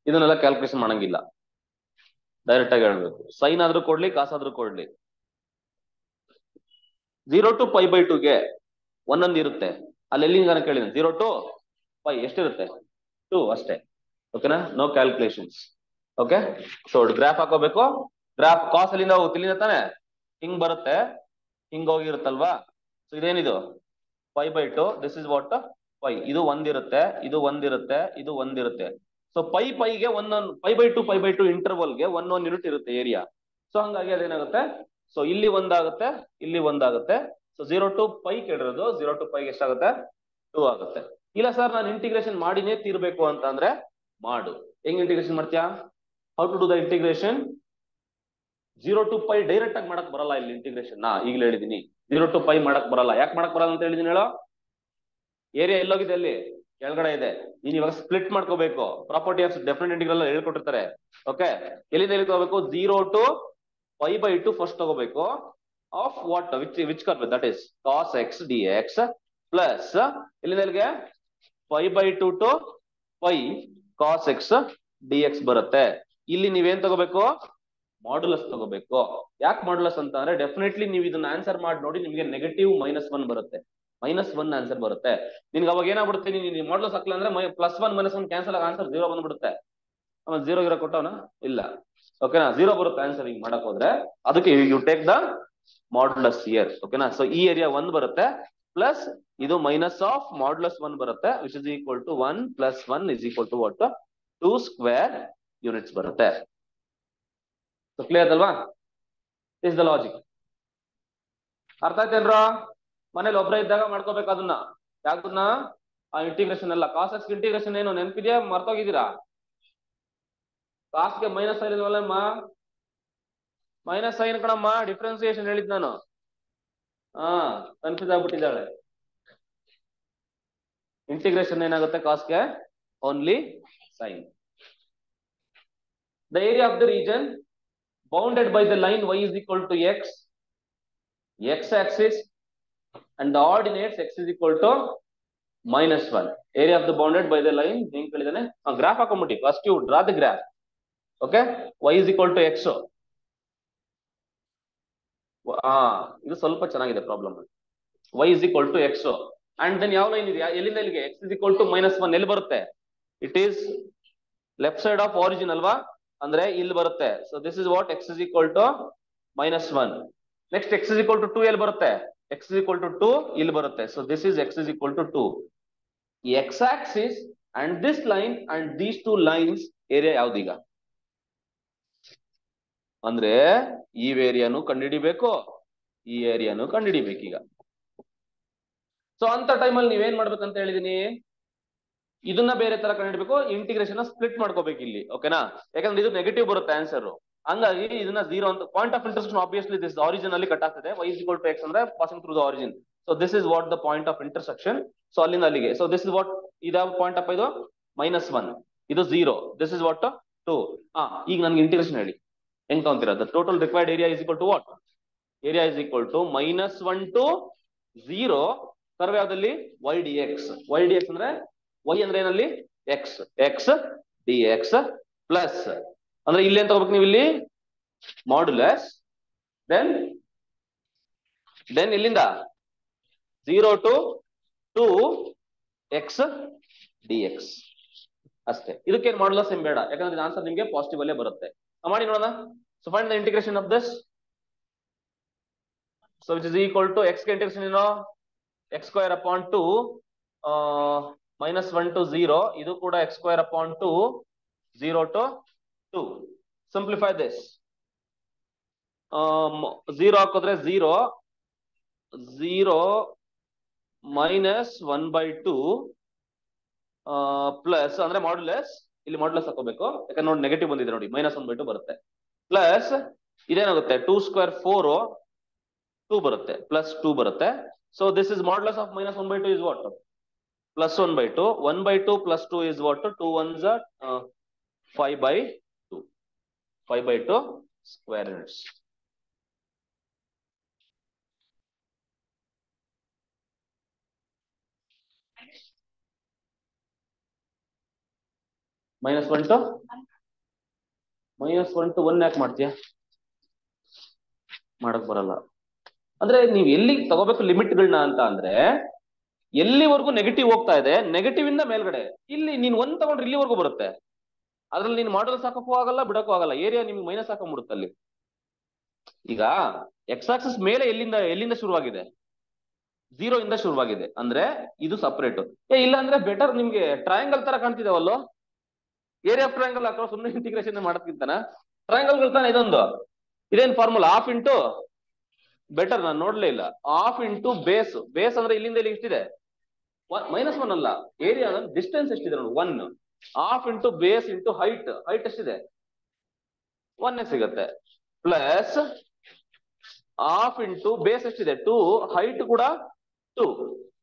ಇದನ್ನೆಲ್ಲ ಕ್ಯಾಲ್ಕುಲೇಷನ್ ಮಾಡಂಗಿಲ್ಲ, ಡೈರೆಕ್ಟ್ ಆಗಿ ಹೇಳ್ಬೇಕು. ಸೈನ್ ಆದ್ರೂ ಕೊಡ್ಲಿ, ಕಾಸಾದ್ರೂ ಕೊಡ್ಲಿ. 0 to π/2ಗೆ ಒಂದೊಂದು ಇರುತ್ತೆ. ಅಲ್ಲಿ ಎಲ್ಲಿಂದ ಕೇಳಿದ 0 to π ಎಷ್ಟಿರುತ್ತೆ? 2 ಅಷ್ಟೇ. ಓಕೆನಾ? No calculations. Okay, so graph ಹಾಕೋಬೇಕು. ಗ್ರಾಫ್ ಕಾಸ್ ಅಲ್ಲಿಂದ ಹೋಗುತ್ತೆ, ಇಲ್ಲಿಂದ ತಾನೆ ಹಿಂಗ್ ಬರುತ್ತೆ, ಹಿಂಗ್ ಹೋಗಿರುತ್ತಲ್ವಾ? ಸೊ ಇದೇನಿದು π/2. This is what pi. ಇದು ಒಂದಿರುತ್ತೆ, ಇದು ಒಂದಿರುತ್ತೆ, ಇದು ಒಂದಿರುತ್ತೆ. ಸೊ ಪೈಗೆ ಒಂದೊಂದು π/2 ಇಂಟರ್ವಲ್ಗೆ ಒಂದೊಂದು ಯೂನಿಟ್ ಇರುತ್ತೆ ಏರಿಯಾ. ಸೊ ಹಂಗಾಗಿ ಅದೇನಾಗುತ್ತೆ, ಸೊ ಇಲ್ಲಿ ಒಂದಾಗುತ್ತೆ, ಇಲ್ಲಿ ಒಂದಾಗುತ್ತೆ. ಸೊ 0 to π ಕೇಳಿರೋದು, 0 to π ಎಷ್ಟಾಗುತ್ತೆ? 2 ಆಗುತ್ತೆ. ಇಲ್ಲ ಸರ್ ನಾನು ಇಂಟಿಗ್ರೇಷನ್ ಮಾಡಿನೇ ತೀರ್ಬೇಕು ಅಂತ ಅಂದ್ರೆ ಮಾಡು. ಹೆಂಗ್ ಇಂಟಿಗ್ರೇಷನ್ ಮಾಡ್ತೀಯಾ? How to do the integration? 0 to π direct ಆಗಿ ಮಾಡಕ್ ಬರಲ್ಲ ಇಲ್ಲಿ ಇಂಟಿಗ್ರೇಷನ್. ಈಗಲೇ ಹೇಳಿದೀನಿ 0 to π ಮಾಡಕ್ ಬರಲ್ಲ. ಯಾಕೆ ಮಾಡಕ್ ಬರಲ್ಲ ಅಂತ ಹೇಳಿದೀನಿ ಹೇಳೋ? ಏರಿಯಾ ಎಲ್ಲೋಗಿದೆ? ಅಲ್ಲಿ ಕೆಳಗಡೆ ಇದೆ. ನೀನ್ ಇವಾಗ ಸ್ಪ್ಲಿಟ್ ಮಾಡ್ಕೋಬೇಕು. ಪ್ರಾಪರ್ಟಿ ಆಫ್ ಡೆಫಿನೆಟ್ ಇಂಟಿಗ್ರಲ್ ಹೇಳ್ಕೊಟ್ಟಿರ್ತಾರೆ. ಓಕೆ, ಎಲ್ಲಿಂದ ಎಲ್ಲಿ ತಗೋಬೇಕು? 0 to π/2 ಫಸ್ಟ್ ತಗೋಬೇಕು. Of what? Which curve? That is cos x dx plus ಎಲ್ಲಿಂದ ಎಲ್ಲಿಗೆ? π/2 to π cos x dx ಬರುತ್ತೆ. ಇಲ್ಲಿ ನೀವೇನ್ ತಗೋಬೇಕು? ಮಾಡ್ಯುಲಸ್ ತಗೋಬೇಕು. ಯಾಕೆ ಮಾಡ್ಯುಲಸ್ ಅಂತ ಅಂದ್ರೆ ಡೆಫಿನೆಟ್ಲಿ ನೀವು ಇದನ್ನ ಆನ್ಸರ್ ಮಾಡಿ ನೋಡಿ, ನಿಮಗೆ ನೆಗೆಟಿವ್ -1 ಬರುತ್ತೆ. -1 ಆನ್ಸರ್ ಬರುತ್ತೆ. ನಿನ್ಗೆ ಅವಾಗ ಏನಾಗ್ಬಿಡುತ್ತೆ, ನೀನು ಮಾಡ್ಯುಲಸ್ ಹಾಕ್ಲ ಅಂದ್ರೆ +1 -1 ಕ್ಯಾನ್ಸಲ್ ಆಗಿ ಆನ್ಸರ್ 0 ಬಂದ್ಬಿಡುತ್ತೆ. ಆಮೇಲೆ 0 ಕೊಟ್ಟವನ ಇಲ್ಲ. ಓಕೆನಾ? 0 ಬರುತ್ತೆ ಆನ್ಸರ್ ಹಿಂಗ್ ಮಾಡಕ್ ಹೋದ್ರೆ. ಅದಕ್ಕೆ you take the modulus here. ಓಕೆನಾ? ಸೊ ಈ ಏರಿಯಾ 1 ಬರುತ್ತೆ, ಪ್ಲಸ್ ಇದು -1 ಬರುತ್ತೆ, which is equal to 1 + 1 is equal to what? 2 square units ಬರುತ್ತೆ. ಸೊ ಕ್ಲಿಯರ್ ಅಲ್ವಾ? Is the logic. ಅರ್ಥ ಆಯ್ತೇನ್ರ? ಮನೇಲಿ ಒಬ್ಬರೇ ಇದ್ದಾಗ ಮಾಡ್ಕೋಬೇಕು ಅದನ್ನ. ಯಾಕನ್ನ? ಆ ಇಂಟಿಗ್ರೇಷನ್ ಎಲ್ಲ ಕಾಸ್ ಎಕ್ಸ್ ಇಂಟಿಗ್ರೇಷನ್ ಏನು ನೆನಪಿದ್ಯಾ? ಮರ್ತೋಗಿದ್ದೀರಾ? ಕಾಸ್ಗೆ ಮೈನಸ್ ಸೈನ್ ಇಲ್ವಲ್ಲಮ್ಮ? ಮೈನಸ್ ಸೈನ್ ಕಣಮ್ಮ, ಡಿಫ್ರೆನ್ಸಿಯೇಷನ್ ಹೇಳಿದ್ ನಾನು. ಕನ್ಫ್ಯೂಸ್ ಆಗ್ಬಿಟ್ಟಿದ್ದಾಳೆ. ಇಂಟಿಗ್ರೇಷನ್ ಏನಾಗುತ್ತೆ ಕಾಸ್ಗೆ? Only sine. The area of the region bounded by the line y is equal to x axis and the ordinates x is equal to -1. Area of the bounded by the line ಹೆಂಗ್ ಕೇಳಿದಾನೆ? Graph ಹಾಕೊಂಡ್ಬಿಟ್ಟು first you draw the graph. Okay, y is equal to x, ಆ ಇದು ಸ್ವಲ್ಪ ಚೆನ್ನಾಗಿದೆ problem. y is equal to x and then ಯಾವ line ಇದೆಯಾ ಎಲ್ಲಿಂದ ಎಲ್ಲಿಗೆ x is equal to -1 ಎಲ್ಲಿ ಬರುತ್ತೆ? It is left side of origin ಅಲ್ವಾ, ಅಂದ್ರೆ ಇಲ್ಲಿ ಬರುತ್ತೆ. So this is what x is equal to -1. Next x is equal to 2 ಎಲ್ಲಿ ಬರುತ್ತೆ? x is equal to 2 ಇಲ್ಲಿ ಬರುತ್ತೆ. So this is x is equal to 2. ಈ x axis and this line and these two lines area ಯಾವ್ದೀಗ? ಅಂದ್ರೆ ಈ ಏರಿಯಾನು ಕಂಡುಹಿಡಿಬೇಕು, ಈ ಏರಿಯಾನು ಕಂಡುಹಿಡಿಬೇಕೀಗ. ಸೊ ಅಂತ ಟೈಮಲ್ಲಿ ನೀವೇನ್ ಮಾಡ್ಬೇಕಂತ ಹೇಳಿದೀನಿ, ಇದನ್ನ ಬೇರೆ ತರ ಕಂಡುಹಿಡಬೇಕು, ಇಂಟಿಗ್ರೇಷನ್ ಸ್ಪ್ಲಿಟ್ ಮಾಡ್ಕೋಬೇಕು ಇಲ್ಲಿ, ಓಕೆನಾ? ಯಾಕಂದ್ರೆ ಇದು ನೆಗೆಟಿವ್ ಬರುತ್ತೆ ಆನ್ಸರ್, ಹಂಗಾಗಿ ಇದನ್ನ 0 ಅಂತ. Point of intersection obviously this origin ಅಲ್ಲಿ ಕಟ್ ಆಗ್ತದೆ. y is equal to x ಅಂದ್ರೆ passing through the origin. So this is what the point of intersection. So ಅಲ್ಲಿಂದ ಅಲ್ಲಿಗೆ. ಸೊ ದಿಸ್ ಇಸ್ ವಾಟ್, ಇದಾವ ಪಾಯಿಂಟ್ ಆಫ್ ಇದು -1, ಇದು 0, this is what 2. ಈಗ ನನ್ಗೆ ಇಂಟಿಗ್ರೇಷನ್ ಹೇಳಿ ಹೆಂಗ್ ತಗೊಂತೀರಾ? The total required area is equal to what? Area is equal to -1 to 0 curve ಯಾವ್ದಲ್ಲಿ? y dx. y dx ಅಂದ್ರೆ y ಅಂದ್ರೆ ಏನಲ್ಲಿ x, x dx ಪ್ಲಸ್ ಅಂದ್ರೆ ಇಲ್ಲಿ ಏನ್ ತಗೋಬೇಕು ನೀವು? ಇಲ್ಲಿ ಮಾಡ್ಯುಲಸ್, ದೆನ್ ಇಲ್ಲಿಂದ 0 to 2 x dx ಅಷ್ಟೇ. ಇದಕ್ಕೇನ್ ಮಾಡ್ಯುಲಸ್ ಏನ್ ಬೇಡ, ಯಾಕಂದ್ರೆ ಆನ್ಸರ್ ನಿಮ್ಗೆ ಪಾಸಿಟಿವ್ ಅಲ್ಲೇ ಬರುತ್ತೆ. ಮಾಡಿ ನೋಡೋಣ. So find the integration of this. So which is equal to x ಗೆ ಇಂಟಿಗ್ರೇಷನ್ ಏನೋ x square upon 2 -1 to 0. ಇದು ಕೂಡ x square upon 2 0 to 2. Simplify this. 0 ಹಾಕಿದ್ರೆ 0 -1/2 ಪ್ಲಸ್ ಅಂದ್ರೆ ಮಾಡ್ಯುಲಸ್, ಇಲ್ಲಿ ಮಾಡ್ಯುಲಸ್ ಹಾಕೋಬೇಕು ಯಾಕಂದ್ರೆ ನೋಡಿ ನೆಗೆಟಿವ್ ಬಂದಿದೆ ನೋಡಿ, -1/2 ಬರುತ್ತೆ. ಪ್ಲಸ್ ಇದೇನಾಗುತ್ತೆ 2 square 4 2 ಬರುತ್ತೆ, ಪ್ಲಸ್ 2 ಬರುತ್ತೆ. So this is modulus of -1/2 is what? +1/2. 1/2 plus 2 is what? 2 ones are 5/2. 5/2 square units. -1 to 1 ಯಾಕೆ ಮಾಡ್ತೀಯ? ಮಾಡಕ್ ಬರಲ್ಲ ಅಂದ್ರೆ ನೀವು ಎಲ್ಲಿ ತಗೋಬೇಕು ಲಿಮಿಟ್ಗಳನ್ನ ಅಂತ ಅಂದ್ರೆ, ಎಲ್ಲಿವರೆಗೂ ನೆಗೆಟಿವ್ ಹೋಗ್ತಾ ಇದೆ, ನೆಗೆಟಿವ್ ಇಂದ ಮೇಲ್ಗಡೆ ಇಲ್ಲಿ ನೀನ್ 1 ತಗೊಂಡ್ರೆ ಇಲ್ಲಿವರೆಗೂ ಬರುತ್ತೆ. ಅದ್ರಲ್ಲಿ ನೀನ್ ಮಾಡ್ಯುಲಸ್ ಹಾಕಕ್ಕೂ ಆಗಲ್ಲ, ಬಿಡಕ್ಕೂ ಆಗಲ್ಲ. ಏರಿಯಾ ನಿಮ್ಗೆ ಮೈನಸ್ ಹಾಕೊಂಡ್ಬಿಡುತ್ತೆ ಅಲ್ಲಿ. ಈಗ ಎಕ್ಸ್ ಆಕ್ಸಿಸ್ ಮೇಲೆ ಎಲ್ಲಿಂದ ಶುರುವಾಗಿದೆ? 0 ಇಂದ ಶುರುವಾಗಿದೆ, ಅಂದ್ರೆ ಇದು ಸಪರೇಟ್. ಇಲ್ಲ ಅಂದ್ರೆ ಬೆಟರ್ ನಿಮ್ಗೆ ಟ್ರಯಾಂಗಲ್ ತರ ಕಾಣ್ತಿದಾವಲ್ಲೋ, ಏರಿಯಾ ಆಫ್ ಟ್ರಯಾಂಗಲ್ ಹಾಕೋ ಸುಮ್ಮನೆ ಇಂಟಿಗ್ರೇಷನ್ ಮಾಡೋದಕ್ಕಿಂತನ ಟ್ರಯಾಂಗಲ್ ತಾನೆ ಇದೊಂದು. ಇದೇನ್ ಫಾರ್ಮುಲಾ? ಹಾಫ್ ಇಂಟು, ಬೆಟರ್ ನಾನು ನೋಡ್ಲೇ ಇಲ್ಲ, ಹಾಫ್ ಇಂಟು ಬೇಸ್. ಬೇಸ್ ಅಂದ್ರೆ ಇಲ್ಲಿಂದ ಇಲ್ಲಿ ಎಷ್ಟಿದೆ? -1 ಅಲ್ಲ, ಏರಿಯಾ ಡಿಸ್ಟೆನ್ಸ್ ಎಷ್ಟಿದೆ ನೋಡಿ 1. Half into base into height ಎಷ್ಟಿದೆ? 1 ಸಿಗುತ್ತೆ. ಪ್ಲಸ್ ಹಾಫ್ ಇಂಟು ಬೇಸ್ ಎಷ್ಟಿದೆ? 2, ಹೈಟ್ ಕೂಡ 2.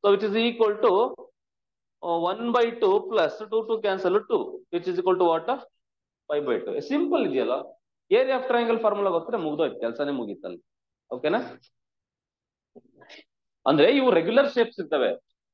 So which is equal to 1/2 plus 2 cancel 2, which is equal to what? 5/2. Simple ಇದೆಯಲ್ಲ, ಏರಿಯಾ ಆಫ್ ಟ್ರಯಾಂಗಲ್ ಫಾರ್ಮುಲಾ ಗೊತ್ತಿದ್ರೆ ಮುಗ್ದೋಯ್ತು, ಕೆಲಸನೇ ಮುಗೀತಲ್ಲಿ. ಓಕೆನಾ? ಅಂದ್ರೆ ಇವು ರೆಗ್ಯುಲರ್ ಶೇಪ್ಸ್ ಇರ್ತವೆ.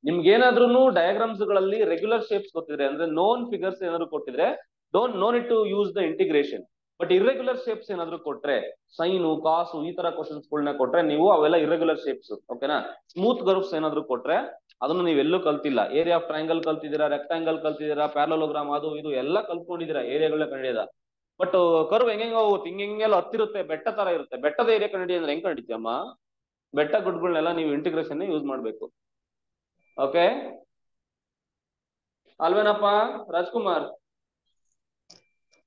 ನಿಮ್ಗೆ ಏನಾದ್ರೂ ಡಯಾಗ್ರಾಮ್ಸ್ ಗಳಲ್ಲಿ ರೆಗ್ಯುಲರ್ ಶೇಪ್ಸ್ ಗೊತ್ತಿದ್ರೆ, ಅಂದ್ರೆ ನೋನ್ ಫಿಗರ್ಸ್ ಏನಾದ್ರು ಕೊಟ್ಟಿದ್ರೆ no need to use the integration. But irregular shapes ಏನಾದ್ರು ಕೊಟ್ರೆ, ಸೈನು ಕಾಸು ಈ ತರ ಕ್ವಶನ್ಸ್ ಗಳನ್ನ ಕೊಟ್ರೆ ನೀವು ಅವೆಲ್ಲ ಇರ್ರೆಗ್ಯುಲರ್ ಶೇಪ್ಸ್. ಓಕೆನಾ? ಸ್ಮೂತ್ ಕರ್ವ್ಸ್ ಏನಾದ್ರು ಕೊಟ್ರೆ ಅದನ್ನು ನೀವೆಲ್ಲೂ ಕಲ್ತಿಲ್ಲ. ಏರಿಯಾ ಆಫ್ ಟ್ರಯಾಂಗಲ್ ಕಲ್ತಿದ್ದೀರಾ, ರೆಕ್ಟಾಂಗಲ್ ಕಲ್ತಿದ್ದೀರಾ, ಪ್ಯಾರಲೋಗ್ರಾಮ್ ಅದು ಇದು ಎಲ್ಲ ಕಲ್ತ್ಕೊಂಡಿದ್ದೀರಾ, ಏರಿಯಾಗಳನ್ನ ಕಂಡಿದ್ದೀರಾ. ಬಟ್ ಕರ್ವ್ ಹೆಂಗೆ ಹೋಗುತ್ತೆ, ಹಿಂಗೆಲ್ಲ ಹತ್ತಿರುತ್ತೆ, ಬೆಟ್ಟ ತರ ಇರುತ್ತೆ. ಬೆಟ್ಟದ ಏರಿಯಾ ಕಂಡಿಡಿ ಅಂದ್ರೆ ಹೆಂಗ್ ಕಂಡಿದ್ಯಮ್ಮ? ಬೆಟ್ಟ ಗುಡ್ಗಳನ್ನೆಲ್ಲ ನೀವು ಇಂಟಿಗ್ರೇಷನ್ ಯೂಸ್ ಮಾಡ್ಬೇಕು. ಓಕೆ ಅಲ್ವೇನಪ್ಪ ರಾಜ್ಕುಮಾರ್?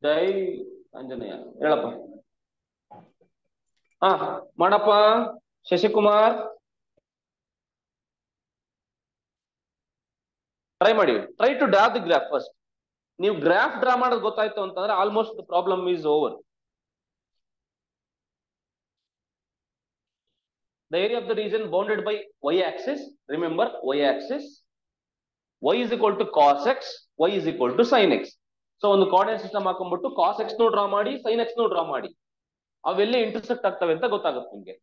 ಜೈ ಆಂಜನೇಯ. ಹೇಳಪ್ಪ. ಮಾಡಪ್ಪ ಶಶಿಕುಮಾರ್. ಟ್ರೈ ಮಾಡಿ, try to draw the graph first. ನೀವು ಗ್ರಾಫ್ ಡ್ರಾ ಮಾಡೋದು ಗೊತ್ತಾಯ್ತು ಅಂತಂದ್ರೆ almost the problem is over. The area of the region bounded by y-axis. Remember y-axis. Y is equal to cos x, y is equal to sin x. So ಒಂದು coordinate system ಹಾಕೊಂಡ್ಬಿಟ್ಟು cos x ನು draw ಮಾಡಿ, sin x ನು draw ಮಾಡಿ, ಅವೆಲ್ಲಿ intersect ಆಗ್ತವೆ ಅಂತ ಗೊತ್ತಾಗುತ್ತೆ ನಿಮ್ಗೆ.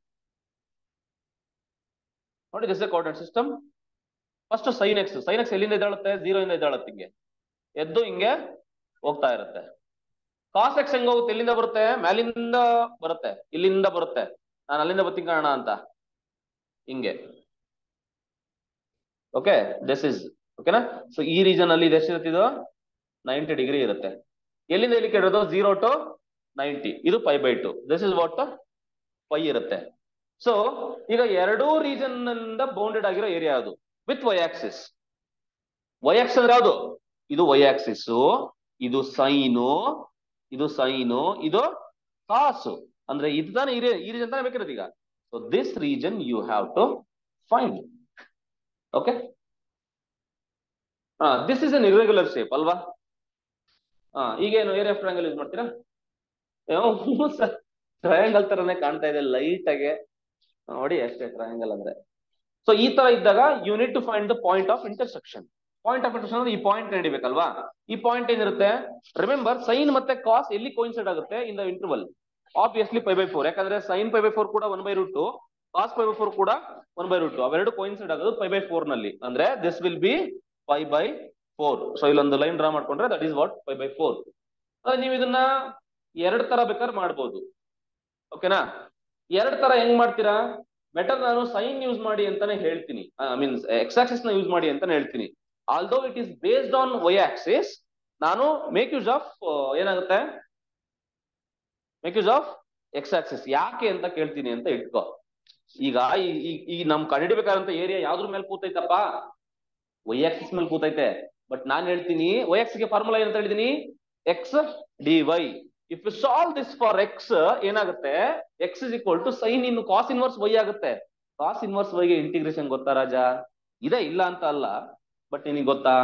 ನೋಡಿ, this coordinate system. First sin x ಎಲ್ಲಿಂದ ಇದ್ದಾಳುತ್ತೆ? 0 ಇಂದ ಇದ್ದಾಳುತ್ತೆ, ಹಿಂಗೆ ಎದ್ದು ಹಿಂಗೆ ಹೋಗ್ತಾ ಇರುತ್ತೆ. cos x ಹೆಂಗ್ ಹೋಗುತ್ತೆ? ಎಲ್ಲಿಂದ ಬರುತ್ತೆ? ಮ್ಯಾಲಿಂದ ಬರುತ್ತೆ, ಇಲ್ಲಿಂದ ಬರುತ್ತೆ. ನಾನು ಅಲ್ಲಿಂದ ಬರ್ತೀನಿ ಕಾರಣ ಅಂತ ಹಿಂಗೆ. ಓಕೆ, ದಿಸ್ ಇಸ್ ಓಕೆನಾ. ಸೊ ಈ ರೀಜನ್ ಅಲ್ಲಿ ಇದು ಎಷ್ಟಿರುತ್ತೆ, ಇದು 90 ಡಿಗ್ರಿ ಇರುತ್ತೆ. ಎಲ್ಲಿಂದ ಎಲ್ಲಿ ಕೇಳಿರೋದು 0 to 90, ಇದು π/2. ದಿಸ್ ಇಸ್ ವಾಟ್ π ಇರುತ್ತೆ. ಸೊ ಈಗ ಎರಡೂ ರೀಜನ್ ನಿಂದ ಬೌಂಡೆಡ್ ಆಗಿರೋ ಏರಿಯಾ ಅದು with y axis. Y axis ಅಂದ್ರೆ ಯಾವುದು, ಇದು ವೈ ಆಕ್ಸಿಸ್, ಇದು ಸೈನು, ಇದು ಸೈನು, ಇದು ಕಾಸು. ಅಂದ್ರೆ ಇದು ತಾನೇ ಈ ರೀಜನ್ ತಾನೇ ಬೇಕಿರೋದು ಈಗ. So this region you have to find. Okay, this is an irregular shape ಅಲ್ವಾ. ಈಗೇನು ಏರಿಯಾ ಆಫ್ ಟ್ರಯಾಂಗಲ್ ಯೂಸ್ ಮಾಡ್ತೀರಾ? ಟ್ರಯಾಂಗಲ್ ತರನೇ ಕಾಣ್ತಾ ಇದೆ ಲೈಟ್ ಆಗಿ ನೋಡಿ ಅಷ್ಟೇ ಟ್ರಯಾಂಗಲ್ ಅಂದ್ರೆ. ಸೊ ಈ ತರ ಇದ್ದಾಗ you need to find the point of intersection. Point of intersection ಅಂದ್ರೆ ಈ ಪಾಯಿಂಟ್ ನಡಿಬೇಕಲ್ವಾ. ಈ ಪಾಯಿಂಟ್ ಏನಿರುತ್ತೆ, ರಿಮೆಂಬರ್ ಸೈನ್ ಮತ್ತೆ ಕಾಸ್ ಎಲ್ಲಿ ಕೋಇನ್ಸೈಡ್ ಆಗುತ್ತೆ, ಇನ್ ದ ಇಂಟರ್ವಲ್. ಆಬ್ವಿಯಸ್ಲಿ π/4, ಯಾಕಂದ್ರೆ sin π/4 ಕೂಡ 1/√2, cos π/4 ಕೂಡ 1/√2, ಅವೆರಡು ಕೋಇನ್ಸೈಡ್ ಆಗೋದು π/4 ನಲ್ಲಿ. ಅಂದ್ರೆ ದಿಸ್ ವಿಲ್ ಬಿ π/4. ಸೊ ಇಲ್ಲೊಂದು ಲೈನ್ ಡ್ರಾ ಮಾಡ್ಕೊಂಡ್ರೆ ದಟ್ ಈಸ್ ವಾಟ್ π/4. ನೀವು ಇದನ್ನ ಎರಡ್ ತರ ಬೇಕಾದ್ರೆ ಮಾಡ್ಬೋದು. ಓಕೆನಾ, ಎರಡ್ ತರ ಹೆಂಗ್ ಮಾಡ್ತೀರಾ, ಬೆಟರ್ ನಾನು ಸೈನ್ ಯೂಸ್ ಮಾಡಿ ಅಂತಾನೆ ಹೇಳ್ತೀನಿ, ಮೀನ್ಸ್ ಎಕ್ಸ್ ಆಕ್ಸಿಸ್ ನ ಯೂಸ್ ಮಾಡಿ ಅಂತಾನೆ ಹೇಳ್ತೀನಿ. Although it is based on y axis, ನಾನು ಮೇಕ್ ಯೂಸ್ ಆಫ್ ಏನಾಗುತ್ತೆ, make use of x axis. ಯಾಕೆ ಅಂತ ಕೇಳ್ತೀನಿ ಅಂತ ಇಟ್ಕೋ. ಈಗ ಈ ನಮ್ ಕಂಡಿಡಿಬೇಕಾದಂತ ಏರಿಯಾ ಯಾವ್ದ್ರ ಮೇಲೆ ಕೂತೈತಪ್ಪ, ವೈ ಆಕ್ಸಿಸ್ ಮೇಲೆ ಕೂತೈತೆ. ಬಟ್ ನಾನ್ ಹೇಳ್ತೀನಿ ವೈ ಆಕ್ಸಿಸ್ ಗೆ ಫಾರ್ಮುಲಾ ಏನಂತ ಹೇಳಿದೀನಿ, x D y. If you solve this for x ಏನಾಗುತ್ತೆ, x is equal to sine in cos inverse y ಆಗುತ್ತೆ. ಕಾಸ್ ಇನ್ವರ್ಸ್ ವೈಗೆ ಇಂಟಿಗ್ರೇಷನ್ ಗೊತ್ತಾ ರಾಜ? ಇದೆ, ಇಲ್ಲ ಅಂತ ಅಲ್ಲ, ಬಟ್ ನಿನಗೆ ಗೊತ್ತಾ,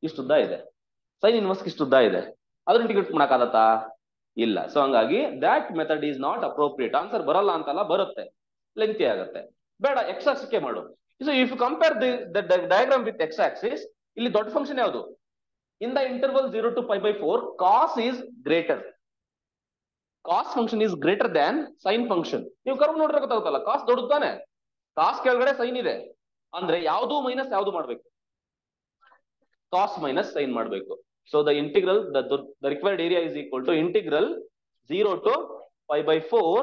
ಇಷ್ಟುದ್ದ ಇದೆ. ಸೈನ್ ಇನ್ವರ್ಸ್ ಇಷ್ಟುದ್ದ ಇದೆ, ಅದ್ರ ಇಂಟಿಗ್ರೇಟ್ ಮಾಡಕ್ಕಾಗತ್ತಾ? ಇಲ್ಲ. ಸೊ ಹಂಗಾಗಿ that method is not appropriate. Answer ಬರಲ್ಲ ಅಂತಲ್ಲ, ಬರುತ್ತೆ, ಲೆಂತಿ ಆಗುತ್ತೆ, ಬೇಡ ಎಕ್ಸ್ ಆಕ್ಸಿಸ್ ಮಾಡು. So if you compare the diagram with x axis, ಇಲ್ಲಿ ದೊಡ್ಡ ಫಂಕ್ಷನ್ ಯಾವುದು, in the interval 0 to π/4 cos is greater. Cos function is greater than sine function. ನೀವು ಕರ್ವ್ ನೋಡ್ರೆ ಗೊತ್ತಾಗುತ್ತಲ್ಲ, ಕಾಸ್ ದೊಡ್ಡ ತಾನೆ, ಕಾಸ್ ಕೆಳಗಡೆ ಸೈನ್ ಇದೆ ಅಂದ್ರೆ ಯಾವುದು ಮೈನಸ್ ಯಾವುದು ಮಾಡ್ಬೇಕು, ಕಾಸ್ ಮೈನಸ್ ಸೈನ್ ಮಾಡ್ಬೇಕು. So the integral the required area is equal to integral 0 to π/4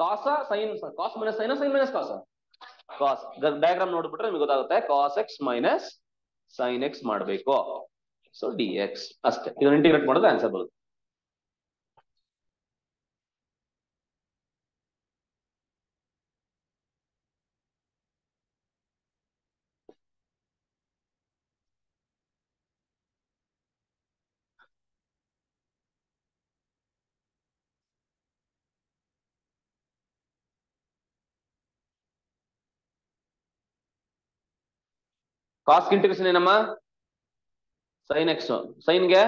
cos sine, cos minus sine, sine minus cos, cos. Diagram ನೋಡ್ಬಿಟ್ರೆ ನಿಮಗೆ ಗೊತ್ತಾಗುತ್ತೆ, cos x minus sine x ಮಾಡ್ಬೇಕು. ಸೊ ಡಿ ಎಕ್ಸ್ ಅಷ್ಟೇ. ಇದನ್ನ integrate ಮಾಡಿದ್ರೆ answer ಬರುತ್ತೆ. Cos integration ಏನಮ್ಮ, sine x, ಸೈನ್ಗೆ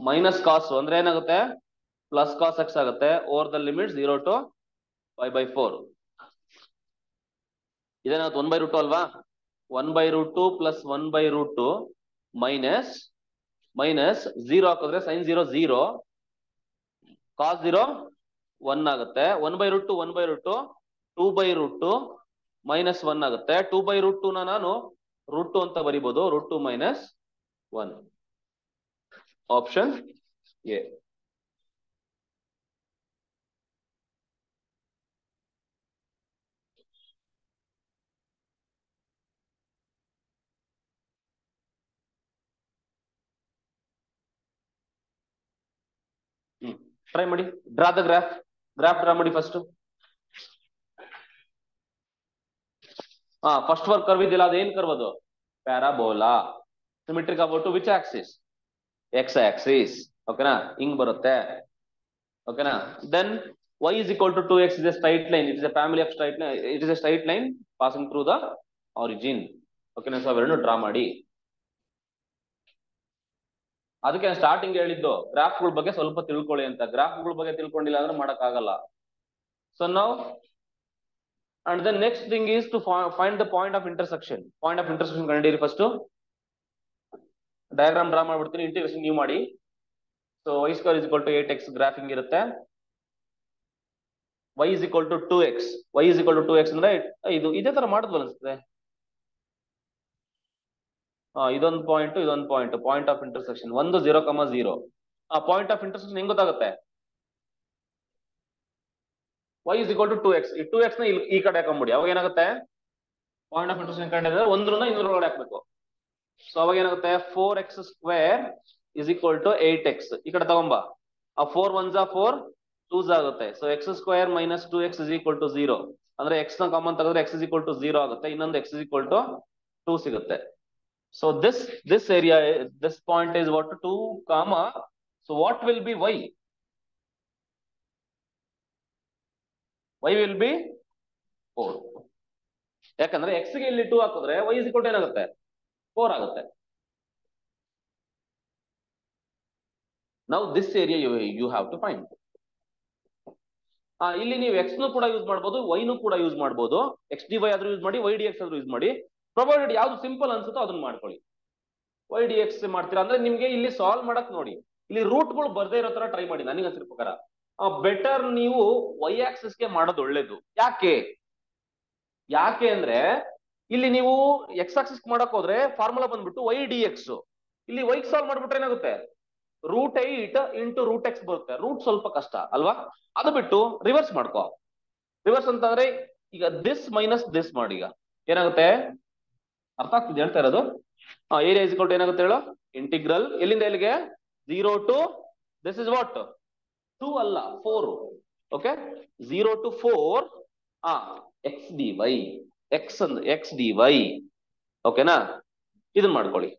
ಮೈನಸ್ ಕಾಸ್ ಅಂದ್ರೆ ಏನಾಗುತ್ತೆ, ಪ್ಲಸ್ ಕಾಸ್ ಎಕ್ಸ್ ಆಗುತ್ತೆ, ಓವರ್ ದ ಲಿಮಿಟ್ 0 to π/4. ಇದೇನಾಗುತ್ತೆ 1/√2 ಅಲ್ವಾ, 1/√2 ಪ್ಲಸ್ 1/√2 ಮೈನಸ್ ಮೈನಸ್ 0 ಹಾಕಿದ್ರೆ ಸೈನ್ 0 0, ಕಾಸ್ 0 1 ಆಗುತ್ತೆ. 1/√2 1/√2 2/√2 ಮೈನಸ್ 1 ಆಗುತ್ತೆ. 2/√2 ನಾನು √2 ಅಂತ ಬರಿಬಹುದು, √2 ಮೈನಸ್ 1. Option A. ಟ್ರೈ ಮಾಡಿ, draw the graph. Graph draw ಮಾಡಿ ಫಸ್ಟ್. ಫಸ್ಟ್ ವರ್ಕ್ ಕರ್ವ್ ಇದೆಯಲ್ಲ, ಅದೇನ್ ಕರ್ವ್ ಅದು, parabola. Symmetric about which Axis, X Axis. ಓಕೆನಾ, ಹಿಂಗ್ ಬರುತ್ತೆ. ಓಕೆನಾ, then y is equal to 2x is a straight line. It is a family of straight line. It is a straight line passing through the origin. ಓಕೆನಾ, so ಅವೆರಡು draw ಮಾಡಿ. ಅದಕ್ಕೆ starting ಹೇಳಿದ್ದು ಗ್ರಾಫ್ಗಳ ಬಗ್ಗೆ ಸ್ವಲ್ಪ ತಿಳ್ಕೊಳ್ಳಿ ಅಂತ. ಗ್ರಾಫ್ಗಳ ಬಗ್ಗೆ ತಿಳ್ಕೊಂಡಿಲ್ಲ ಅಂದ್ರೆ ಮಾಡಕ್ ಆಗಲ್ಲ. ಸೊ ನಾವು and the next thing is to find the point of intersection. Point of intersection ಕಂಡಿರಿ ಫಸ್ಟ್. ಡಯಾಗ್ರಾಮ್ ಡ್ರಾ ಮಾಡ್ಬಿಡ್ತೀನಿ, ಇಂಟಿಗ್ರೇಷನ್ ನೀವು ಮಾಡಿ. So y² is equal to 8x graph ಹಿಂಗಿರುತ್ತೆ. y is equal to 2x. y is equal to 2x ಅಂದ್ರೆ ಇದು ಇದೇ ತರ ಮಾಡಿದ್ವಲ್ಲ ಅನ್ಸುತ್ತೆ. ಇದೊಂದು ಪಾಯಿಂಟ್, ಇದೊಂದು ಪಾಯಿಂಟ್, ಪಾಯಿಂಟ್ ಆಫ್ ಇಂಟರ್ಸೆಕ್ಷನ್ ಒಂದು 0, 0. ಪಾಯಿಂಟ್ ಆಫ್ ಇಂಟರ್ಸೆಕ್ಷನ್ ಹೆಂಗ್ ಗೊತ್ತಾಗುತ್ತೆ, y is equal to 2x. ಈ 2x ನ ಈ ಕಡೆ ಹಾಕೊಂಬಿಡಿ. ಅವಾಗ ಏನಾಗುತ್ತೆ, ಪಾಯಿಂಟ್ ಆಫ್ ಇಂಟರ್ಸೆಕ್ಷನ್ ಕಂಡಿದ್ರೆ ಒಂದ್ರನ್ನ ಇನ್ನೂರ ಒಳಗಡೆ ಹಾಕ್ಬೇಕು. ಸೊ ಅವಾಗ ಏನಾಗುತ್ತೆ, 4x² is equal to 8x. ಈ ಕಡೆ ತಗೊಂಬ, ಆ 4 1s 4 2s ಆಗುತ್ತೆ. So x² minus 2x is equal to 0. ಅಂದ್ರೆ x ನ ಕಾಮನ್ ತೆಗೆದ್ರೆ x is equal to 0 ಆಗುತ್ತೆ, ಇನ್ನೊಂದು x is equal to 2 ಸಿಗುತ್ತೆ. So this area, this point is what, 2 comma. So what will be y? Y will be 4. ಯಾಕಂದ್ರೆ x ಗೆ ಇಲ್ಲಿ 2 ಹಾಕಿದ್ರೆ y is equal to ಏನಾಗುತ್ತೆ, 4 ಆಗುತ್ತೆ. Now this area you have to find. ಇಲ್ಲಿ ನೀವು x ನು ಕೂಡ ಯೂಸ್ ಮಾಡಬಹುದು, y ನು ಕೂಡ ಯೂಸ್ ಮಾಡಬಹುದು. x dy ಆದ್ರೂ ಯೂಸ್ ಮಾಡಿ, y dx ಆದ್ರೂ ಯೂಸ್ ಮಾಡಿ. ಪ್ರೊವೈಡೆಡ್ ಯಾವ್ದು ಸಿಂಪಲ್ ಅನ್ಸುತ್ತೋ ಅದನ್ನ ಮಾಡ್ಕೊಳ್ಳಿ. y dx ಮಾಡ್ತೀರಾ ಅಂದ್ರೆ ನಿಮ್ಗೆ ಇಲ್ಲಿ ಸಾಲ್ವ್ ಮಾಡಕ್ ನೋಡಿ, ಇಲ್ಲಿ ರೂಟ್ಗಳು ಬರ್ದೇ ಇರೋ ತರ ಟ್ರೈ ಮಾಡಿ. ನನಗೆ ಅನ್ಸಿರೋ ಪ್ರಕಾರ ಬೆಟರ್ ನೀವು y ಆಕ್ಸಿಸ್ ಗೆ ಮಾಡೋದು ಒಳ್ಳೇದು. ಯಾಕೆ ಅಂದ್ರೆ ಇಲ್ಲಿ ನೀವು x ಆಕ್ಸಿಸ್ ಮಾಡಕ್ ಹೋದ್ರೆ ಫಾರ್ಮುಲಾ ಬಂದ್ಬಿಟ್ಟು y dx. ಇಲ್ಲಿ y ಸಾಲ್ವ್ ಮಾಡ್ಬಿಟ್ರೆ ಏನಾಗುತ್ತೆ, √8 into √x ಬರುತ್ತೆ. ರೂಟ್ ಸ್ವಲ್ಪ ಕಷ್ಟ ಅಲ್ವಾ, ಅದು ಬಿಟ್ಟು ರಿವರ್ಸ್ ಮಾಡ್ಕೋ. ರಿವರ್ಸ್ ಅಂತಂದ್ರೆ ಈಗ ದಿಸ್ ಮೈನಸ್ ದಿಸ್ ಮಾಡಿ, ಈಗ ಏನಾಗುತ್ತೆ ಅರ್ಥ ಆಗ್ತಿದೆ ಹೇಳ್ತಾ ಇರೋದು. ಏರಿಯಾ ಇಸ್ ಈಕ್ವಲ್ ಟು ಏನಾಗುತ್ತೆ ಹೇಳು, ಇಂಟಿಗ್ರಲ್ ಎಲ್ಲಿಂದ ಎಲ್ಲಿಗೆ, 0 to ದಿಸ್ ಇಸ್ ವಾಟ್ 2 ಅಲ್ಲ 4. Okay, 0 to 4 x dy, x dy. ಓಕೆನಾ, ಇದನ್ನ ಮಾಡ್ಕೊಳ್ಳಿ.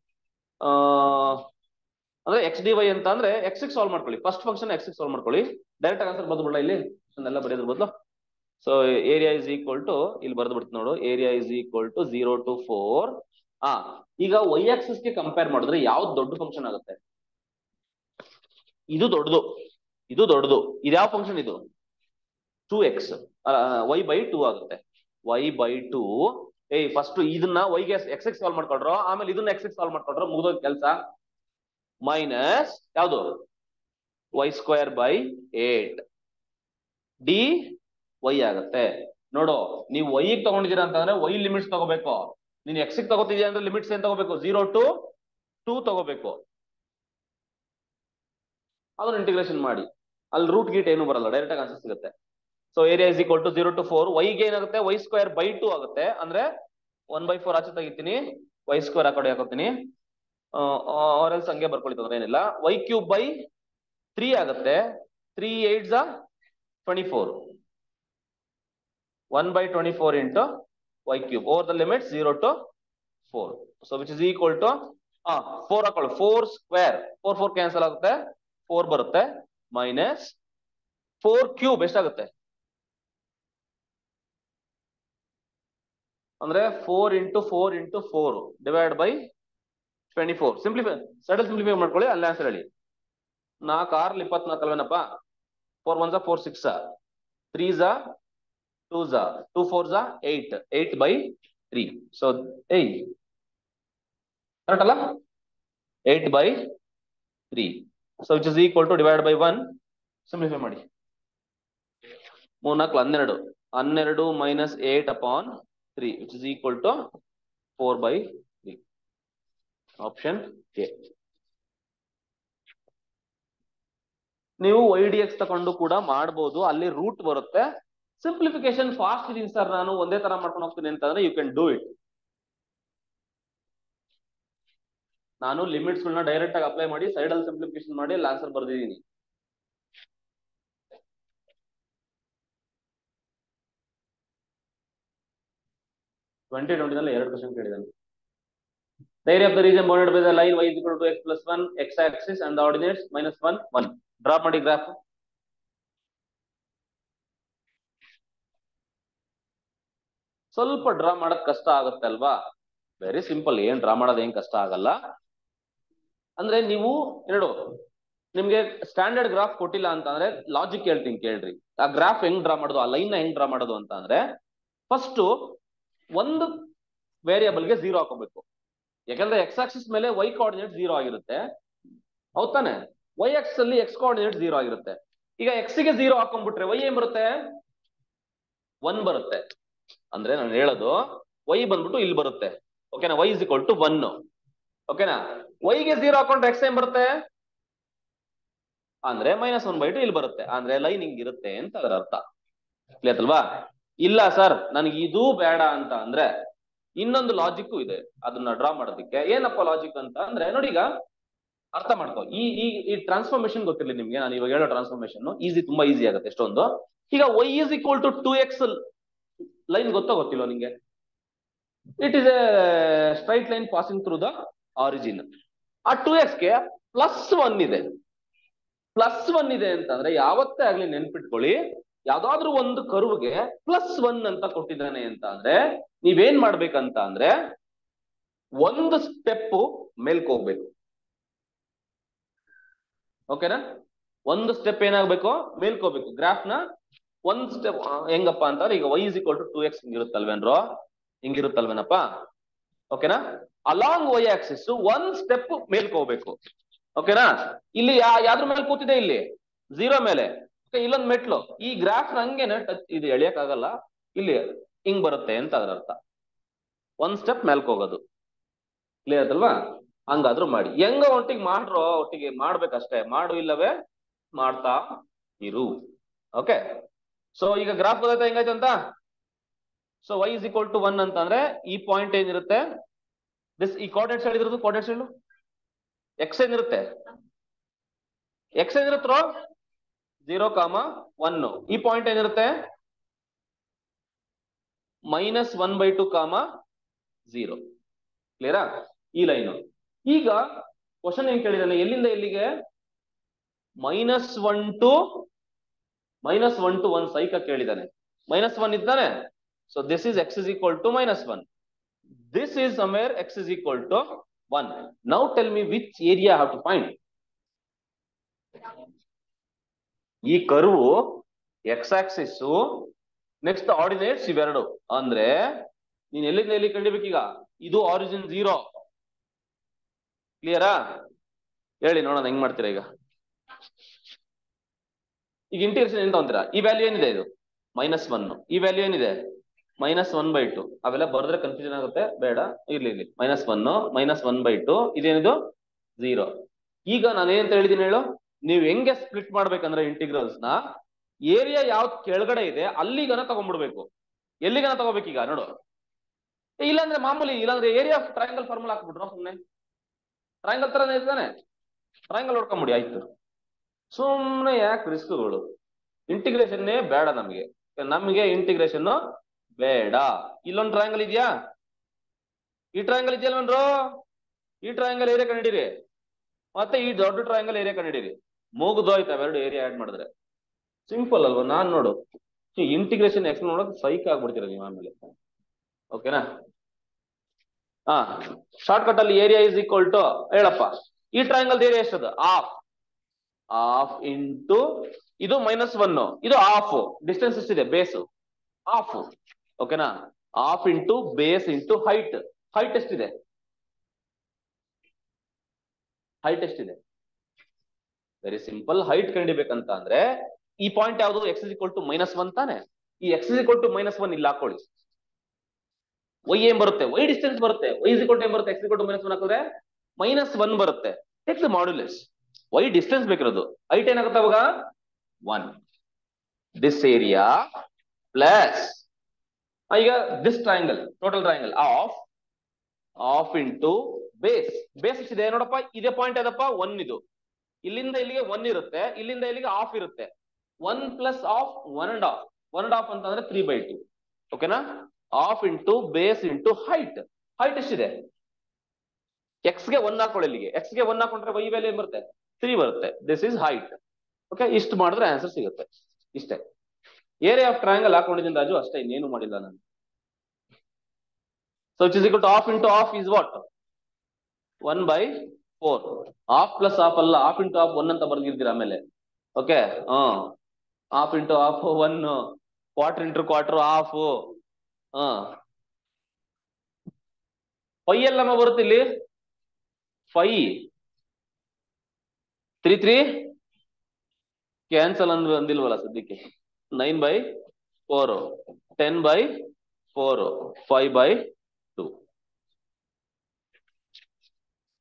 ಅಂದ್ರೆ x dy ಅಂತ ಅಂದ್ರೆ x ಗೆ ಸಾಲ್ವ್ ಮಾಡ್ಕೊಳ್ಳಿ. ಫಸ್ಟ್ ಫಂಕ್ಷನ್ x ಗೆ ಸಾಲ್ವ್ ಮಾಡ್ಕೊಳ್ಳಿ. ಡೈರೆಕ್ಟ್ ಆನ್ಸರ್ ಬರ್ದ್ಬಿಡಲ್ಲ ಇಲ್ಲಿ, ಎಲ್ಲ ಬರೆಯೋದ್ರ ಬದಲು. So area is equal to, ಇಲ್ಲಿ ಬರ್ದು ಬಿಡ್ತೀನಿ ನೋಡು, area is equal to 0 to 4. ಈಗ y ಆಕ್ಸಿಸ್ ಗೆ ಕಂಪೇರ್ ಮಾಡಿದ್ರೆ ಯಾವ್ದು ದೊಡ್ಡ ಫಂಕ್ಷನ್ ಆಗುತ್ತೆ, ಇದು ದೊಡ್ಡದು, ಇದು ದೊಡ್ಡದು. ಇದು ಯಾವ ಫಂಕ್ಷನ್ ಇದು, 2x, y/2 ಆಗುತ್ತೆ. y/2. ಫಸ್ಟ್ ಇದನ್ನ y ಗೆ x ಗೆ ಸಾಲ್ವ್ ಮಾಡ್ಕೊಳ್ರೋ, ಆಮೇಲೆ ಇದನ್ನ x ಗೆ ಸಾಲ್ವ್ ಮಾಡ್ಕೊಳ್ರೋ, ಮುಗಿದೋದ್ ಕೆಲಸ. ಮೈನಸ್ ಯಾವುದು, y²/8 dy ಆಗುತ್ತೆ. ನೋಡು, ನೀವು y ಗೆ ತಗೊಂಡಿದ್ದೀರಾ ಅಂತಂದ್ರೆ y ಲಿಮಿಟ್ಸ್ ತಗೋಬೇಕು. ನೀನ್ x ಗೆ ತಗೋತಿದ್ಯಾ ಅಂದ್ರೆ ಲಿಮಿಟ್ಸ್ ಏನ್ ತಗೋಬೇಕು, 0 to 2 ತಗೋಬೇಕು. ಅದನ್ನ ಇಂಟಿಗ್ರೇಷನ್ ಮಾಡಿ, ಅಲ್ಲಿ ರೂಟ್ ಗೀಟ್ ಏನು ಬರಲ್ಲ, ಡೈರೆಕ್ಟ್ ಆಗಿ ಆನ್ಸರ್ ಸಿಗುತ್ತೆ. So area is equal to 0 to 4. y ಗೆ ಏನಾಗುತ್ತೆ, y²/2 ಆಗುತ್ತೆ. ಅಂದ್ರೆ 1/4 ಆಚೆ ತೆಗಿತೀನಿ, y² ಆ ಕಡೆ ಹಾಕೋತೀನಿ. ಆರೆಲ್ಸ್ ಹಂಗೆ ಬರ್ಕೊಳ್ತಂದ್ರೆ ಏನಿಲ್ಲ. y³ ಆಗುತ್ತೆ. 3 8s 24. 1/24 into y³ over the limit 0 to 4. So which is equal to 4 ಹಾಕೊಳ್ಳಿ. 4² 4 ಕ್ಯಾನ್ಸಲ್ ಆಗುತ್ತೆ, 4 ಬರುತ್ತೆ. ಮೈನಸ್ 4³ ಎಷ್ಟಾಗುತ್ತೆ ಅಂದ್ರೆ 4 into 4 into 4 divide by 24. Simplify ಮಾಡ್ಕೊಳ್ಳಿ, ಅಲ್ಲಿ ಆನ್ಸರ್ ಹೇಳಿ. 4 6 24 ಅಲ್ವೇನಪ್ಪ. 4 1s 4 6 3s 2s 2 4s 8 8/3. So correct ಅಲ್ಲ, 8/3. So which is equal to divide by 1. Simplify ಮಾಡಿ. 3 4 12 minus 8/3 which is equal to 4/3. Option A. ನೀವು y dx ತಗೊಂಡು ಕೂಡ ಮಾಡಬಹುದು, ಅಲ್ಲಿ ರೂಟ್ ಬರುತ್ತೆ. ಸಿಂಪ್ಲಿಫಿಕೇಶನ್ ಫಾಸ್ಟ್ ಇದೀನಿ ಸರ್, ನಾನು ಒಂದೇ ತರ ಮಾಡ್ಕೊಂಡು ಹೋಗ್ತೀನಿ ಅಂತಂದ್ರೆ ಯು ಕ್ಯಾನ್ ಡೂ ಇಟ್. ನಾನು ಲಿಮಿಟ್ಸ್ ಗಳನ್ನ ಡೈರೆಕ್ಟ್ ಆಗಿ ಅಪ್ಲೈ ಮಾಡಿ ಸೈಡ್ ಅಲ್ಲಿ ಸಿಂಪ್ಲಿಫಿಕೇಶನ್ ಮಾಡಿ ಅಲ್ಲಿ ಆನ್ಸರ್ ಬರ್ದಿದ್ದೀನಿ. ಟ್ವೆಂಟಿ ನಲ್ಲಿ 2 question ಕೇಳಿದಾನೆ. The area of the region bounded by the line y is equal to x plus 1 x axis and the ordinates -1 1. Draw ಮಾಡಿ graph. ಸ್ವಲ್ಪ ಡ್ರಾ ಮಾಡಕ್ ಕಷ್ಟ ಆಗುತ್ತೆ ಅಲ್ವಾ, ವೆರಿ ಸಿಂಪಲ್, ಏನ್ ಡ್ರಾ ಮಾಡೋದು ಏನ್ ಕಷ್ಟ ಆಗಲ್ಲ. ಅಂದ್ರೆ ನೀವು ನಿಮ್ಗೆ ಸ್ಟ್ಯಾಂಡರ್ಡ್ ಗ್ರಾಫ್ ಕೊಟ್ಟಿಲ್ಲ ಅಂತಂದ್ರೆ ಲಾಜಿಕ್ ಹೇಳ್ತೀನಿ ಕೇಳ್ರಿ. ಆ ಗ್ರಾಫ್ ಹೆಂಗ್ ಡ್ರಾ ಮಾಡೋದು, ಆ ಲೈನ್ ನ ಹೆಂಗ್ ಡ್ರಾ ಮಾಡೋದು ಅಂತ ಅಂದ್ರೆ, ಫಸ್ಟ್ ಒಂದು ವೇರಿಯಬಲ್ಗೆ 0 ಹಾಕೋಬೇಕು. ಯಾಕಂದ್ರೆ ಎಕ್ಸ್ ಆಕ್ಸಿಸ್ ಮೇಲೆ y ಕೋಆರ್ಡಿನೇಟ್ 0 ಆಗಿರುತ್ತೆ, ಹೌದ್ ತಾನೆ. y ಆಕ್ಸಿಸ್ ಅಲ್ಲಿ x ಕೋಆರ್ಡಿನೇಟ್ 0 ಆಗಿರುತ್ತೆ. ಈಗ x ಗೆ 0 ಹಾಕೊಂಡ್ಬಿಟ್ರೆ y ಏನ್ ಬರುತ್ತೆ, 1 ಬರುತ್ತೆ. ಅಂದ್ರೆ ನಾನು ಹೇಳೋದು y ಬಂದ್ಬಿಟ್ಟು ಇಲ್ಲಿ ಬರುತ್ತೆ. ಓಕೆನಾ, y is equal to 1. ಓಕೆನಾ, y ಗೆ 0 ಹಾಕೊಂಡ್ರೆ x ಏನ್ ಬರುತ್ತೆ ಅಂದ್ರೆ -1/2 ಇಲ್ಲಿ ಬರುತ್ತೆ. ಅಂದ್ರೆ ಲೈನ್ ಹಿಂಗ್ ಇರುತ್ತೆ ಅಂತ ಅದರ ಅರ್ಥ. ಕ್ಲಿಯರ್ ಅಲ್ವಾ? ಇಲ್ಲ ಸರ್ ನನಗೆ ಇದು ಬೇಡ ಅಂತ ಅಂದ್ರೆ ಇನ್ನೊಂದು ಲಾಜಿಕ್ ಇದೆ ಅದನ್ನ ಡ್ರಾ ಮಾಡೋದಕ್ಕೆ. ಏನಪ್ಪ ಲಾಜಿಕ್ ಅಂತ ಅಂದ್ರೆ ನೋಡಿ, ಈಗ ಅರ್ಥ ಮಾಡ್ಕೋ, ಈ ಟ್ರಾನ್ಸ್ಫಾರ್ಮೇಶನ್ ಗೊತ್ತಿರಲಿ ನಿಮ್ಗೆ, ನಾನು ಇವಾಗ ಹೇಳೋ ಟ್ರಾನ್ಸ್ಫಾರ್ಮೇಶನ್ ತುಂಬಾ ಈಸಿ ಆಗುತ್ತೆ ಎಷ್ಟೊಂದು. ಈಗ y is equal to 2x line ಗೊತ್ತಿಲ್ವ ನಿಂಗೆ? It is a straight line passing through the origin. ಆ 2x ಗೆ +1 ಇದೆ. +1 ಇದೆ ಅಂತಂದ್ರೆ ಯಾವತ್ತೇ ಆಗ್ಲಿ ನೆನ್ಪಿಟ್ಕೊಳ್ಳಿ, ಯಾವ್ದಾದ್ರು ಒಂದು ಕರ್ವ್ಗೆ +1 ಅಂತ ಕೊಟ್ಟಿದ್ದಾನೆ ಅಂತ ಅಂದ್ರೆ ನೀವೇನ್ ಮಾಡ್ಬೇಕಂತ ಅಂದ್ರೆ ಒಂದು ಸ್ಟೆಪ್ ಮೇಲ್ಕ್ ಹೋಗ್ಬೇಕು. ಓಕೆನಾ? ಒಂದು ಸ್ಟೆಪ್ ಏನಾಗ್ಬೇಕು, ಮೇಲ್ಕೋಬೇಕು. ಗ್ರಾಫ್ ನ ಒಂದ್ ಸ್ಟೆಪ್ ಹೆಂಗಪ್ಪ ಅಂತಂದ್ರೆ ಈಗ y is equal to 2x ಹಿಂಗಿರುತ್ತಲ್ವೇನ್ರೋ, ಹಿಂಗಿರುತ್ತಲ್ವೇನಪ್ಪ? ಓಕೆನಾ? ಅಲಾಂಗ್ y ಆಕ್ಸಿಸ್ ಒಂದ್ ಸ್ಟೆಪ್ ಮೇಲ್ಕೋಬೇಕು. ಓಕೆನಾ? ಇಲ್ಲಿ ಯಾವ್ದ್ರ ಮೇಲೆ ಕೂತಿದೆ? ಇಲ್ಲಿ 0 ಮೇಲೆ. ಇಲ್ಲೊಂದ್ ಮೆಟ್ಲು. ಈ ಗ್ರಾಫ್ ಹಂಗೇನೆ ಟಚ್ ಇದು ಎಳಿಯಕ್ ಆಗಲ್ಲ, ಇಲ್ಲಿ ಹಿಂಗ್ ಬರುತ್ತೆ ಅಂತ ಅದರ ಅರ್ಥ. ಒಂದ್ ಸ್ಟೆಪ್ ಮೇಲ್ಕ್ ಹೋಗೋದು. ಕ್ಲಿಯರ್ ಅಲ್ವಾ? ಹಂಗಾದ್ರೂ ಮಾಡಿ, ಹೆಂಗ ಒಟ್ಟಿಗೆ ಮಾಡ್ರೋ, ಒಟ್ಟಿಗೆ ಮಾಡ್ಬೇಕಷ್ಟೇ, ಮಾಡು ಇಲ್ಲವೇ ಮಾಡ್ತಾ ಇರು. ಓಕೆ, ಸೊ ಈಗ ಗ್ರಾಫ್ ಗೊತ್ತಾಯ್ತಾ ಹೆಂಗಾಯ್ತು ಅಂತ? So y is equal to 1 ಅಂತಂದ್ರೆ ಈ ಪಾಯಿಂಟ್ ಏನಿರುತ್ತೆ, ದಿಸ್ ಈ ಕೋಆರ್ಡಿನೇಟ್ಸ್ ಹೇಳಿದ್ರದ್ದು ಕೋಆರ್ಡಿನೇಟ್ಸ್ ಹೇಳು. x ಏನಿರುತ್ತೆ, x ಏನಿರುತ್ತೋ 0, 1. ಈ ಪಾಯಿಂಟ್ ಏನಿರುತ್ತೆ -1/2, 0. ಕ್ಲಿಯರಾ? ಈ ಲೈನು. ಈಗ ಕ್ವಶನ್ ಏನ್ ಕೇಳಿದಾನೆ, ಎಲ್ಲಿಂದ ಎಲ್ಲಿಗೆ? -1 to 1 ಸೈಕ ಕೇಳಿದಾನೆ. -1 ಇದ್ದಾನೆ. So this is x is equal to -1. This is somewhere x is equal to 1. Now tell me which area I have to find. ಈ ಕರ್ವ್ x ಆಕ್ಸಿಸ್ ನೆಕ್ಸ್ಟ್ ಆರ್ಡಿನೇಟ್ಸ್ ಇವೆರಡು ಅಂದ್ರೆ ನೀನ್ ಎಲ್ಲಿಂದ ಎಲ್ಲಿ ಕಂಡಿಬೇಕೀಗ? ಇದು ಆರಿಜಿನ್ 0. ಕ್ಲಿಯರಾ? ಹೇಳಿ ನೋಡೋಣ ಹೆಂಗ್ ಮಾಡ್ತೀರಾ ಈಗ. ಈಗ ಇಂಟಿಗ್ರೇಷನ್ ಎಂತ ಅಂತೀರಾ? ಈ ವ್ಯಾಲ್ಯೂ ಏನಿದೆ, ಇದು -1. ಈ ವ್ಯಾಲ್ಯೂ ಏನಿದೆ -1/2. ಅವೆಲ್ಲ ಬರೆದ್ರೆ ಕನ್ಫ್ಯೂಷನ್ ಆಗುತ್ತೆ, ಬೇಡ, ಇರ್ಲಿ ಇರ್ಲಿ. -1 -1/2 ಇದೇನಿದು 0. ಈಗ ನಾನು ಏನಂತ ಹೇಳಿದೀನಿ ಹೇಳು, ನೀವು ಹೆಂಗೆ ಸ್ಪ್ಲಿಟ್ ಮಾಡ್ಬೇಕಂದ್ರೆ ಇಂಟಿಗ್ರಲ್ಸ್ ನ ಏರಿಯಾ ಯಾವ್ದು ಕೆಳಗಡೆ ಇದೆ ಅಲ್ಲಿಗನ ತಗೊಂಡ್ಬಿಡ್ಬೇಕು. ಎಲ್ಲಿಗನ ತಗೋಬೇಕೀಗ ನೋಡು. ಇಲ್ಲಾಂದ್ರೆ ಮಾಮೂಲಿ, ಇಲ್ಲಾಂದ್ರೆ ಏರಿಯಾ ಆಫ್ ಟ್ರಯಾಂಗಲ್ ಫಾರ್ಮುಲಾ ಹಾಕ್ಬಿಟ್ರು ಸುಮ್ನೆ. ಟ್ರಯಾಂಗಲ್ ತರನೇ ಇರ್ತಾನೆ, ಟ್ರಯಾಂಗಲ್ ಹೊಡ್ಕೊಂಬಿಡಿ ಆಯ್ತು. ಸುಮ್ನೆ ಯಾಕೆ ರಿಸ್ಕ್ಗಳು? ಇಂಟಿಗ್ರೇಷನ್ನೇ ಬೇಡ ನಮ್ಗೆ, ಇಂಟಿಗ್ರೇಷನ್ ಬೇಡ. ಇಲ್ಲೊಂದು ಟ್ರಯಾಂಗಲ್ ಇದೆಯಾ? ಈ ಟ್ರಯಾಂಗಲ್ ಇದೆಯಲ್ವನ್ರು, ಈ ಟ್ರಯಾಂಗಲ್ ಏರಿಯಾ ಕಂಡಿಡಿರಿ, ಮತ್ತೆ ಈ ದೊಡ್ಡ ಟ್ರಯಾಂಗಲ್ ಏರಿಯಾ ಕಂಡಿಡಿರಿ. ಮುಗಿದೋಯ್ತು ಅವೆರಡು ಏರಿಯಾ ಆಡ್ ಮಾಡಿದ್ರೆ. ಸಿಂಪಲ್ ಅಲ್ವಾ? ನಾನ್ ನೋಡು ಇಂಟಿಗ್ರೇಷನ್ ಎಕ್ಸ್ ನೋಡೋದು ಸೈಕ್ ಆಗ್ಬಿಡ್ತೀರ ನೀವು ಆಮೇಲೆ. ಓಕೆನಾ? ಶಾರ್ಟ್ ಕಟ್ ಅಲ್ಲಿ ಏರಿಯಾ ಇಸ್ ಈಕ್ವಲ್ ಟು ಹೇಳಪ್ಪ, ಈ ಟ್ರಯಾಂಗಲ್ ಏರಿಯಾ ಎಷ್ಟದು? ಹಾಫ್ ಇಂಟು ಇದು -1, ಇದು ಹಾಫ್. ಡಿಸ್ಟೆನ್ಸ್ ಎಷ್ಟಿದೆ? Base half. ಓಕೆನಾ? Half into base into height. Height ಎಷ್ಟಿದೆ? ಹೈಟ್ ಎಷ್ಟಿದೆ? Very simple. ಹೈಟ್ ಕಂಡಿಬೇಕಂತ ಅಂದ್ರೆ ಈ ಪಾಯಿಂಟ್ ಯಾವುದು? x is equal to -1 ತಾನೆ. ಈ x is equal to -1 ಇಲ್ಲಿ ಹಾಕೊಳ್ಳಿ. y ಏನ್ ಬರುತ್ತೆ? y ಡಿಸ್ಟೆನ್ಸ್ ಬರುತ್ತೆ. y is equal to ಏನ್ ಬರುತ್ತೆ? x is equal to -1 ಹಾಕಿದ್ರೆ -1 ಬರುತ್ತೆ. Take the modulus. y distance ಬೇಕಿರೋದು. ಹೈಟ್ ಏನಾಗುತ್ತೆ ಅವಾಗ? 1. ದಿಸ್ ಏರಿಯಾ ಪ್ಲಸ್ ಈಗ this triangle, total triangle half into base. Base ಎಷ್ಟಿದೆ ನೋಡಪ್ಪ? ಇದೇ ಪಾಯಿಂಟ್ ಯಾವ್ದಪ್ಪ? 1. ಇದು ಇಲ್ಲಿಂದ ಇಲ್ಲಿಗೆ 1 ಇರುತ್ತೆ, ಇಲ್ಲಿಂದ ಇಲ್ಲಿಗೆ ಹಾಫ್ ಇರುತ್ತೆ. 1 + ಹಾಫ್ 1.5. 1.5 ಅಂತಂದ್ರೆ 3/2. ಓಕೆನಾ? Half into base into height. Height ಎಷ್ಟಿದೆ? x ಗೆ 1 ಹಾಕೊಳ್ಳಿ. ಇಲ್ಲಿಗೆ x ಗೆ 1 ಹಾಕೊಂಡ್ರೆ y ವ್ಯಾಲ್ಯೂ ಏನ್ ಬರುತ್ತೆ? 3 ಬರುತ್ತೆ. This is height. ಓಕೆ, ಇಷ್ಟು ಮಾಡಿದ್ರೆ ಆನ್ಸರ್ ಸಿಗುತ್ತೆ. ಇಷ್ಟೇ. ಏರಿಯಾ ಆಫ್ ಟ್ರಯಾಂಗಲ್ ಹಾಕೊಂಡಿದ್ದೀನಿ ರಾಜು, ಅಷ್ಟೇ, ಇನ್ನೇನು ಮಾಡಿಲ್ಲ ನಾನು. So it is equal to half into half is what? 1/4. Half plus half ಅಲ್ಲ, ಹಾಫ್ ಇಂಟು ಹಾಫ್ 1 ಅಂತ ಬರ್ದಿರ್ತೀರ ಆಮೇಲೆ. Okay, half into half 1, quarter into quarter half. Phi ಎಲ್ಲಮ್ಮ ಬರುತ್ತೆ ಇಲ್ಲಿ? 5 3 ಕ್ಯಾನ್ಸಲ್ ಅಂದಿಲ್ವಲ್ಲ ಸದ್ಯಕ್ಕೆ. 9/4, 10/4, 5/2.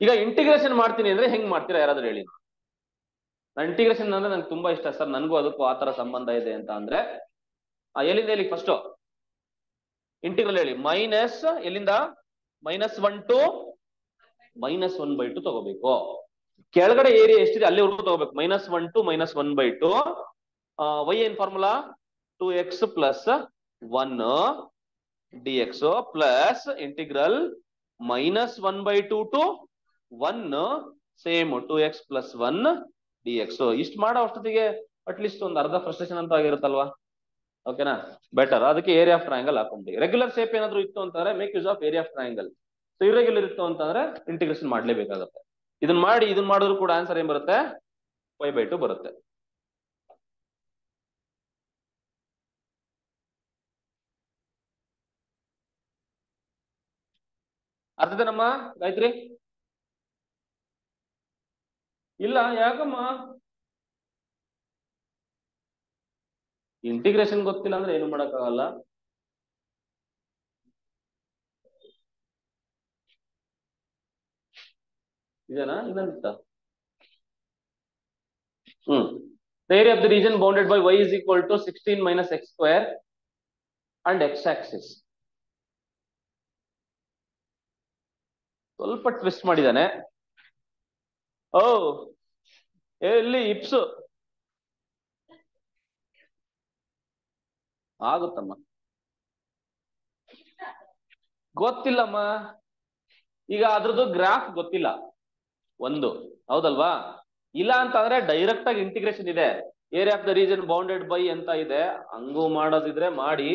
ಈಗ ಇಂಟಿಗ್ರೇಷನ್ ಮಾಡ್ತೀನಿ ಅಂದ್ರೆ ಹೆಂಗ್ ಮಾಡ್ತೀರಾ ಯಾರಾದ್ರೂ ಹೇಳಿ? ನಾನು ಇಂಟಿಗ್ರೇಷನ್ ಅಂದ್ರೆ ನಂಗೆ ತುಂಬಾ ಇಷ್ಟ ಸರ್, ನನಗೂ ಅದಕ್ಕೂ ಆತರ ಸಂಬಂಧ ಇದೆ ಅಂತ ಅಂದ್ರೆ ಎಲ್ಲಿಂದ ಹೇಳಿ ಫಸ್ಟ್ ಇಂಟಿಗ್ರಲ್ ಹೇಳಿ. ಮೈನಸ್ ಎಲ್ಲಿಂದ -1 to -1/2 ತಗೋಬೇಕು. ಕೆಳಗಡೆ ಏರಿಯಾ ಎಷ್ಟಿದೆ ಅಲ್ಲಿವರೆಗೂ ತಗೋಬೇಕು. -1 to -1/2. y ಏನ್ formula 2x + 1 dx plus integral -1/2 to 1 same 2x + 1 dx. ಇಷ್ಟು ಮಾಡೋ ಅಷ್ಟೊತ್ತಿಗೆ ಅಟ್ಲೀಸ್ಟ್ ಒಂದು ಅರ್ಧ ಫ್ರಸ್ಟ್ರೇಷನ್ ಅಂತ ಆಗಿರುತ್ತಲ್ವಾ. ಓಕೆನಾ, ಬೆಟರ್. ಅದಕ್ಕೆ ಏರಿಯಾ ಆಫ್ ಟ್ರಯಾಂಗಲ್ ಹಾಕೊಂಡ್ವಿ. ರೆಗ್ಯುಲರ್ ಶೇಪ್ ಏನಾದ್ರು ಇತ್ತು ಅಂತಂದ್ರೆ make use of area of triangle. So irregular ಇತ್ತು ಅಂತಂದ್ರೆ ಇಂಟಿಗ್ರೇಷನ್ ಮಾಡ್ಲೇಬೇಕಾಗುತ್ತೆ. ಇದನ್ನ ಮಾಡಿದ್ರು ಕೂಡ ಆನ್ಸರ್ ಏನ್ ಬರುತ್ತೆ, π/2 ಬರುತ್ತೆ. ಅರ್ಥದೇನಮ್ಮ ಗಾಯತ್ರಿ? ಇಲ್ಲ ಯಾಕಮ್ಮ? ಇಂಟಿಗ್ರೇಷನ್ ಗೊತ್ತಿಲ್ಲ ಅಂದ್ರೆ ಏನು ಮಾಡಕ್ಕಾಗಲ್ಲ. ಇದೇನಾ ಇನ್ನಂತ? The area of the region bounded by y is equal to 16 minus x square and x axis. ಸ್ವಲ್ಪ ಟ್ವಿಸ್ಟ್ ಮಾಡಿದಾನೆ. ಓ ಎಲ್ಲಿ ಇಪ್ಸು ಆಗುತ್ತಮ್ಮ? ಗೊತ್ತಿಲ್ಲಮ್ಮ. ಈಗ ಅದ್ರದ್ದು ಗ್ರಾಫ್ ಗೊತ್ತಿಲ್ಲ ಒಂದು, ಹೌದಲ್ವಾ? ಇಲ್ಲ ಅಂತಂದ್ರೆ ಡೈರೆಕ್ಟ್ ಆಗಿ ಇಂಟಿಗ್ರೇಷನ್ ಇದೆ. Area of the region bounded by ಅಂತ ಇದೆ, ಹಂಗೂ ಮಾಡೋದಿದ್ರೆ ಮಾಡಿ.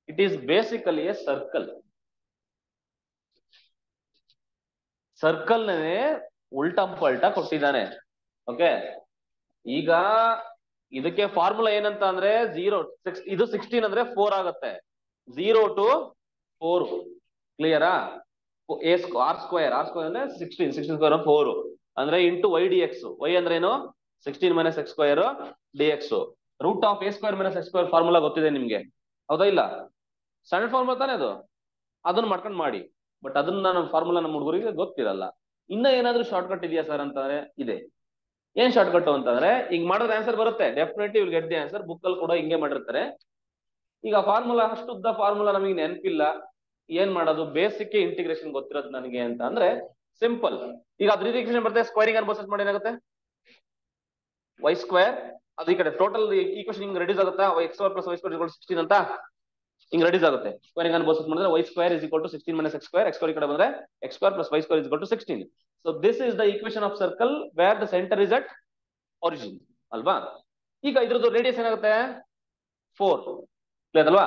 It is basically A circle. Circle ನೇ ಉಲ್ಟಾ ಪಲ್ಟಾ ಕೊಟ್ಟಿದ್ದಾನೆ. ಓಕೆ, ಈಗ ಇದಕ್ಕೆ ಫಾರ್ಮುಲಾ ಏನಂತ ಅಂದ್ರೆ 0 ಇದು 16 ಅಂದ್ರೆ 4 ಆಗುತ್ತೆ. 0 to 4 ಕ್ಲಿಯರಾ? r² ಅಂದ್ರೆ 16 ಸ್ಕ್ವೇರ್ 4 ಅಂದ್ರೆ ಇಂಟು y dx. y ಅಂದ್ರೆ ಏನು? 16 - x² dx. Root of a² - x² formula ಗೊತ್ತಿದೆ ನಿಮ್ಗೆ, ಹೌದಾ ಇಲ್ಲ? ಸ್ಟ್ಯಾಂಡರ್ಡ್ ಫಾರ್ಮುಲಾ ತಾನೇ ಅದು, ಅದನ್ನ ಮಾಡ್ಕೊಂಡು ಮಾಡಿ. ಬಟ್ ಅದನ್ನ ನಮ್ಮ ಫಾರ್ಮುಲಾ ನಮ್ಮ ಹುಡುಗರಿಗೆ ಗೊತ್ತಿರಲ್ಲ. ಇನ್ನ ಏನಾದ್ರೂ ಶಾರ್ಟ್ ಕಟ್ ಇದೆಯಾ ಸರ್ ಅಂತಂದ್ರೆ ಇದೆ. ಏನ್ ಶಾರ್ಟ್ ಕಟ್ ಅಂತಂದ್ರೆ ಈಗ ಮಾಡಿದ್ರೆ ಆನ್ಸರ್ ಬರುತ್ತೆ, definitely will get the answer. Book ಅಲ್ಲಿ ಕೂಡ ಹಿಂಗೆ ಮಾಡಿರ್ತಾರೆ. ಈಗ ಫಾರ್ಮುಲಾ ಅಷ್ಟು ಉದ್ದ ಫಾರ್ಮುಲಾ ನಮಗೆ ನೆನಪಿಲ್ಲ, ಏನ್ ಮಾಡೋದು? ಬೇಸಿಕ್ ಇಂಟಿಗ್ರೇಷನ್ ಗೊತ್ತಿರೋದು ನನಗೆ ಅಂತ ಅಂದ್ರೆ ಸಿಂಪಲ್. ಈಗ ಅದ್ರ ಇಂಟಿಗ್ರೇಷನ್ ಬರುತ್ತೆ, ಸ್ಕ್ವೇರಿಂಗ್ ಅನ್ಬೋಸೆಟ್ ಮಾಡಿ ಏನಾಗುತ್ತೆ y². ಅದು ಈ ಕಡೆ ಟೋಟಲ್ ಈಕ್ವೇಷನ್ ಹಿಂಗ್ ರೆಡ್ಯೂಸ್ ಆಗುತ್ತಾ, x² + y² = 16 ಅಂತ ಹಿಂಗ್ ರೆಡ್ಯೂಸ್ ಆಗುತ್ತೆ. ಸ್ಕ್ವೇರಿಂಗ್ ಅನ್ಬೋಸೆಟ್ ಮಾಡಿದ್ರೆ y² = 16 - x². x² ಈ ಕಡೆ ಬಂದ್ರೆ x² + y² = 16. So this is the equation of circle where the centre is at origin ಅಲ್ವಾ? ಈಗ ಇದ್ರದ್ದು ರೇಡಿಯಸ್ ಏನಾಗುತ್ತೆ 4 ಅಲ್ವಾ?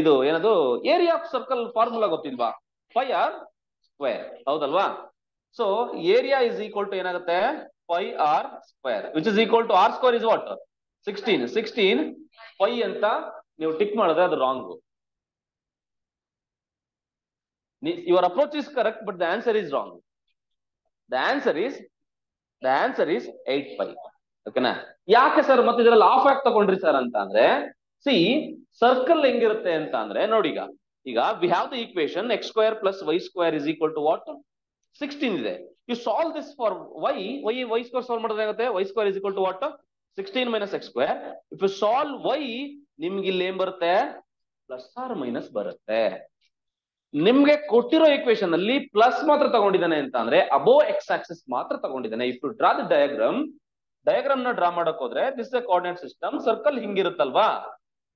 ಇದು ಏನದು ಏರಿಯಾ ಆಫ್ ಸರ್ಕಲ್ ಫಾರ್ಮುಲಾ ಗೊತ್ತಿಲ್ವಾ? πr², ಹೌದಲ್ವಾ? So area is equal to ಏನಾಗುತ್ತೆ πr², which is equal to r² is what 16 π ಅಂತ ನೀವು ಟಿಕ್ ಮಾಡಿದ್ರೆ ಅದು wrong. Your approach is correct but the answer is wrong. The answer is 8π. ಓಕೆನಾ? ಯಾಕೆ sir ಮತ್ತೆ ಇದರಲ್ಲಿ ಆಫ್ ಆಗಿ ತಗೊಂಡ್ರಿ ಸರ್ ಅಂತ ಅಂದ್ರೆ, ಸಿ ಸರ್ಕಲ್ ಹೆಂಗಿರುತ್ತೆ ಅಂತ ಅಂದ್ರೆ ನೋಡಿ, ಈಗ we have the equation x² + y² is equal to what 16 ಇದೆ. You solve this for y² solve ಮಾಡಿದ್ರೆ ಏನಾಗುತ್ತೆ y² is equal to what 16 - x². If you solve y, ನಿಮ್ಗೆ ಇಲ್ಲಿ ಏನ್ ಬರುತ್ತೆ ± ಬರುತ್ತೆ. ನಿಮ್ಗೆ ಕೊಟ್ಟಿರೋ ಈಕ್ವೇಶನ್ ಅಲ್ಲಿ ಪ್ಲಸ್ ಮಾತ್ರ ತಗೊಂಡಿದ್ದಾನೆ ಅಂತ ಅಂದ್ರೆ ಅಬೋವ್ ಎಕ್ಸ್ ಆಕ್ಸಿಸ್ ಮಾತ್ರ ತಗೊಂಡಿದ್ದಾನೆ. If you draw the diagram ನ ಡ್ರಾ ಮಾಡಕ್ ಹೋದ್ರೆ this the coordinate system. Circle ಹಿಂಗಿರುತ್ತಲ್ವಾ,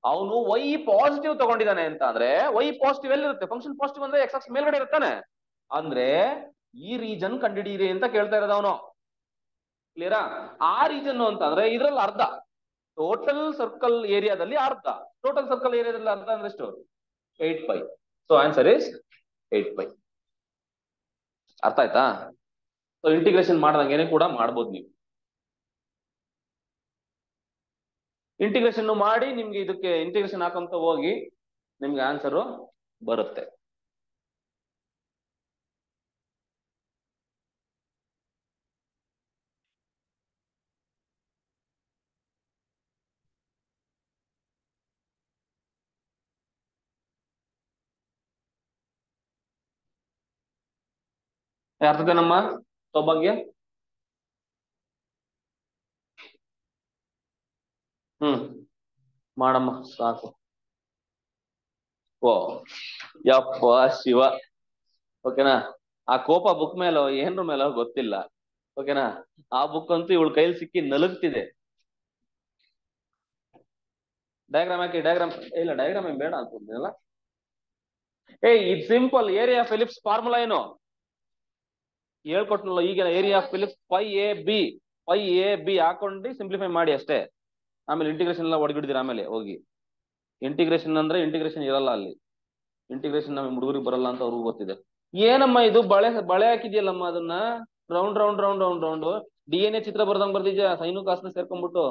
ಅವನು y ಪಾಸಿಟಿವ್ ತಗೊಂಡಿದ್ದಾನೆ ಅಂತ ಅಂದ್ರೆ y ಪಾಸಿಟಿವ್ ಎಲ್ಲಿರುತ್ತೆ? ಫಂಕ್ಷನ್ ಪಾಸಿಟಿವ್ ಅಂದ್ರೆ ಎಕ್ಸ್ ಆಕ್ಸಿಸ್ ಮೇಲ್ಗಡೆ ಇರ್ತಾನೆ. ಅಂದ್ರೆ ಈ ರೀಜನ್ ಕಂಡಿಡೀರಿ ಅಂತ ಕೇಳ್ತಾ ಇರೋದು ಅವನು. ಕ್ಲಿಯರಾ? ಆ ರೀಜನ್ ಅಂತ ಅಂದ್ರೆ ಇದ್ರಲ್ಲಿ ಅರ್ಧ ಟೋಟಲ್ ಸರ್ಕಲ್ ಏರಿಯಾದಲ್ಲಿ ಅರ್ಧ. ಟೋಟಲ್ ಸರ್ಕಲ್ ಏರಿಯಾದಲ್ಲಿ ಅರ್ಧ ಅಂದ್ರೆ ಎಷ್ಟು 8π. So answer is 8π. ಅರ್ಥ ಆಯ್ತಾ? ಸೊ ಇಂಟಿಗ್ರೇಷನ್ ಮಾಡ್ದಂಗೆನೆ ಕೂಡ ಮಾಡ್ಬೋದು ನೀವು. ಇಂಟಿಗ್ರೇಷನ್ ಮಾಡಿ ನಿಮ್ಗೆ ಇದಕ್ಕೆ ಇಂಟಿಗ್ರೇಷನ್ ಹಾಕಂತ ಹೋಗಿ ನಿಮ್ಗೆ ಆನ್ಸರ್ ಬರುತ್ತೆ. ಅರ್ಥದೇನಮ್ಮ ಸೌಭಾಗ್ಯ? ಮಾಡಮ್ಮ ಸಾಕು. ಓ ಯಪ್ಪ ಶಿವ. ಓಕೆನಾ, ಆ ಕೋಪ ಬುಕ್ ಮೇಲೋ ಏನ್ರ ಮೇಲೋ ಗೊತ್ತಿಲ್ಲ. ಓಕೆನಾ, ಆ ಬುಕ್ ಅಂತೂ ಇವಳ ಕೈಲಿ ಸಿಕ್ಕಿ ನಲುಗ್ತಿದೆ. ಡಯಾಗ್ರಾಮ್ ಹಾಕಿ. ಡಯಾಗ್ರಾಮ್ ಇಲ್ಲ, ಡಯಾಗ್ರಾಮ್ ಏನ್ ಬೇಡ ಅನ್ಕೊಂತೀನಲ್ಲ. ಇದು simple. Area of ellipse formula ಏನು ಹೇಳ್ಕೊಟ್ನಲ್ಲ ಈಗ. Area of ellipse pi A b. Pi A b ಹಾಕೊಂಡು ಸಿಂಪ್ಲಿಫೈ ಮಾಡಿ ಅಷ್ಟೇ. ಆಮೇಲೆ ಇಂಟಿಗ್ರೇಷನ್ ಎಲ್ಲ ಹೊಡ್ಗಿಡ್ದಿರ ಆಮೇಲೆ ಹೋಗಿ. ಇಂಟಿಗ್ರೇಷನ್ ಅಂದ್ರೆ ಇಂಟಿಗ್ರೇಷನ್ ಇರಲ್ಲ ಅಲ್ಲಿ. ಇಂಟಿಗ್ರೇಷನ್ ನಮಗೆ ಹುಡುಗರಿಗೆ ಬರಲ್ಲ ಅಂತ ಅವ್ರಿಗೂ ಗೊತ್ತಿದೆ. ಏನಮ್ಮ ಇದು ಬಳೆ ಬಳೆ ಹಾಕಿದ್ಯಲ್ಲಮ್ಮ, ಅದನ್ನ round round round round round DNA ಚಿತ್ರ ಬರ್ದಂಗ್ ಬರ್ದಿದ್ಯಾ, ಸೈನು ಕಾಸ್ನ ಸೇರ್ಕೊಂಡ್ಬಿಟ್ಟು.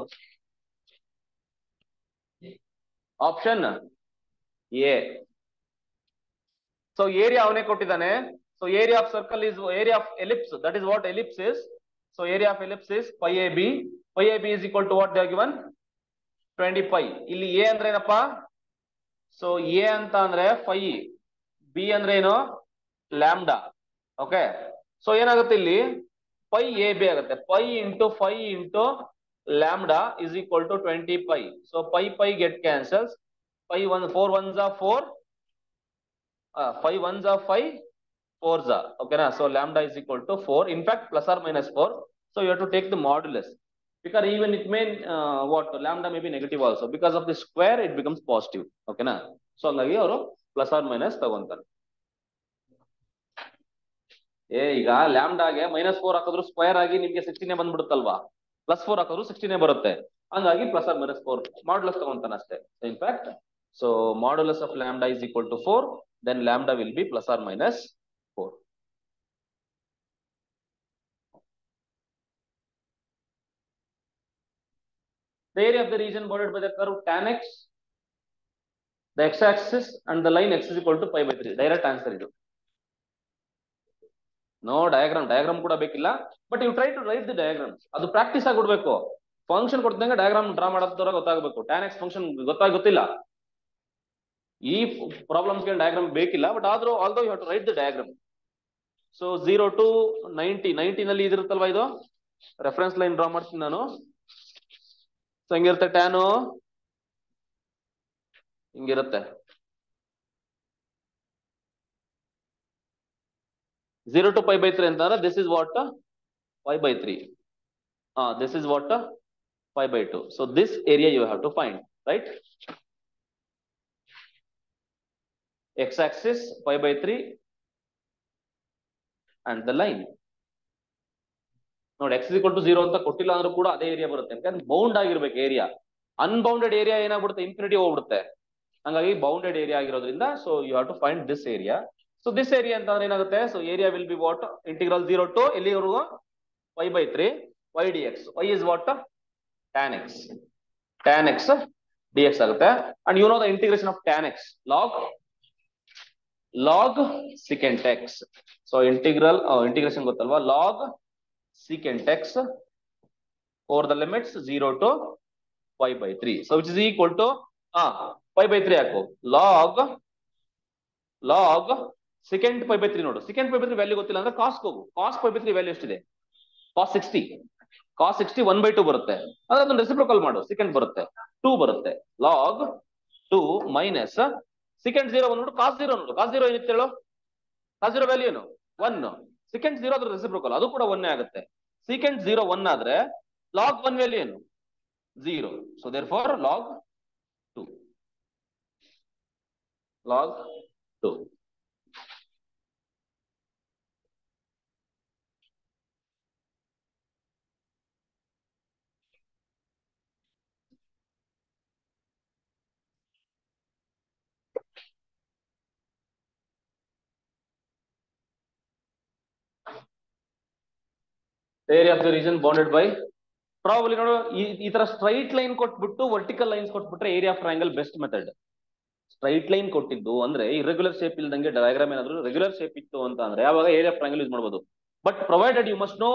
Option A. ಸೊ ಏರಿಯಾ ಅವನೇ ಕೊಟ್ಟಿದ್ದಾನೆ. So area of circle is area of ellipse, that is what ellipse is. So area of ellipse is pi A b. Pi A b is equal to what they are given 20 pi. ಇಲ್ಲಿ a ಅಂದ್ರೆ ಏನಪ್ಪಾ? So A ಅಂತ ಅಂದ್ರೆ 5, B ಅಂದ್ರೆ ಏನು? Lambda. Okay, so ಏನಾಗುತ್ತೆ ಇಲ್ಲಿ? Pi A b ಆಗುತ್ತೆ. Pi into 5 into lambda is equal to 20 pi. So pi pi get cancels. 5 1 4 1 4, 5 1 5, 4 ಓಕೆನಾ. So lambda is equal to 4. In fact, plus or minus 4. So you have to take the modulus, because even it may what lambda may be negative also. Because of the square, it becomes positive. ಓಕೆನಾ. So ಹಂಗಾಗಿ ಅವರು plus R minus ತಗೊಂತಾರೆ. ಈಗ ಲ್ಯಾಂಬ್ಡಾಗೆ -4 ಹಾಕಿದ್ರು square ಆಗಿ ನಿಮ್ಗೆ 16 ಬಂದ್ಬಿಡುತ್ತಲ್ವಾ. +4 ಹಾಕಿದ್ರು 16 ಬರುತ್ತೆ. ಹಂಗಾಗಿ ಪ್ಲಸ್ ಆರ್ ಮೈನಸ್ 4 ಮಾಡ್ಯುಲಸ್ ತಗೊಂತಾನೆ ಅಷ್ಟೇ. In fact, so modulus of lambda is equal to 4, then lambda will be plus or minus 4. The area of the region bounded by the curve tan x, the x-axis and the line x is equal to pi by 3. Direct answer ಇದು. No diagram ಕೂಡ ಬೇಕಿಲ್ಲ. But you try to write the diagrams. ಅದು practice ಆಗಿಬಿಡ್ಬೇಕು. Function ಕೊಡ್ತಂಗೆ diagram draw ಮಾಡೋದ್ರ ಗೊತ್ತಾಗಬೇಕು. tan x function ಗೊತ್ತಿಲ್ಲ, ಈ ಪ್ರಾಬ್ಲಮ್ಸ್ ಗೆ ಡಯಾಗ್ರಾಮ್ ಬೇಕಿಲ್ಲ. ಬಟ್ ಆದ್ರೂ although you have to write the diagram. So 0 to 90 ನಲ್ಲಿ ಇದಿರುತ್ತಲ್ವಾ, ಇದು ರೆಫರೆನ್ಸ್ ಲೈನ್ ಡ್ರಾ ಮಾಡ್ತೀನಿ ನಾನು. ಸೊ ಹೆಂಗಿರುತ್ತೆ ಟ್ಯಾನು? ಹಿಂಗಿರುತ್ತೆ. 0 to pi by 3 ಅಂತಂದ್ರೆ this is what pi by 3. This is what pi by 2. So this area you have to find, right? X-axis pi by 3 and the line. ನೋಡಿ, x is equal to 0 ಅಂತ ಕೊಟ್ಟಿಲ್ಲ ಅಂದ್ರೂ ಕೂಡ ಅದೇ area ಬರುತ್ತೆ. ಯಾಕಂದ್ರೆ bound ಆಗಿರ್ಬೇಕು ಏರಿಯಾ. ಅನ್ಬೌಂಡೆಡ್ ಏರಿಯಾ ಏನಾಗ್ಬಿಡುತ್ತೆ? ಇನ್ಫಿನಿಟಿ ಹೋಗ್ಬಿಡುತ್ತೆ. ಹಂಗಾಗಿ ಬೌಂಡೆಡ್ ಏರಿಯಾ ಆಗಿರೋದ್ರಿಂದ so you have to find this area. So this area ಅಂತಂದ್ರೆ ಏನಾಗುತ್ತೆ? So area will be what? Integral 0 to ಎಲ್ಲಿವರೆಗೂ? pi by 3 y dx. y is what? tan x. tan x dx ಆಗುತ್ತೆ. And you know the integration of tan x, log secant x. So integration ಗೊತ್ತಲ್ವಾ? log secant x over the limits 0 to pi by 3. So which is equal to pi by 3 ಹಾಕು. log secant pi by 3 ನೋಡು. secant pi by 3 value ಗೊತ್ತಿಲ್ಲ ಅಂದ್ರೆ cos ಹೋಗು. cos pi by 3 value ಎಷ್ಟಿದೆ? cos 60. cos 60 1/2 ಬರುತ್ತೆ. ಅಂದ್ರೆ ಅದನ್ನ reciprocal ಮಾಡು, secant ಬರುತ್ತೆ, 2 ಬರುತ್ತೆ. log 2 minus secant 0 ಬಂದ್ಬಿಟ್ಟು cos 0 ನೋಡು. cos 0 ಏನಿತ್ತು ಹೇಳು? cos 0 ವ್ಯಾಲ್ಯೂ ಏನು? 1. secant 0 ಅದ್ರ ರೆಸಿಪ್ರೋಕಲ್, ಅದು ಕೂಡ 1 ಆಗುತ್ತೆ. secant 0 1 ಆದ್ರೆ log 1 ವ್ಯಾಲ್ಯೂ ಏನು? 0. So therefore log 2. log 2. Area of the region bounded by, probably ನೋಡು ಈ ತರ ಸ್ಟ್ರೈಟ್ ಲೈನ್ ಕೊಟ್ಬಿಟ್ಟು ವರ್ಟಿಕಲ್ ಲೈನ್ಸ್ ಕೊಟ್ಬಿಟ್ರೆ area of triangle best method. Straight line ಕೊಟ್ಟಿದ್ದು ಅಂದ್ರೆ ಇರ್ರೆಗ್ಯುಲರ್ ಶೇಪ್ ಇಲ್ದಂಗೆ ಡಯಾಗ್ರಾಮ್ ಏನಾದ್ರು ರೆಗ್ಯುಲರ್ ಶೇಪ್ ಇತ್ತು ಅಂತ ಅಂದ್ರೆ ಅವಾಗ ಏರಿಯಾ ಆಫ್ ಟ್ರಯಾಂಗಲ್ ಯೂಸ್ ಮಾಡಬಹುದು. But provided you must know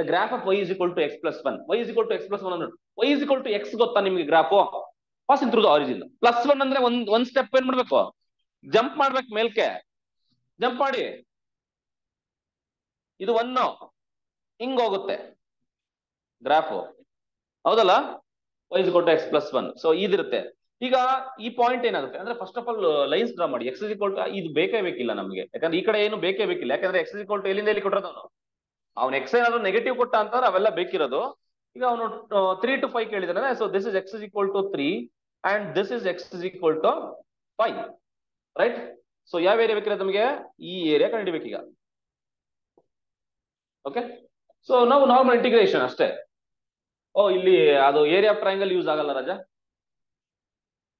the graph of y is equal to x plus 1. y is equal to x plus 1 ಅಂದ್ರೆ y is equal to x ಗೊತ್ತಾ ನಿಮ್ಗೆ? Graph passing through the origin. +1 ಅಂದ್ರೆ ಒಂದ್ step ಏನ್ ಮಾಡ್ಬೇಕು? Jump ಮಾಡ್ಬೇಕು ಮೇಲ್ಕೆ. Jump ಮಾಡಿ, ಇದು 1 ಹಿಂಗ್ ಹೋಗುತ್ತೆ ಗ್ರಾಫ್, ಹೌದಲ್ಲ? y is equal to x plus 1. So ಇದಿರುತ್ತೆ. ಈಗ ಈ ಪಾಯಿಂಟ್ ಏನಾಗುತ್ತೆ ಅಂದ್ರೆ first of all lines draw ಮಾಡಿ. ಎಕ್ಸ್ ಇಸ್ ಟು ಇದು ಬೇಕೇ ಬೇಕಿಲ್ಲ ನಮಗೆ, ಯಾಕಂದ್ರೆ ಈ ಕಡೆ ಏನು ಬೇಕೇ ಬೇಕಿಲ್ಲ, ಯಾಕಂದ್ರೆ ಎಕ್ಸ್ ಇಸ್ ಟು ಎಲ್ಲಿಂದ ಎಲ್ಲಿ ಕೊಟ್ಟಿರೋದು ಅವ್ನು ಎಕ್ಸ್ ಏನಾದ್ರು ನೆಗೆಟಿವ್ ಕೊಟ್ಟ ಅಂತಾರೆ ಅವೆಲ್ಲ ಬೇಕಿರೋದು. ಈಗ ಅವನು 3 to 5 ಕೇಳಿದಾನೆ. So this is x is equal to 3 and this is x is equal to 5, right? So ಯಾವ ಏರಿಯಾ ಬೇಕಿರೋದು ನಮಗೆ? ಈ ಏರಿಯಾ ಕಂಡುಹಿಡಿಬೇಕೀಗ. ಓಕೆ, ಸೊ ನಾವು ನಾರ್ಮಲ್ ಇಂಟಿಗ್ರೇಷನ್ ಅಷ್ಟೇ. ಇಲ್ಲಿ ಅದು ಏರಿಯಾ ಆಫ್ ಟ್ರಯಾಂಗಲ್ ಯೂಸ್ ಆಗಲ್ಲ ರಾಜಾ,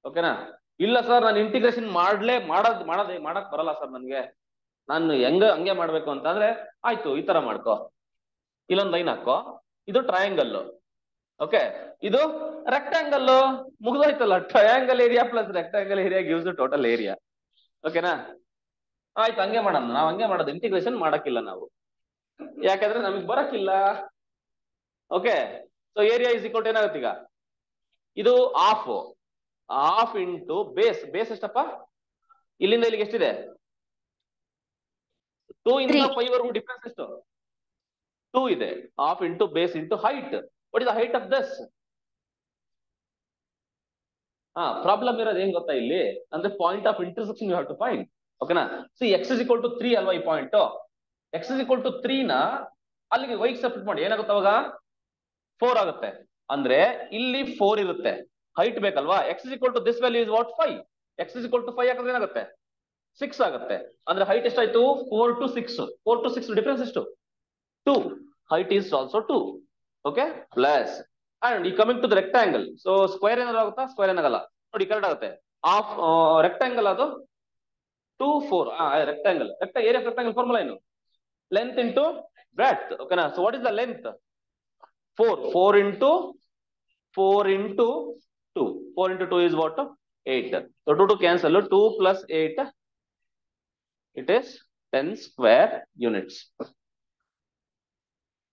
ಓಕೆನಾ? ಇಲ್ಲ ಸರ್ ನಾನು ಇಂಟಿಗ್ರೇಷನ್ ಮಾಡಕ್ ಬರಲ್ಲ ಸರ್ ನನ್ಗೆ, ನಾನು ಹಂಗೆ ಮಾಡ್ಬೇಕು ಅಂತ ಅಂದ್ರೆ ಆಯ್ತು, ಈ ತರ ಮಾಡ್ಕೋ. ಇಲ್ಲೊಂದು ಲೈನ್ ಹಾಕೋ, ಇದು ಟ್ರಯಾಂಗಲ್, ಓಕೆ, ಇದು ರೆಕ್ಟಾಂಗಲ್, ಮುಗ್ದೋಯ್ತಲ್ಲ. Triangle area plus rectangle area gives total area, ಓಕೆನಾ? ಆಯ್ತು, ಹಂಗೆ ಮಾಡೋಣ. ನಾವು ಹಂಗೆ ಮಾಡೋದು, ಇಂಟಿಗ್ರೇಷನ್ ಮಾಡಕ್ಕಿಲ್ಲ ನಾವು, ಯಾಕಂದ್ರೆ ನಮಗ್ ಬರಕ್ಕಿಲ್ಲ. Okay, so area is equal to ಏನಾಗುತ್ತೆ ಈಗ? ಇದು ಹಾಫ್ ಇಂಟು ಬೇಸ್ ಎಷ್ಟಪ್ಪ? ಇಲ್ಲಿಂದ ಇಲ್ಲಿಗೆ ಎಷ್ಟಿದೆ? 2 ಇಂದ 5 ವರೆಗೂ ಡಿಫ್ರೆನ್ಸ್ ಎಷ್ಟು? 2 ಇದೆ. Half into base into height. What is the height of this? Problem ಇರೋದು ಏನ್ ಗೊತ್ತಾ ಇಲ್ಲಿ ಅಂದ್ರೆ point of intersection you have to find, ಓಕೆನಾ? See x is equal to 3 ಅಲ್ವಾ ಈ ಪಾಯಿಂಟ್? ಎಕ್ಸ್ ಇಸ್ ಈಕ್ವಲ್ ಟು 3 ನ ಅಲ್ಲಿಗೆ y ಸಬ್ಸ್ಟಿಟ್ಯೂಟ್ ಮಾಡಿ, ಏನಾಗುತ್ತೆ ಅವಾಗ? 4 ಆಗುತ್ತೆ. ಅಂದ್ರೆ ಇಲ್ಲಿ 4 ಇರುತ್ತೆ, ಹೈಟ್ ಬೇಕಲ್ವಾ? X is equal to this value is what? 5. X is equal to 5 ಯಾಕಂದ್ರೆ ಏನಾಗುತ್ತೆ? 6 ಆಗುತ್ತೆ. ಅಂದ್ರೆ ಹೈಟ್ ಎಷ್ಟಾಯ್ತು? 4 to 6. 4 to 6 ಡಿಫರೆನ್ಸ್ ಎಷ್ಟು? 2. Height is also 2. Okay, plus and you coming to the rectangle. So square ಏನಾದ್ರು ಆಗುತ್ತಾ? ಸ್ಕ್ವೇರ್ ಏನಾಗಲ್ಲ ನೋಡಿ, ಕರೆಕ್ಟ್ ಆಗುತ್ತೆ. ಹಾಫ್ ರೆಕ್ಟಾಂಗಲ್ ಅದು 2 4 rectangle. Area of rectangle formula ಏನು? ಲೆಂತ್ ಇಂಟು ಬ್ರೆಡ್ತ್, ಓಕೆನಾ? So what is the length? 4 into 2. 4 into 2 is what? 8. So 2 cancel. 2 plus 8, it is 10 square units.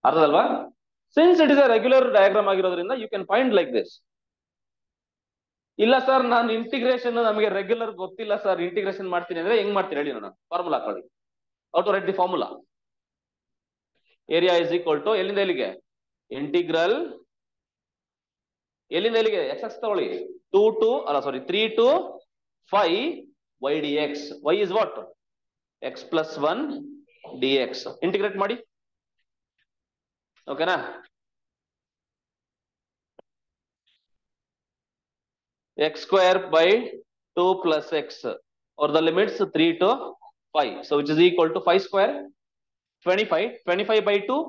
ಅರ್ಥದಲ್ವಾ? Since it is a regular diagram ಆಗಿರೋದ್ರಿಂದ you can find like this. ಇಲ್ಲ sir ನಾನು integration ನಮಗೆ regular ಗೊತ್ತಿಲ್ಲ sir, integration ಮಾಡ್ತೀನಿ ಅಂದ್ರೆ ಹೆಂಗ್ ಮಾಡ್ತೀನಿ ಹೇಳಿ ನೋಡೋಣ. ಫಾರ್ಮುಲಾ ಹಾಕೊಳ್ಳಿ. How to write the formula? Area is equal to ಎಲ್ಲಿಂದ ಎಲ್ಲಿಗೆ? ಇಂಟಿಗ್ರಲ್ ಎಲ್ಲಿಂದ ಎಲ್ಲಿಗೆ? ಎಕ್ಸ್ ತಗೊಳ್ಳಿ. 3 to 5 y dx. y is what? x plus 1 dx. Integrate ಮಾಡಿ, ಓಕೆನಾ? x square by 2 plus x, or the limits 3 to 5. So which is equal to 5 square 25. 25 by 2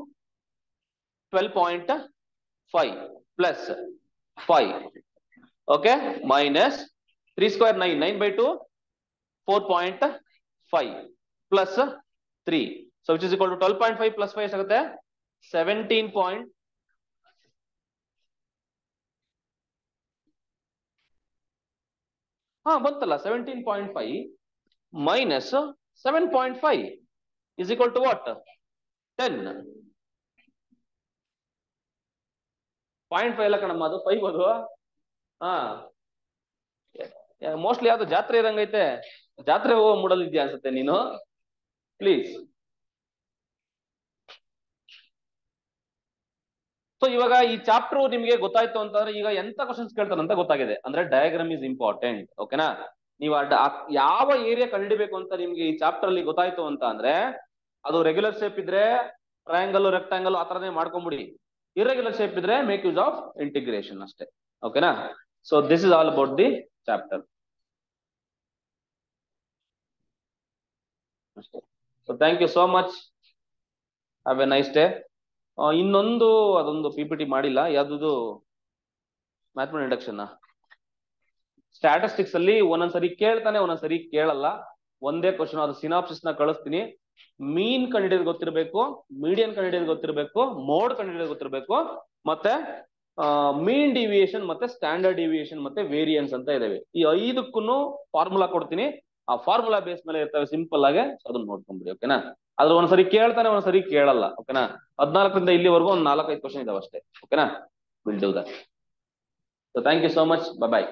12.5 plus 5, okay, minus 3 square 9. 9 by 2 4.5 plus 3. So which is equal to 12.5 plus 5 ಎಷ್ಟಾಗುತ್ತೆ? 17. ಬಂತಲ್ಲ 17.5 minus 7.5 is equal to what? 10. 0.5 ಎಲ್ಲ ಕಣಮ್ಮ, ಅದು 5 ಅದು. Mostly ಯಾವ್ದು ಜಾತ್ರೆ ಇರಂಗೈತೆ, ಜಾತ್ರೆ ಹೋಗೋ ಮೂಡಲ್ ಇದೆಯಾ ಅನ್ಸುತ್ತೆ ನೀನು. ಪ್ಲೀಸ್. ಸೊ ಇವಾಗ ಈ ಚಾಪ್ಟರ್ ನಿಮ್ಗೆ ಗೊತ್ತಾಯ್ತು ಅಂತಂದ್ರೆ ಈಗ ಎಂತ ಕ್ವಶನ್ಸ್ ಕೇಳ್ತಾರಂತ ಗೊತ್ತಾಗಿದೆ. ಅಂದ್ರೆ ಡಯಾಗ್ರಾಮ್ ಇಸ್ ಇಂಪಾರ್ಟೆಂಟ್, ಓಕೆನಾ? ನೀವು ಯಾವ ಏರಿಯಾ ಕಂಡುಹಿಡಿಬೇಕು ಅಂತ ನಿಮ್ಗೆ ಈ ಚಾಪ್ಟರ್ ಅಲ್ಲಿ ಗೊತ್ತಾಯ್ತು ಅಂತ ಅಂದ್ರೆ, ಅದು ರೆಗ್ಯುಲರ್ ಶೇಪ್ ಇದ್ರೆ ಟ್ರಯಾಂಗಲ್ ರೆಕ್ಟಾಂಗಲ್ ಆ ತರನೇ ಮಾಡ್ಕೊಂಬಿಡಿ. ಇರ್ರೆಗ್ಯುಲರ್ ಶೇಪ್ ಇದ್ರೆ ಮೇಕ್ ಯೂಸ್ ಆಫ್ ಇಂಟಿಗ್ರೇಷನ್ ಅಷ್ಟೇ, ಓಕೆನಾ? So this is all about the chapter. So thank you so much, have a nice day. ಇನ್ನೊಂದು ಅದೊಂದು PPT ಮಾಡಿಲ್ಲ, ಯಾವ್ದು ಮ್ಯಾಥಮೆಟಿಕ್ಸ್ ಇಂಟ್ರಡಕ್ಷನ್. ಸ್ಟ್ಯಾಟಿಸ್ಟಿಕ್ಸ್ ಅಲ್ಲಿ ಒಂದೊಂದ್ಸರಿ ಕೇಳ್ತಾನೆ, ಒಂದೊಂದ್ಸರಿ ಕೇಳಲ್ಲ. ಒಂದೇ ಕ್ವಶನ್, ಅದು ಸಿನಾಪ್ಸಿಸ್ ನ ಕಳಿಸ್ತೀನಿ. ಮೀನ್ ಕಂಡುಹಿಡಿಯೋದು ಗೊತ್ತಿರಬೇಕು, ಮೀಡಿಯನ್ ಕಂಡುಹಿಡಿಯೋದು ಗೊತ್ತಿರಬೇಕು, ಮೋಡ್ ಕಂಡುಹಿಡಿಯೋದು ಗೊತ್ತಿರಬೇಕು, ಮತ್ತೆ ಮೀನ್ ಡಿವಿಯೇಷನ್ ಮತ್ತೆ ಸ್ಟ್ಯಾಂಡರ್ಡ್ ಡಿವಿಯೇಷನ್ ಮತ್ತೆ ವೇರಿಯನ್ಸ್ ಅಂತ ಇದಾವೆ. ಈ 5ಕ್ಕೂ ಫಾರ್ಮುಲಾ ಕೊಡ್ತೀನಿ. ಆ ಫಾರ್ಮುಲಾ ಬೇಸ್ ಮೇಲೆ ಇರ್ತವೆ, ಸಿಂಪಲ್ ಆಗಿ ಅದನ್ನ ನೋಡ್ಕೊಂಡ್ಬಿಡಿ, ಓಕೆನಾ? ಅದ್ರ ಒಂದ್ಸರಿ ಕೇಳ್ತಾನೆ, ಒಂದ್ಸರಿ ಕೇಳಲ್ಲ, ಓಕೆನಾ? 14ರಿಂದ ಇಲ್ಲಿವರೆಗೂ ಒಂದು 4-5 ಕ್ವಶನ್ ಇದಾವೆ ಅಷ್ಟೇ, ಓಕೆನಾ? Will do that. So thank you so much, bye bye.